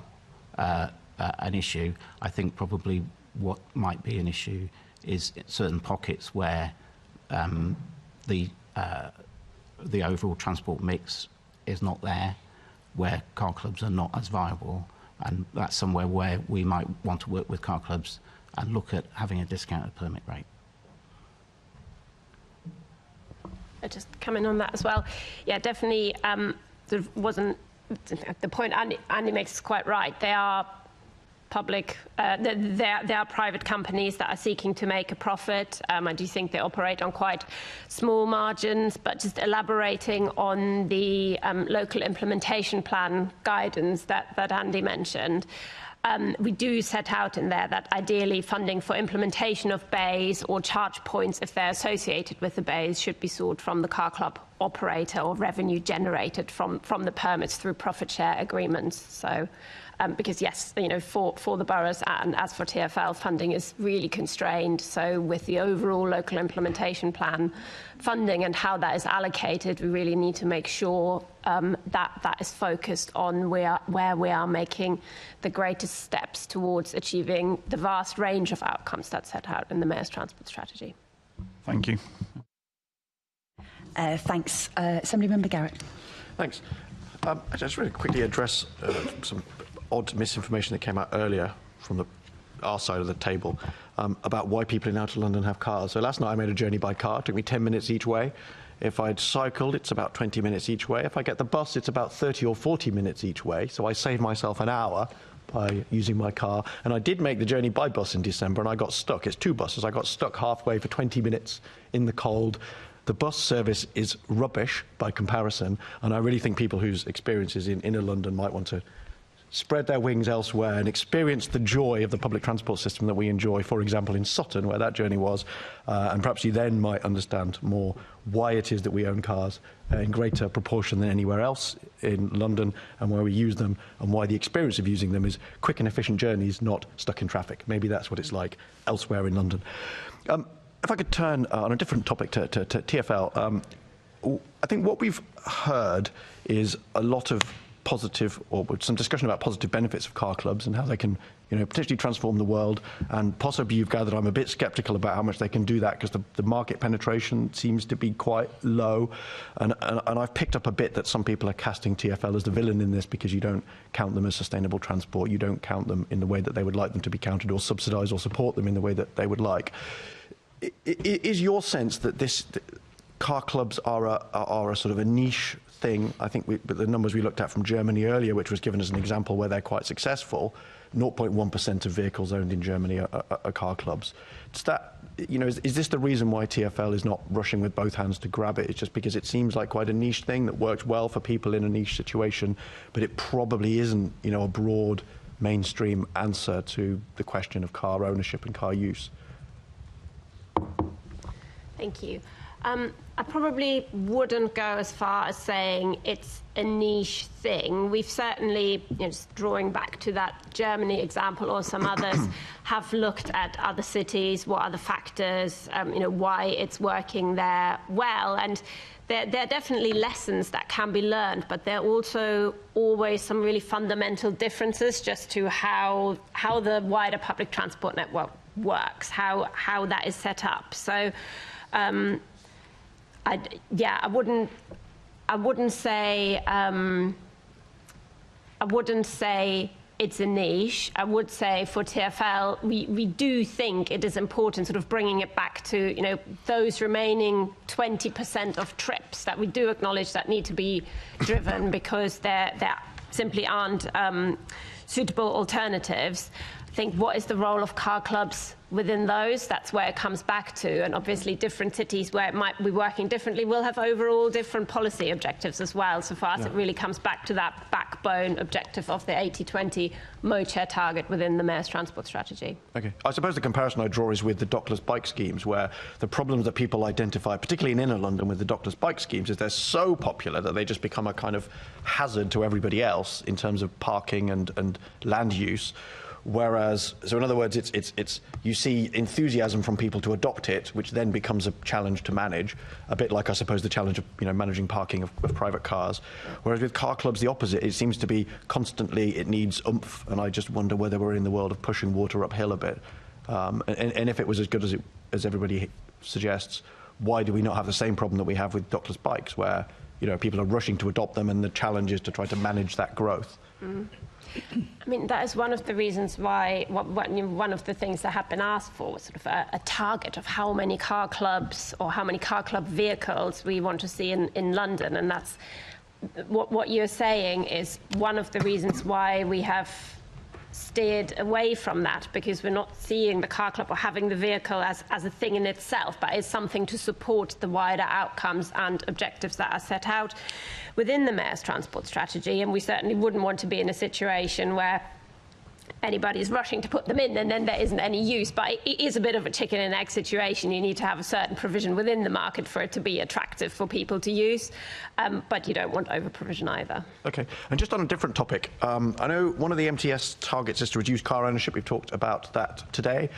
an issue. I think probably what might be an issue is certain pockets where the overall transport mix is not there, where car clubs are not as viable, and that's somewhere where we might want to work with car clubs and look at having a discounted permit rate. I just come in on that as well. Yeah, definitely. There wasn't the point Andy makes is quite right. They are public. They are private companies that are seeking to make a profit. I do think they operate on quite small margins. But just elaborating on the local implementation plan guidance that Andy mentioned. We do set out in there that ideally funding for implementation of bays or charge points, if they're associated with the bays, should be sought from the car club operator or revenue generated from the permits through profit share agreements. So, because yes, for the boroughs and as for TfL, funding is really constrained. So with the overall local implementation plan funding and how that is allocated, we really need to make sure that is focused on where we are making the greatest steps towards achieving the vast range of outcomes that's set out in the Mayor's Transport Strategy. Thank you. Thanks. Assemblymember Garrett. Thanks. I just really quickly address some odd misinformation that came out earlier from our side of the table about why people in Outer London have cars. So last night I made a journey by car. It took me 10 minutes each way. If I'd cycled, it's about 20 minutes each way. If I get the bus, it's about 30 or 40 minutes each way. So I saved myself an hour by using my car. And I did make the journey by bus in December, and I got stuck. It's 2 buses. I got stuck halfway for 20 minutes in the cold. The bus service is rubbish by comparison, and I really think people whose experiences in inner London might want to spread their wings elsewhere and experience the joy of the public transport system that we enjoy, for example, in Sutton, where that journey was. And perhaps you then might understand more why it is that we own cars in greater proportion than anywhere else in London, and where we use them, and why the experience of using them is quick and efficient journeys, not stuck in traffic. Maybe that's what it's like elsewhere in London. If I could turn on a different topic to TfL, I think what we've heard is a lot of positive, or some discussion about positive benefits of car clubs and how they can, potentially transform the world. And possibly you've gathered I'm a bit sceptical about how much they can do that, because the market penetration seems to be quite low. And I've picked up a bit that some people are casting TfL as the villain in this, because you don't count them as sustainable transport. You don't count them in the way that they would like them to be counted, or subsidise or support them in the way that they would like. Is your sense that car clubs are a sort of a niche thing? I think the numbers we looked at from Germany earlier, which was given as an example where they're quite successful, 0.1% of vehicles owned in Germany are car clubs. Is this the reason why TfL is not rushing with both hands to grab it? It's just because it seems like quite a niche thing that works well for people in a niche situation, but it probably isn't, a broad mainstream answer to the question of car ownership and car use. Thank you. I probably wouldn't go as far as saying it's a niche thing. We've certainly, just drawing back to that Germany example or some others, have looked at other cities, what are the factors, why it's working there well. And there are definitely lessons that can be learned, but there are also always some really fundamental differences just to how the wider public transport network works, how that is set up. So, I wouldn't say it's a niche. I would say for TfL, we do think it is important, sort of bringing it back to those remaining 20% of trips that we do acknowledge that need to be driven because there simply aren't suitable alternatives. I think what is the role of car clubs within those? That's where it comes back to. And obviously different cities where it might be working differently will have overall different policy objectives as well. So for us, it really comes back to that backbone objective of the 80-20 mode share target within the Mayor's Transport Strategy. Okay. I suppose the comparison I draw is with the dockless bike schemes, where the problems that people identify, particularly in inner London with the dockless bike schemes, is they're so popular that they just become a kind of hazard to everybody else in terms of parking and land use. Whereas, so in other words, it's you see enthusiasm from people to adopt it, which then becomes a challenge to manage, a bit like, I suppose, the challenge of managing parking of private cars. Whereas with car clubs, the opposite. It seems to be constantly, it needs oomph, and I just wonder whether we're in the world of pushing water uphill a bit. And if it was as good as everybody suggests, why do we not have the same problem that we have with dockless bikes, where people are rushing to adopt them, and the challenge is to try to manage that growth? I mean, that is one of the reasons why, one of the things that have been asked for, sort of a target of how many car clubs or how many car club vehicles we want to see in London. And that's what you're saying is one of the reasons why we have steered away from that, because we're not seeing the car club or having the vehicle as a thing in itself, but as something to support the wider outcomes and objectives that are set out within the Mayor's transport strategy. And we certainly wouldn't want to be in a situation where anybody's rushing to put them in and then there isn't any use. But it is a bit of a chicken and egg situation. You need to have a certain provision within the market for it to be attractive for people to use, but you don't want over provision either. Okay, and just on a different topic, I know one of the MTS targets is to reduce car ownership. We've talked about that today.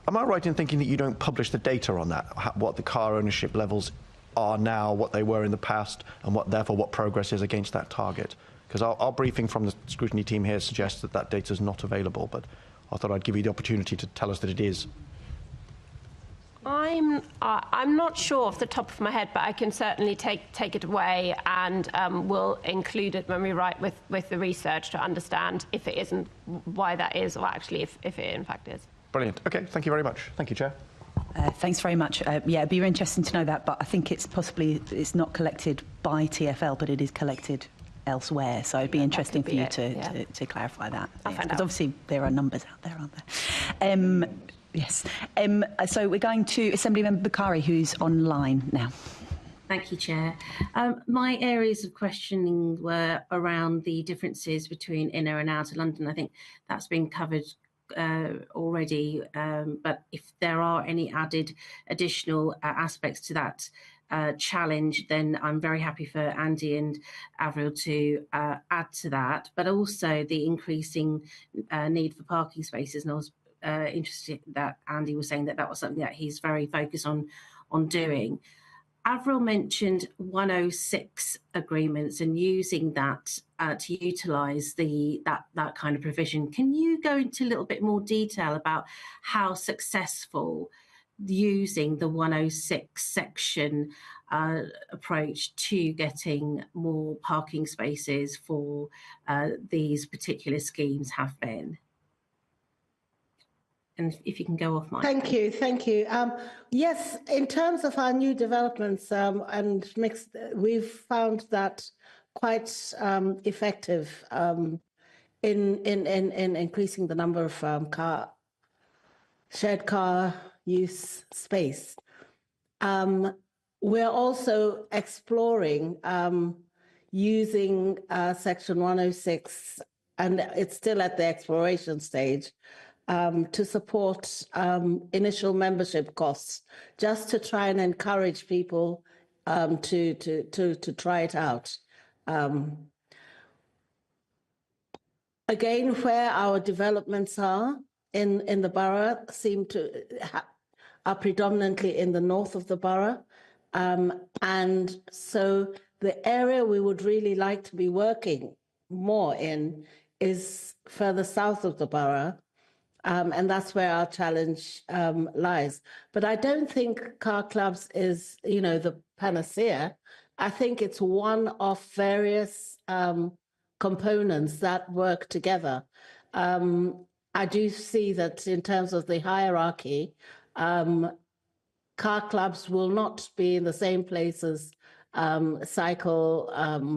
Am I right in thinking that you don't publish the data on that, what the car ownership levels are now, what they were in the past, and therefore what progress is against that target? Because our briefing from the scrutiny team here suggests that data is not available, but I thought I'd give you the opportunity to tell us that it is. I'm not sure off the top of my head, but I can certainly take it away, and we'll include it when we write with the research to understand if it isn't, why that is, or actually if it in fact is. Brilliant. Okay, thank you very much. Thank you, Chair. Thanks very much. Yeah, it'd be interesting to know that, but I think it's not collected by TfL, but it is collected elsewhere. So it'd be interesting for you to clarify that. Because obviously there are numbers out there, aren't there? Yes. So we're going to Assembly Member Bakari, who's online now. Thank you, Chair. My areas of questioning were around the differences between inner and outer London. I think that's been covered already, but if there are any additional aspects to that challenge, then I'm very happy for Andy and Avril to add to that, but also the increasing need for parking spaces. And I was interested that Andy was saying that was something that he's very focused on doing. Avril mentioned 106 agreements and using that to utilise that kind of provision. Can you go into a little bit more detail about how successful using the 106 section approach to getting more parking spaces for these particular schemes have been? And if you can go off mic. Thank you. Yes, in terms of our new developments and mixed, we've found that quite effective in increasing the number of shared car use space. We're also exploring using Section 106, and it's still at the exploration stage, to support initial membership costs, just to try and encourage people to try it out. Again, where our developments are in the borough are predominantly in the north of the borough, and so the area we would really like to be working more in is further south of the borough. And that's where our challenge lies. But I don't think car clubs is, the panacea. I think it's one of various components that work together. I do see that in terms of the hierarchy, car clubs will not be in the same place as cycle,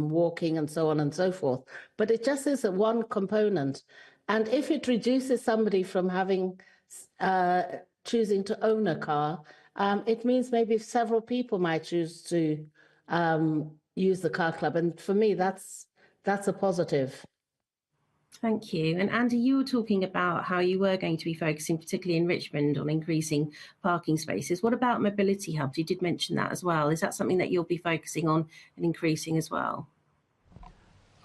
walking, and so on and so forth. But it just is one component. And if it reduces somebody from choosing to own a car, it means maybe several people might choose to use the car club. And for me, that's a positive. Thank you. And Andy, you were talking about how you were going to be focusing, particularly in Richmond, on increasing parking spaces. What about mobility hubs? You did mention that as well. Is that something that you'll be focusing on and increasing as well?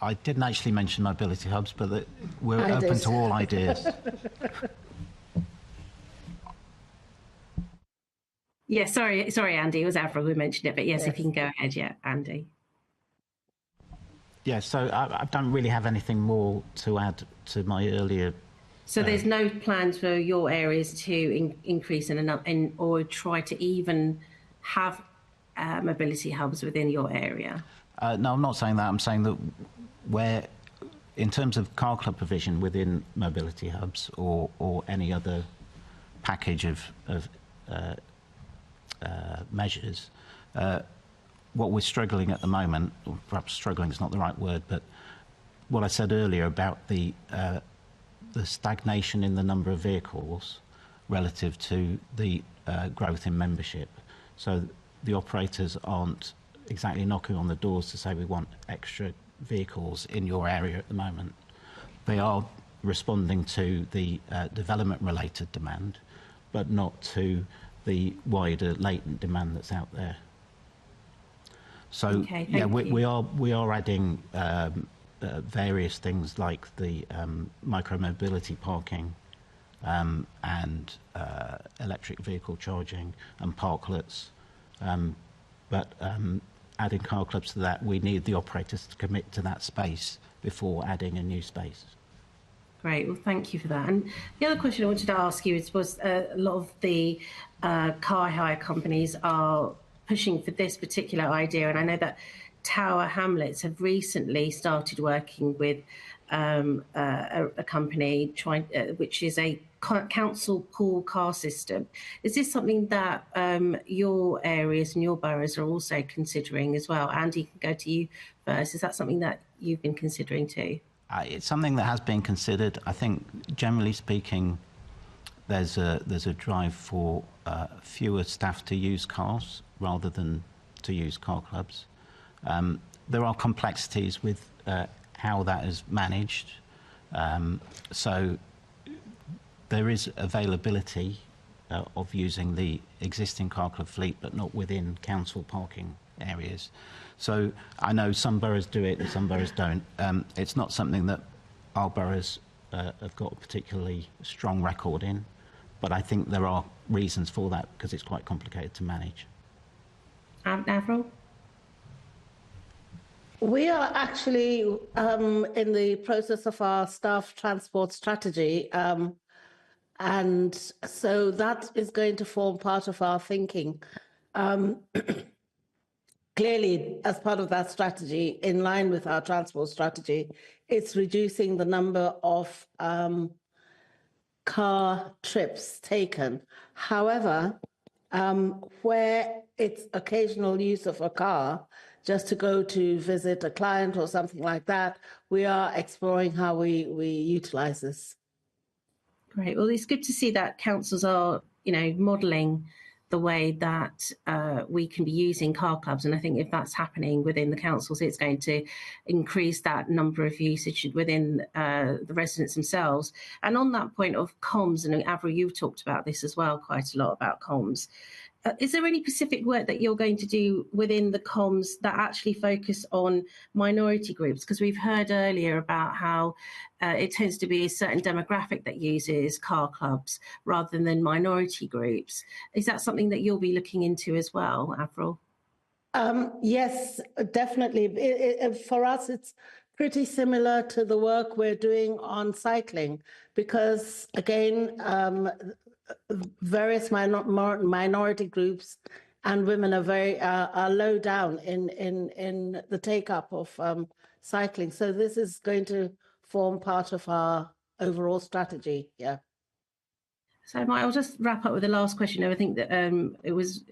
I didn't actually mention mobility hubs, but that we're I open did. to all ideas. Yeah, sorry, Andy. It was Avril who mentioned it, but yes, Yes. if you can go ahead, yeah, Andy. Yeah, so I don't really have anything more to add to my earlier. So there's no plans for your areas to increase in or try to even have mobility hubs within your area? No, I'm not saying that. I'm saying that where, in terms of car club provision within mobility hubs or any other package of measures, what we're struggling at the moment, or perhaps struggling is not the right word, but what I said earlier about the stagnation in the number of vehicles relative to the growth in membership. So the operators aren't exactly knocking on the doors to say we want extra vehicles in your area at the moment. They are responding to the development-related demand, but not to the wider latent demand that's out there. So Okay, yeah, thank you. we are adding various things like the micro-mobility parking and electric vehicle charging and parklets. But adding car clubs to that, we need the operators to commit to that space before adding a new space. Great, well, thank you for that. And the other question I wanted to ask you was a lot of the car hire companies are pushing for this particular idea, and I know that Tower Hamlets have recently started working with a company which is a council pool car system. Is this something that your areas and your boroughs are also considering as well? Andy, can go to you first. Is that something that you've been considering too? It's something that has been considered. I think, generally speaking, there's a drive for fewer staff to use cars rather than to use car clubs. There are complexities with how that is managed. So there is availability of using the existing car club fleet, but not within council parking areas. So I know some boroughs do it and some boroughs don't. It's not something that our boroughs have got a particularly strong record in, but I think there are reasons for that because it's quite complicated to manage. Avril? We are actually in the process of our staff transport strategy, and so that is going to form part of our thinking. Clearly, as part of that strategy, in line with our transport strategy, it's reducing the number of car trips taken. However, where it's occasional use of a car, just to go to visit a client or something like that, we are exploring how we utilize this. Great. Well, it's good to see that councils are, modelling the way that we can be using car clubs. And I think if that's happening within the councils, it's going to increase that number of usage within the residents themselves. And on that point of comms, and Avril, you've talked about this as well, quite a lot about comms. Is there any specific work that you're going to do within the comms that actually focus on minority groups? Because we've heard earlier about how it tends to be a certain demographic that uses car clubs rather than minority groups. Is that something that you'll be looking into as well, Avril? Yes, definitely. For us, it's pretty similar to the work we're doing on cycling because, again, various minority groups and women are low down in the take-up of cycling. So this is going to form part of our overall strategy, yeah. So I'll just wrap up with the last question. I think that it was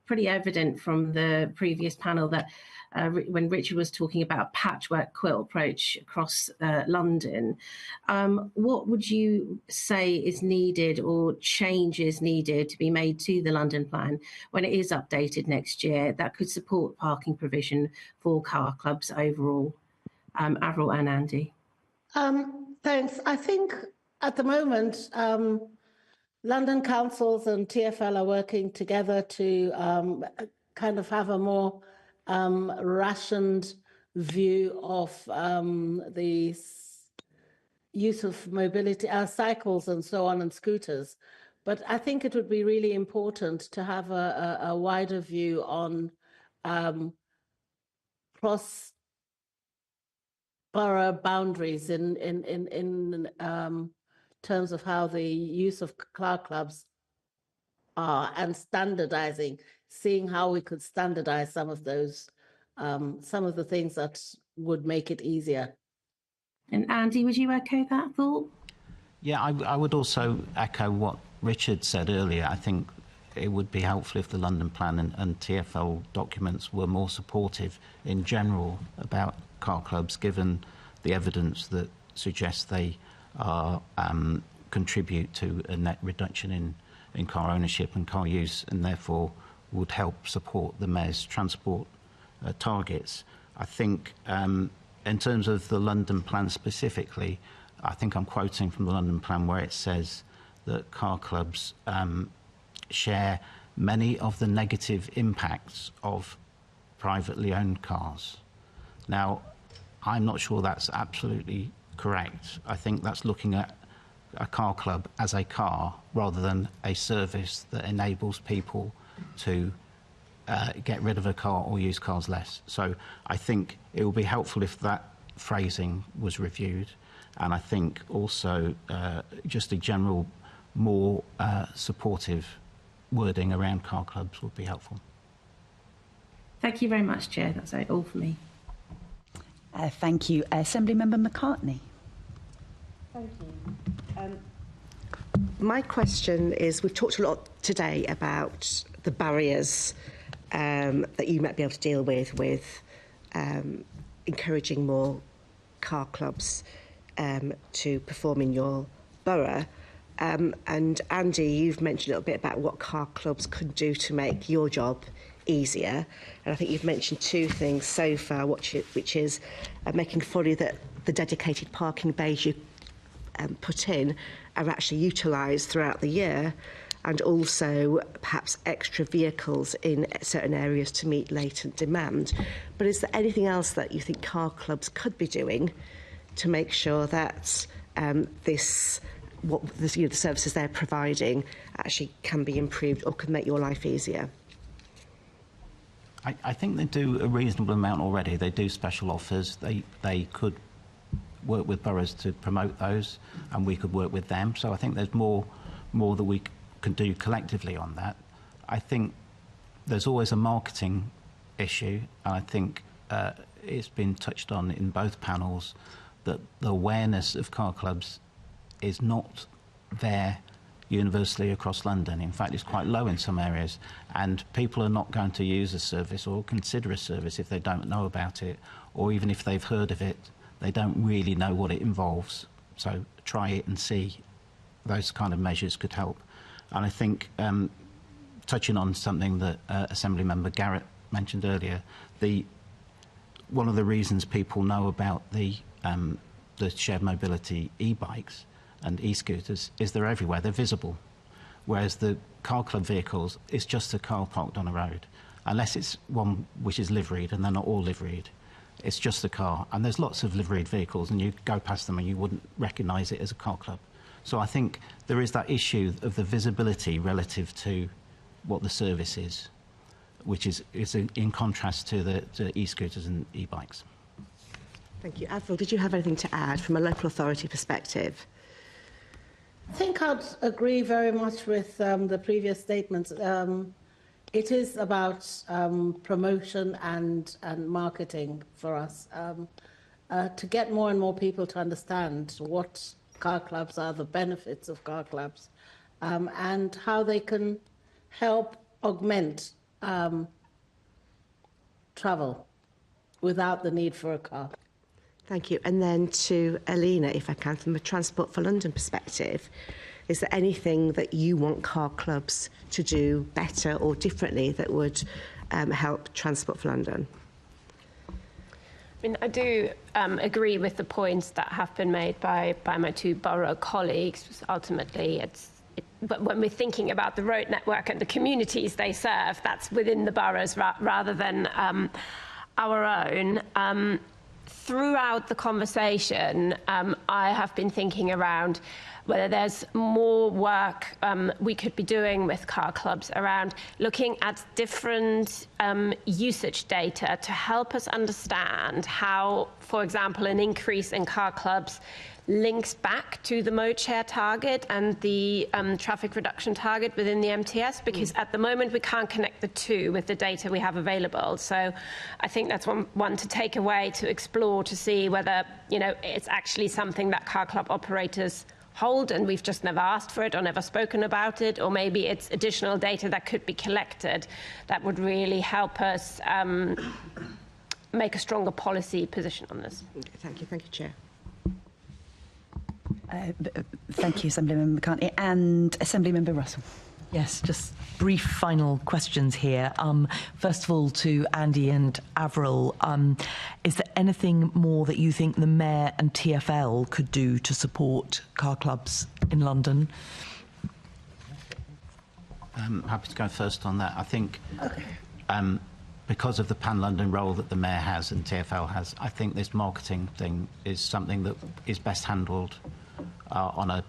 pretty evident from the previous panel that when Richard was talking about patchwork quilt approach across London, what would you say is needed or changes needed to be made to the London plan when it is updated next year that could support parking provision for car clubs overall? Avril and Andy. Thanks. I think at the moment, London councils and TfL are working together to kind of have a more rationed view of the use of mobility, cycles and so on, and scooters. But I think it would be really important to have a wider view on cross-borough boundaries in terms of how the use of car clubs are, and standardizing, seeing how we could standardize some of those, some of the things that would make it easier. And Andy, would you echo that thought? Yeah, I would also echo what Richard said earlier. I think it would be helpful if the London Plan and TfL documents were more supportive in general about car clubs, given the evidence that suggests they are contribute to a net reduction in car ownership and car use, and therefore would help support the Mayor's transport targets. I think in terms of the London Plan specifically, I think I'm quoting from the London Plan where it says that car clubs share many of the negative impacts of privately owned cars. Now, I'm not sure that's absolutely correct. I think that's looking at a car club as a car rather than a service that enables people to get rid of a car or use cars less. So I think it would be helpful if that phrasing was reviewed, and I think also just a general more supportive wording around car clubs would be helpful. Thank you very much, Chair. That's all for me. Thank you. Assemblymember McCartney. Thank you. My question is, we've talked a lot today about the barriers that you might be able to deal with encouraging more car clubs to perform in your borough. And Andy, you've mentioned a little bit about what car clubs could do to make your job easier. And I think you've mentioned two things so far, which is making fully that the dedicated parking bays you put in are actually utilised throughout the year, and also perhaps extra vehicles in certain areas to meet latent demand. But is there anything else that you think car clubs could be doing to make sure that the services they're providing actually can be improved or can make your life easier? I think they do a reasonable amount already. They do special offers. They could work with boroughs to promote those, and we could work with them. So I think there's more that we can do collectively on that. I think there's always a marketing issue, and I think it's been touched on in both panels that the awareness of car clubs is not there universally across London. In fact, it's quite low in some areas, and people are not going to use a service or consider a service if they don't know about it, or even if they've heard of it, they don't really know what it involves. So try it and see. Those kind of measures could help. And I think, touching on something that Assemblymember Garrett mentioned earlier, one of the reasons people know about the shared mobility e-bikes and e-scooters is they're everywhere, they're visible. Whereas the car club vehicles, it's just a car parked on a road. Unless it's one which is liveried, and they're not all liveried. It's just a car. And there's lots of liveried vehicles, and you go past them and you wouldn't recognise it as a car club. So I think there is that issue of the visibility relative to what the service is, which is in contrast to the e-scooters and e-bikes. Thank you. Avril, did you have anything to add from a local authority perspective? I think I'd agree very much with the previous statements. It is about promotion and marketing for us to get more and more people to understand what car clubs are, the benefits of car clubs, and how they can help augment travel without the need for a car. Thank you. And then to Alina, if I can, from a Transport for London perspective, is there anything that you want car clubs to do better or differently that would help Transport for London? I mean, I do agree with the points that have been made by my two borough colleagues. Ultimately, but when we're thinking about the road network and the communities they serve, that's within the boroughs rather than our own, throughout the conversation, I have been thinking around whether there's more work we could be doing with car clubs around looking at different usage data to help us understand how, for example, an increase in car clubs links back to the mode share target and the traffic reduction target within the MTS, because at the moment we can't connect the two with the data we have available. So I think that's one to take away, to explore, to see whether, you know, it's actually something that car club operators hold and we've just never asked for it or never spoken about it, or maybe it's additional data that could be collected that would really help us make a stronger policy position on this. Thank you, Chair. Thank you, Assemblymember McCartney. And Assemblymember Russell. Yes, just brief final questions here. First of all, to Andy and Avril, is there anything more that you think the Mayor and TfL could do to support car clubs in London? I'm happy to go first on that. I think because of the Pan-London role that the Mayor has and TfL has, I think this marketing thing is something that is best handled on a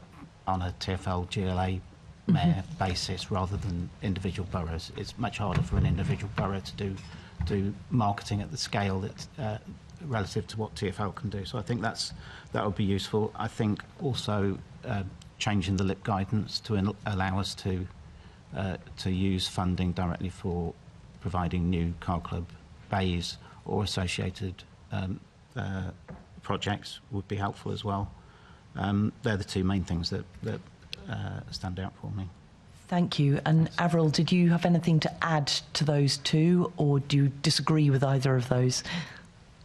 TfL GLA Mayor basis rather than individual boroughs. It's much harder for an individual borough to do marketing at the scale that relative to what TfL can do. So I think that would be useful. I think also changing the LIP guidance to allow us to use funding directly for providing new car club bays or associated projects would be helpful as well. They're the two main things that stand out for me. Thank you. And Avril, did you have anything to add to those two, or do you disagree with either of those?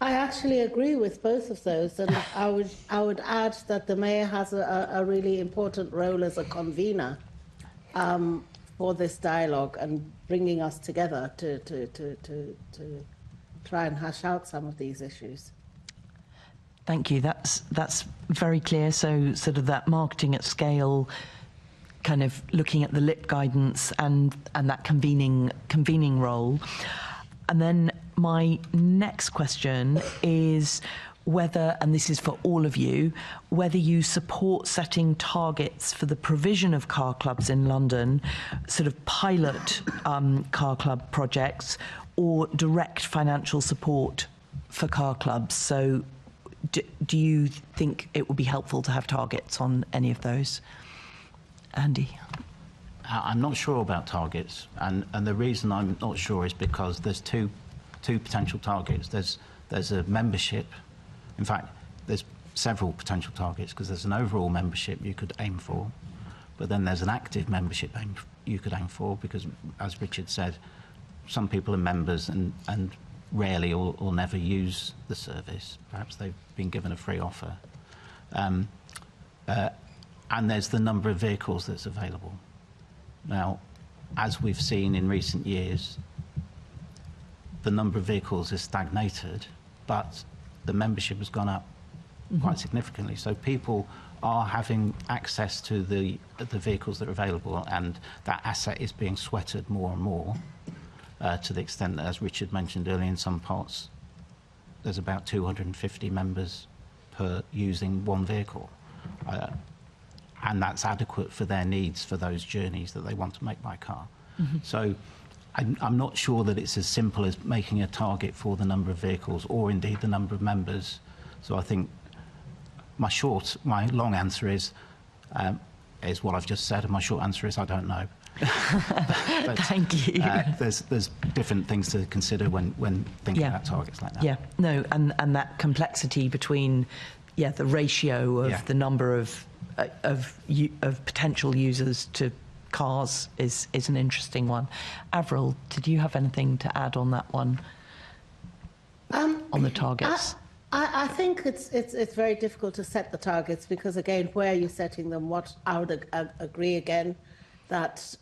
I actually agree with both of those, and I would add that the Mayor has a really important role as a convener for this dialogue and bringing us together to try and hash out some of these issues. Thank you. That's very clear. So sort of that marketing at scale, kind of looking at the LIP guidance and that convening role. And then my next question is whether, and this is for all of you, whether you support setting targets for the provision of car clubs in London, sort of pilot car club projects, or direct financial support for car clubs. So do you think it would be helpful to have targets on any of those? Andy? I'm not sure about targets, and the reason I'm not sure is because there's two potential targets. There's a membership. In fact, there's several potential targets, because there's an overall membership you could aim for, but then there's an active membership you could aim for, because, as Richard said, some people are members and rarely or never use the service. Perhaps they've been given a free offer. And there's the number of vehicles that's available. Now, as we've seen in recent years, the number of vehicles has stagnated, but the membership has gone up quite significantly. So people are having access to the vehicles that are available, and that asset is being sweated more and more, to the extent that, as Richard mentioned earlier, in some parts there's about 250 members per using one vehicle. And that's adequate for their needs for those journeys that they want to make by car. So I'm not sure that it's as simple as making a target for the number of vehicles or indeed the number of members. So I think my long answer is what I've just said, and my short answer is I don't know. But, thank you. There's different things to consider when thinking about targets like that. Yeah, no, and that complexity between the ratio of the number of potential users to cars is an interesting one. Avril, did you have anything to add on that one? On the targets? I think it's very difficult to set the targets, because again, where are you setting them? I would agree again that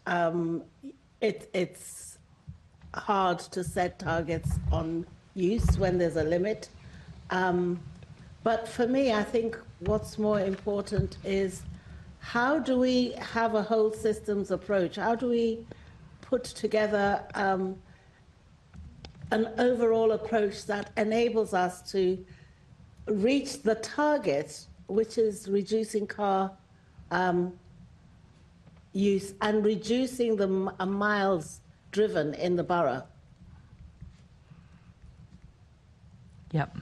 it's hard to set targets on use when there's a limit. But for me, I think what's more important is, how do we have a whole systems approach? How do we put together an overall approach that enables us to reach the target, which is reducing car use and reducing the miles driven in the borough. Yep.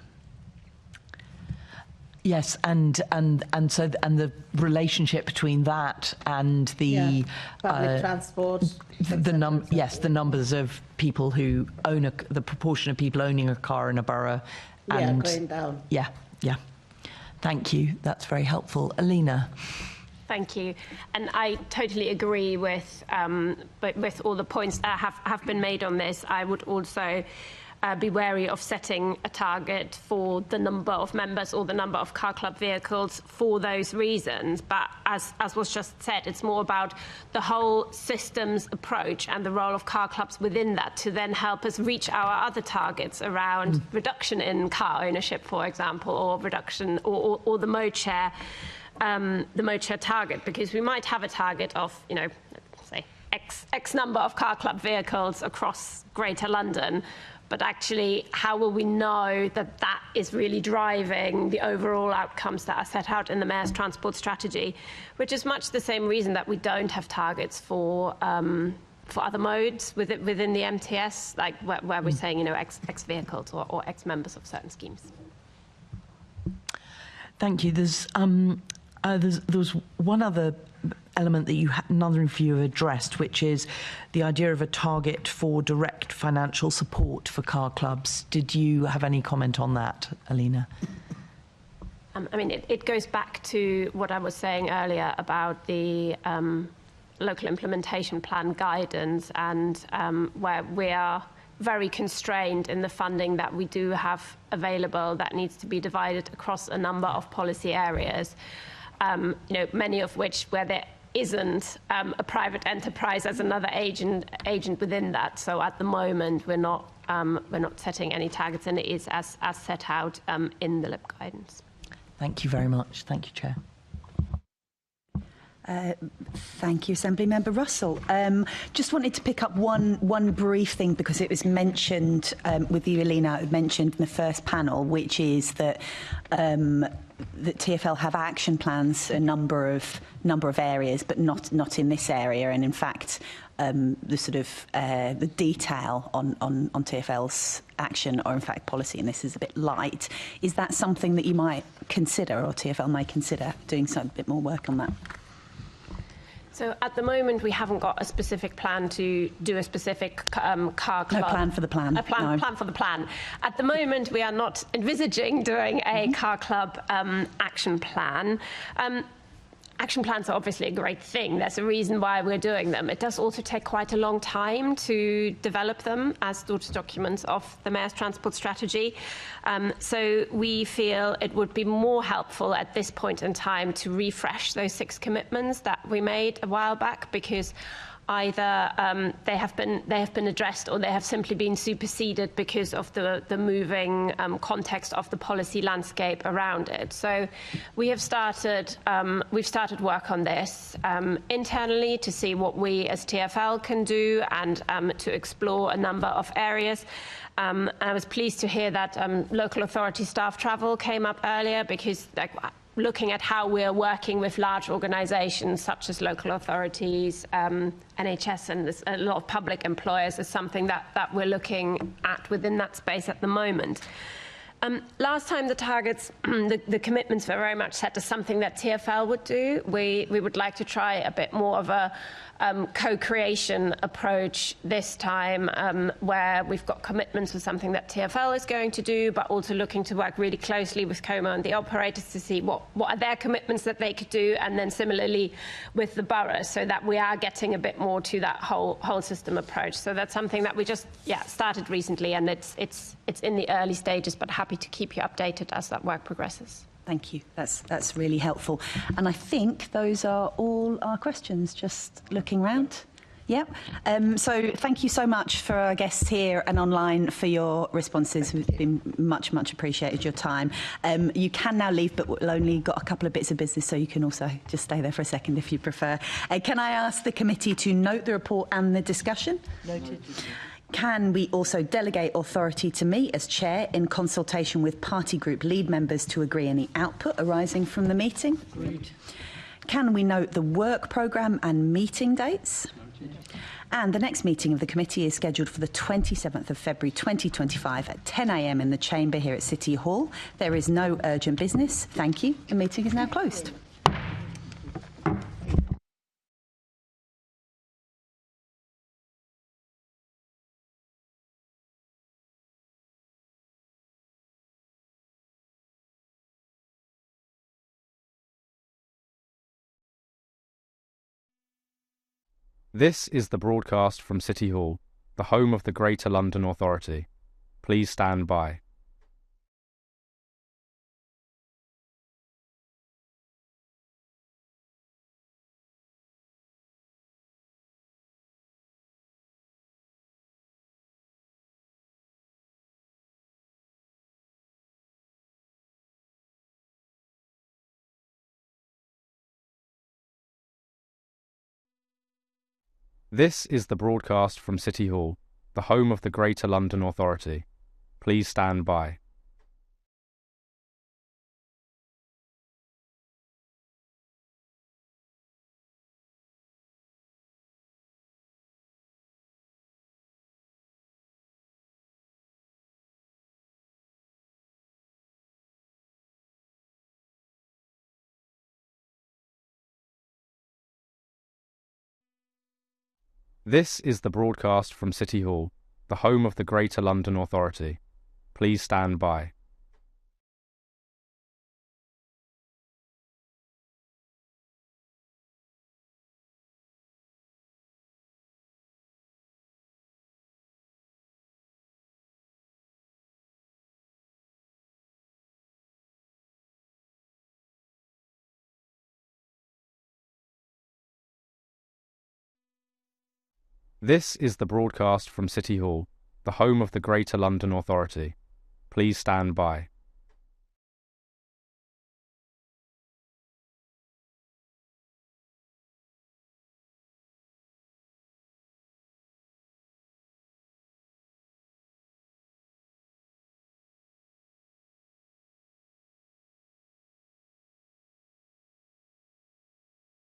Yes, and the relationship between that and the public transport, the numbers of people who own the proportion of people owning a car in a borough, and going down. Yeah. Thank you. That's very helpful, Alina. Thank you, and I totally agree with all the points that have been made on this. I would also be wary of setting a target for the number of members or the number of car club vehicles for those reasons. But as was just said, it's more about the whole systems approach and the role of car clubs within that to then help us reach our other targets around reduction in car ownership, for example, or reduction or the mode share. The mode share target, because we might have a target of, say X number of car club vehicles across Greater London, but actually, how will we know that that is really driving the overall outcomes that are set out in the Mayor's transport strategy, which is much the same reason that we don't have targets for other modes within the MTS, like where we're saying, X vehicles or X members of certain schemes. Thank you. There's one other element that none of you have addressed, which is the idea of a target for direct financial support for car clubs. Did you have any comment on that, Alina? I mean, it goes back to what I was saying earlier about the local implementation plan guidance, and where we are very constrained in the funding that we do have available that needs to be divided across a number of policy areas. Many of which where there isn't a private enterprise as another agent within that. So at the moment, we're not setting any targets, and it is as set out in the LIP guidance. Thank you very much. Thank you, Chair. Thank you, Assembly Member Russell. Just wanted to pick up one brief thing, because it was mentioned with you, Alina, it was mentioned in the first panel, which is that that TfL have action plans, a number of areas, but not in this area. And in fact, the sort of the detail on TfL's action, or in fact policy, and this is a bit light. Is that something that you might consider, or TfL may consider doing a bit more work on that? So at the moment, we haven't got a specific plan to do a specific car club. No plan for the plan. A plan for the plan. At the moment, we are not envisaging doing a car club action plan. Action plans are obviously a great thing. There's a reason why we're doing them. It does also take quite a long time to develop them as documents of the Mayor's transport strategy. So we feel it would be more helpful at this point in time to refresh those 6 commitments that we made a while back, because either they have been addressed, or they have simply been superseded because of the moving context of the policy landscape around it. So we've started work on this internally to see what we as TfL can do, and to explore a number of areas. And I was pleased to hear that local authority staff travel came up earlier, because looking at how we're working with large organisations such as local authorities, NHS, and a lot of public employers is something that we're looking at within that space at the moment. Last time the targets, the commitments were very much set as something that TfL would do. We would like to try a bit more of a co-creation approach this time, where we've got commitments for something that TfL is going to do, but also looking to work really closely with COMO and the operators to see what are their commitments that they could do, and then similarly with the boroughs, so that we are getting a bit more to that whole system approach. So that's something that we just started recently, and it's in the early stages, but happy to keep you updated as that work progresses. Thank you. That's really helpful. And I think those are all our questions, just looking round. Yep. So thank you so much for our guests here and online for your responses. We've been much appreciated your time. You can now leave, but we've only got a couple of bits of business, so you can also just stay there for a second if you prefer. Can I ask the committee to note the report and the discussion? Noted. Can we also delegate authority to me as chair in consultation with party group lead members to agree any output arising from the meeting? Agreed. Can we note the work programme and meeting dates? And the next meeting of the committee is scheduled for the 27th of February 2025 at 10 a.m. in the chamber here at City Hall. There is no urgent business. Thank you. The meeting is now closed. This is the broadcast from City Hall, the home of the Greater London Authority. Please stand by. This is the broadcast from City Hall, the home of the Greater London Authority. Please stand by. This is the broadcast from City Hall, the home of the Greater London Authority. Please stand by. This is the broadcast from City Hall, the home of the Greater London Authority. Please stand by.